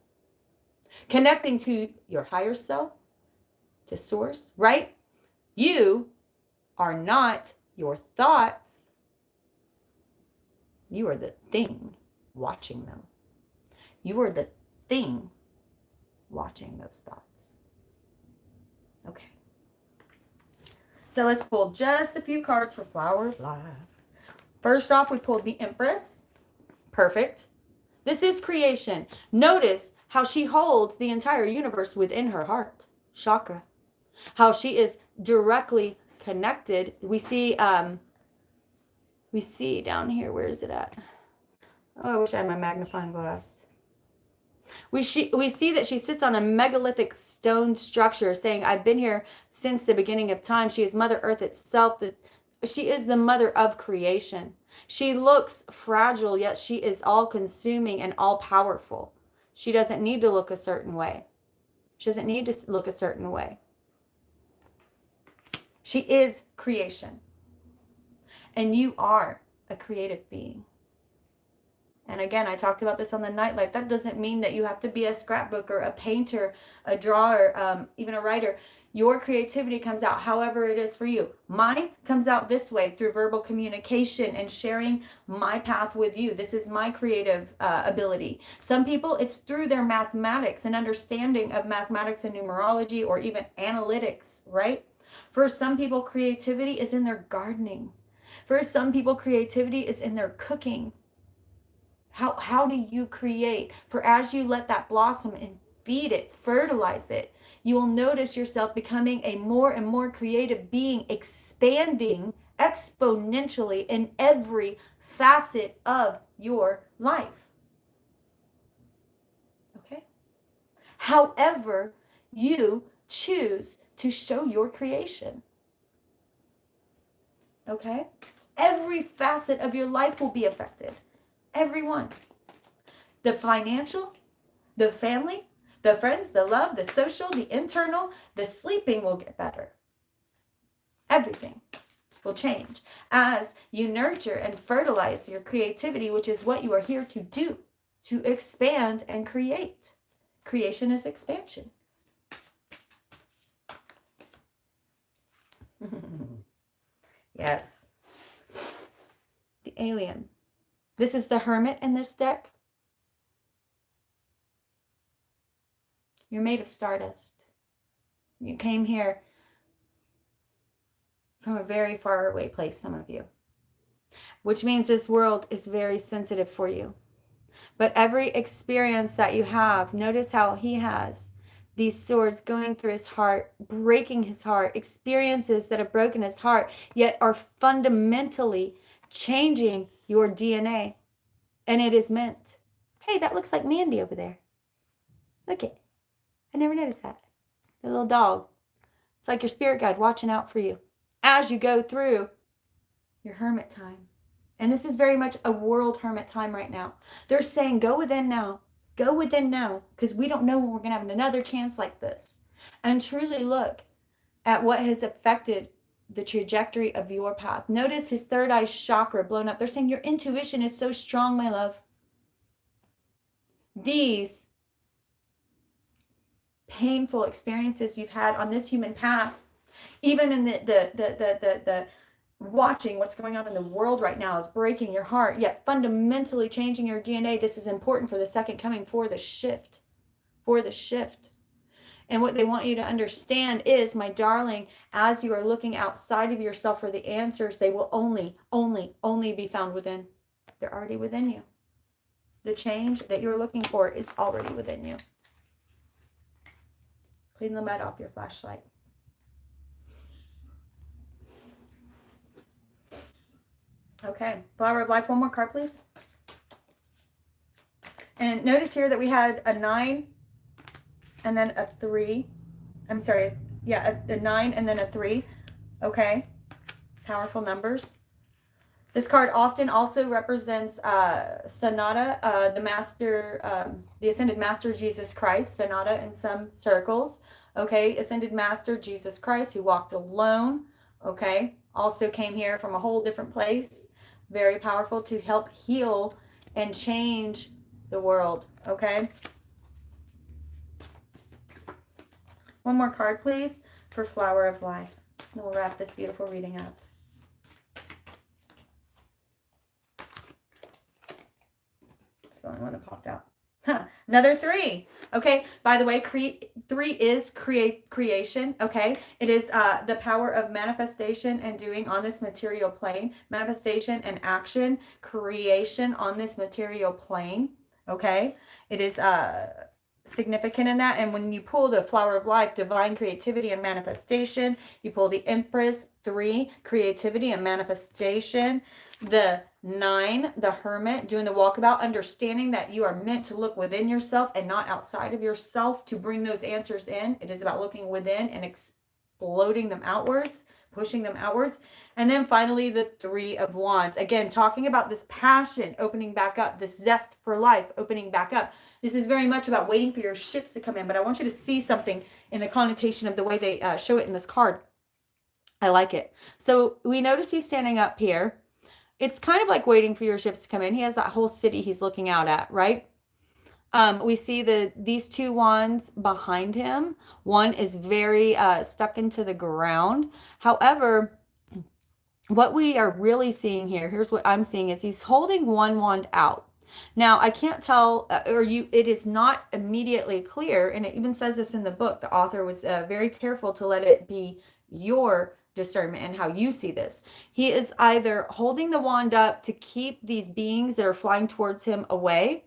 Connecting to your higher self, to source, right? You are not your thoughts. You are the thing watching them. You are the thing watching those thoughts. Okay. So let's pull just a few cards for Flower of Life. First off, we pulled the Empress. Perfect. This is creation. Notice how she holds the entire universe within her heart chakra. How she is directly connected. We see down here, where is it at? Oh, I wish I had my magnifying glass. We see that she sits on a megalithic stone structure, saying, I've been here since the beginning of time. She is Mother Earth itself. She is the mother of creation. She looks fragile, yet she is all-consuming and all-powerful. She doesn't need to look a certain way. She doesn't need to look a certain way. She is creation. And you are a creative being. And again, I talked about this on the nightlife. That doesn't mean that you have to be a scrapbooker, a painter, a drawer, even a writer. Your creativity comes out however it is for you. Mine comes out this way, through verbal communication and sharing my path with you. This is my creative ability. Some people, it's through their mathematics and understanding of mathematics and numerology, or even analytics, right? For some people, creativity is in their gardening. For some people, creativity is in their cooking. How do you create? For as you let that blossom and feed it, fertilize it, you will notice yourself becoming a more and more creative being, expanding exponentially in every facet of your life. Okay? however you choose to show your creation. Okay? Every facet of your life will be affected. Everyone. The financial, the family, the friends, the love, the social, the internal, the sleeping will get better. Everything will change as you nurture and fertilize your creativity, which is what you are here to do, to expand and create. Creation is expansion. Yes. The alien. This is the Hermit in this deck. You're made of stardust. You came here from a very far away place, some of you. Which means this world is very sensitive for you. But every experience that you have, notice how he has these swords going through his heart, breaking his heart, experiences that have broken his heart, yet are fundamentally changing your DNA. And it is meant. Hey, that looks like Mandy over there. Look it. I never noticed that. The little dog. It's like your spirit guide watching out for you as you go through your hermit time. And this is very much a world hermit time right now. They're saying, go within now. Go within now, because we don't know when we're going to have another chance like this. And truly look at what has affected the trajectory of your path. Notice his third eye chakra blown up. They're saying your intuition is so strong, my love. These painful experiences you've had on this human path, even in the watching what's going on in the world right now is breaking your heart, yet fundamentally changing your DNA. This is important for the second coming, for the shift. And what they want you to understand is, my darling, as you are looking outside of yourself for the answers, they will only be found within. They're already within you. The change that you're looking for is already within you. Clean the mud off your flashlight. Okay, Flower of Life, one more card, please. And notice here that we had a 9 and then a 3. I'm sorry, yeah, a 9 and then a 3. Okay, powerful numbers. This card often also represents Sonata, the Master, the Ascended Master Jesus Christ, Sonata in some circles. Okay, Ascended Master Jesus Christ, who walked alone. Okay, also came here from a whole different place. Very powerful to help heal and change the world. Okay. One more card, please, for Flower of Life. And we'll wrap this beautiful reading up. It's the only one that popped out. Another 3. Okay. By the way, 3 is creation. Okay. It is the power of manifestation and doing on this material plane. Manifestation and action. Creation on this material plane. Okay. It is significant in that. And when you pull the Flower of Life, divine creativity and manifestation, you pull the Empress, 3, creativity and manifestation. The 9, the Hermit, doing the walkabout, understanding that you are meant to look within yourself and not outside of yourself to bring those answers in. It is about looking within and exploding them outwards, pushing them outwards. And then finally, the 3 of Wands. Again, talking about this passion opening back up, this zest for life opening back up. This is very much about waiting for your ships to come in. But I want you to see something in the connotation of the way they show it in this card. I like it. So we notice he's standing up here. It's kind of like waiting for your ships to come in. He has that whole city he's looking out at, right? We see these 2 wands behind him. One is very stuck into the ground. However, what we are really seeing here, here's what I'm seeing, is he's holding one wand out. Now, I can't tell, it is not immediately clear, and it even says this in the book. The author was very careful to let it be your discernment and how you see this. He is either holding the wand up to keep these beings that are flying towards him away,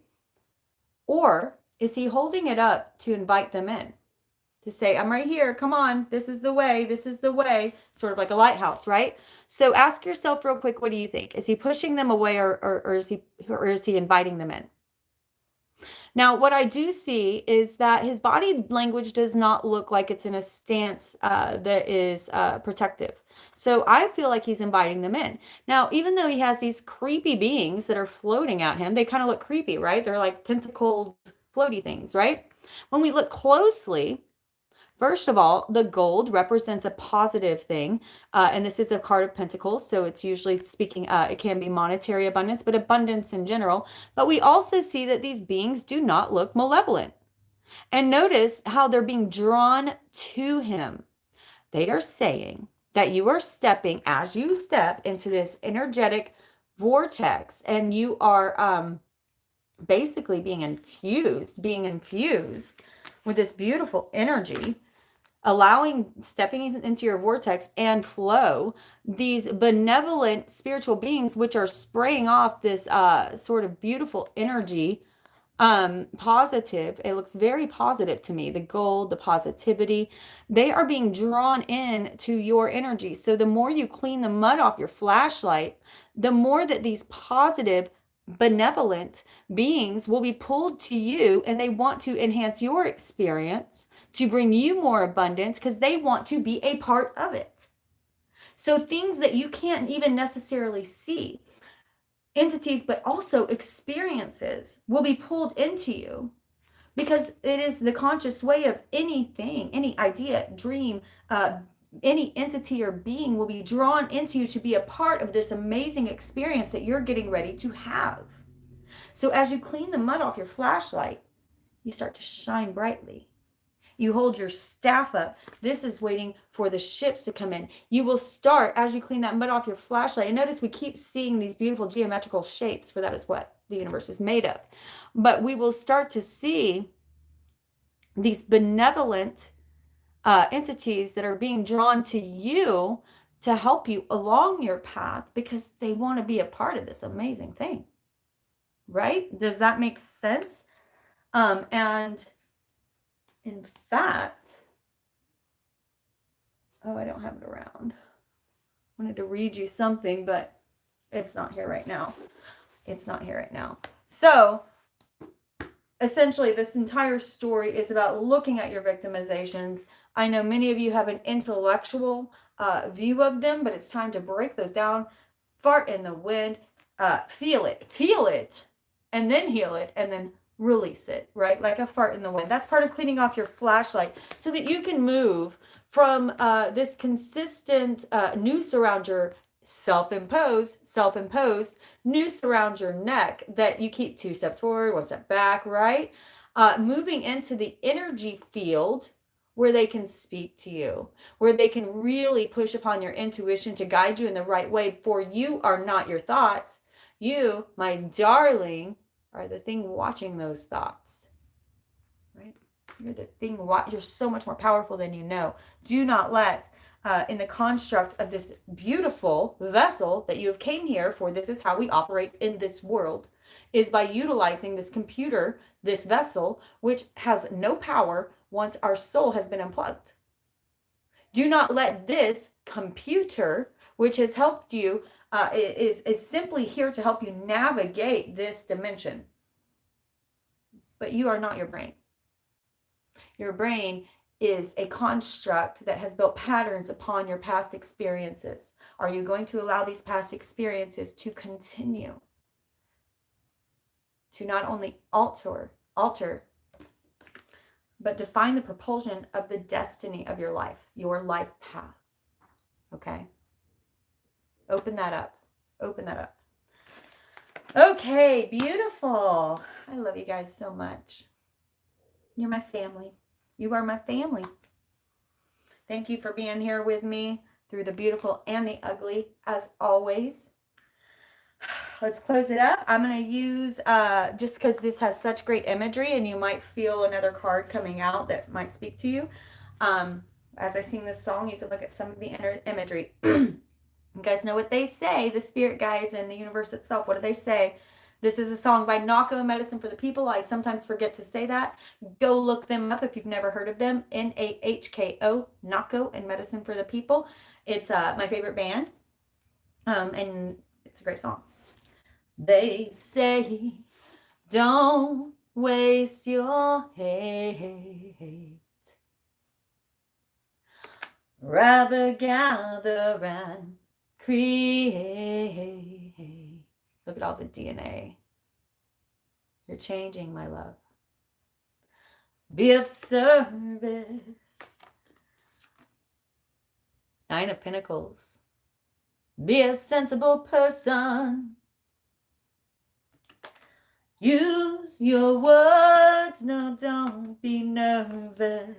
or is he holding it up to invite them in? To say, I'm right here, come on, this is the way, sort of like a lighthouse, right? So ask yourself real quick, what do you think? Is he pushing them away or is he inviting them in? Now, what I do see is that his body language does not look like it's in a stance that is protective. So I feel like he's inviting them in. Now, even though he has these creepy beings that are floating at him, they kind of look creepy, right? They're like tentacled, floaty things, right? When we look closely, first of all, the gold represents a positive thing, and this is a card of pentacles, so it's usually speaking, it can be monetary abundance, but abundance in general. But we also see that these beings do not look malevolent. And notice how they're being drawn to him. They are saying that you are stepping, as you step into this energetic vortex, and you are basically being infused with this beautiful energy, stepping into your vortex and flow, these benevolent spiritual beings, which are spraying off this sort of beautiful energy, positive. It looks very positive to me. The gold, the positivity, they are being drawn in to your energy. So the more you clean the mud off your flashlight, the more that these positive, benevolent beings will be pulled to you, and they want to enhance your experience to bring you more abundance because they want to be a part of it. So things that you can't even necessarily see, entities, but also experiences, will be pulled into you because it is the conscious way of anything, any idea, dream, any entity or being will be drawn into you to be a part of this amazing experience that you're getting ready to have. So as you clean the mud off your flashlight, you start to shine brightly. You hold your staff up. This is waiting for the ships to come in. You will start, as you clean that mud off your flashlight, and notice we keep seeing these beautiful geometrical shapes, for that is what the universe is made of. But we will start to see these benevolent entities that are being drawn to you to help you along your path because they want to be a part of this amazing thing. Right? Does that make sense? And in fact, I don't have it around. I wanted to read you something, but it's not here right now. So essentially, this entire story is about looking at your victimizations. I know many of you have an intellectual view of them, but it's time to break those down. Fart in the wind, feel it, and then heal it, and then release it, right? Like a fart in the wind. That's part of cleaning off your flashlight so that you can move from this consistent noose around your self-imposed noose around your neck that you keep 2 steps forward, 1 step back, right? Moving into the energy field where they can speak to you, where they can really push upon your intuition to guide you in the right way, for you are not your thoughts. You, my darling, are the thing watching those thoughts, right? You're the thing, you're so much more powerful than you know. Do not let, in the construct of this beautiful vessel that you have came here for, this is how we operate in this world, is by utilizing this computer, this vessel, which has no power once our soul has been unplugged. Do not let this computer, which has helped you, is simply here to help you navigate this dimension. But you are not your brain. Your brain is a construct that has built patterns upon your past experiences. Are you going to allow these past experiences to continue to not only alter, but define the propulsion of the destiny of your life path? Okay? Open that up. Okay, beautiful. I love you guys so much. You're my family. You are my family. Thank you for being here with me through the beautiful and the ugly, as always. Let's close it up. I'm going to use, just because this has such great imagery, and you might feel another card coming out that might speak to you. As I sing this song, you can look at some of the imagery. You guys know what they say, the spirit guides and the universe itself. What do they say? This is a song by Nahko and Medicine for the People. I sometimes forget to say that. Go look them up if you've never heard of them. Nahko, Nahko and Medicine for the People. It's my favorite band, and it's a great song. They say, don't waste your hate. Rather gather and create. Look at all the DNA. You're changing, my love. Be of service. Nine of Pentacles. Be a sensible person. Use your words. No, don't be nervous.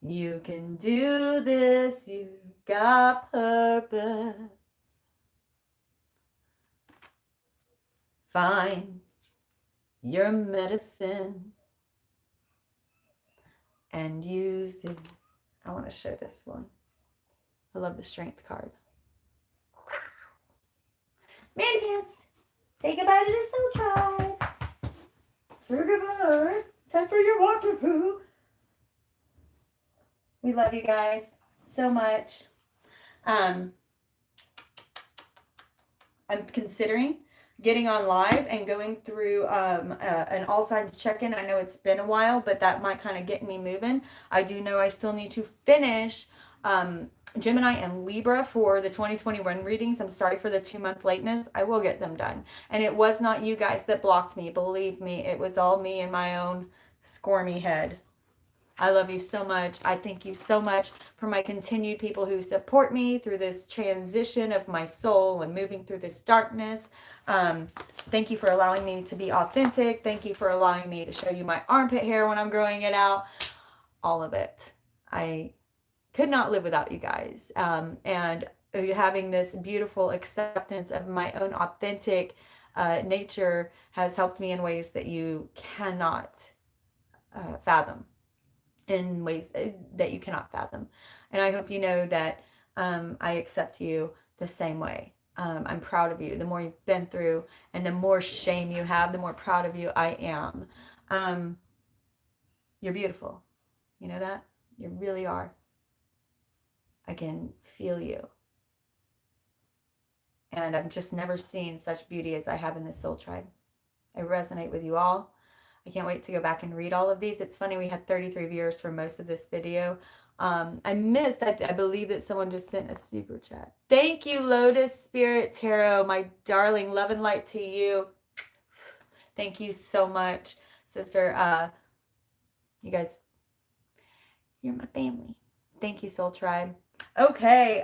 You can do this. You got purpose. Find your medicine and use it. I want to show this one. I love the Strength card. Manny Pants, say goodbye to the soul tribe. Say goodbye. Time for your water poo. We love you guys so much. I'm considering getting on live and going through an all signs check-in. I know it's been a while, but that might kind of get me moving. I do know I still need to finish Gemini and Libra for the 2021 readings. I'm sorry for the 2-month lateness. I will get them done. And it was not you guys that blocked me. Believe me, it was all me and my own squirmy head. I love you so much. I thank you so much for my continued people who support me through this transition of my soul and moving through this darkness. Thank you for allowing me to be authentic. Thank you for allowing me to show you my armpit hair when I'm growing it out. All of it. I could not live without you guys. And having this beautiful acceptance of my own authentic nature has helped me in ways that you cannot fathom. In ways that you cannot fathom. And I hope you know that I accept you the same way. I'm proud of you. The more you've been through and the more shame you have, the more proud of you I am. You're beautiful. You know that? You really are. I can feel you. And I've just never seen such beauty as I have in this soul tribe. I resonate with you all. I can't wait to go back and read all of these. It's funny, we had 33 viewers for most of this video. I missed, I believe that someone just sent a super chat. Thank you, Lotus Spirit Tarot, my darling. Love and light to you. Thank you so much, sister. You guys, you're my family. Thank you, Soul Tribe. Okay.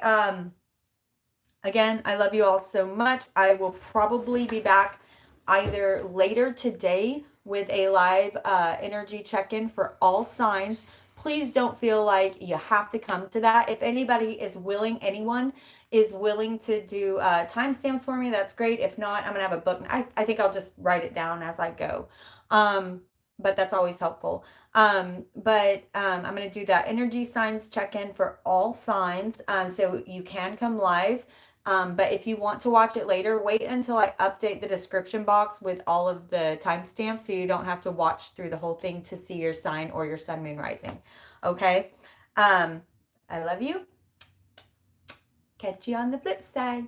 Again, I love you all so much. I will probably be back either later today with a live energy check-in for all signs. Please don't feel like you have to come to that. If anybody is willing, anyone is willing to do timestamps for me, that's great. If not, I'm gonna have a book. I think I'll just write it down as I go. But that's always helpful. I'm gonna do that energy signs check-in for all signs. So you can come live. But if you want to watch it later, wait until I update the description box with all of the timestamps so you don't have to watch through the whole thing to see your sign or your sun, moon, rising. Okay? I love you. Catch you on the flip side.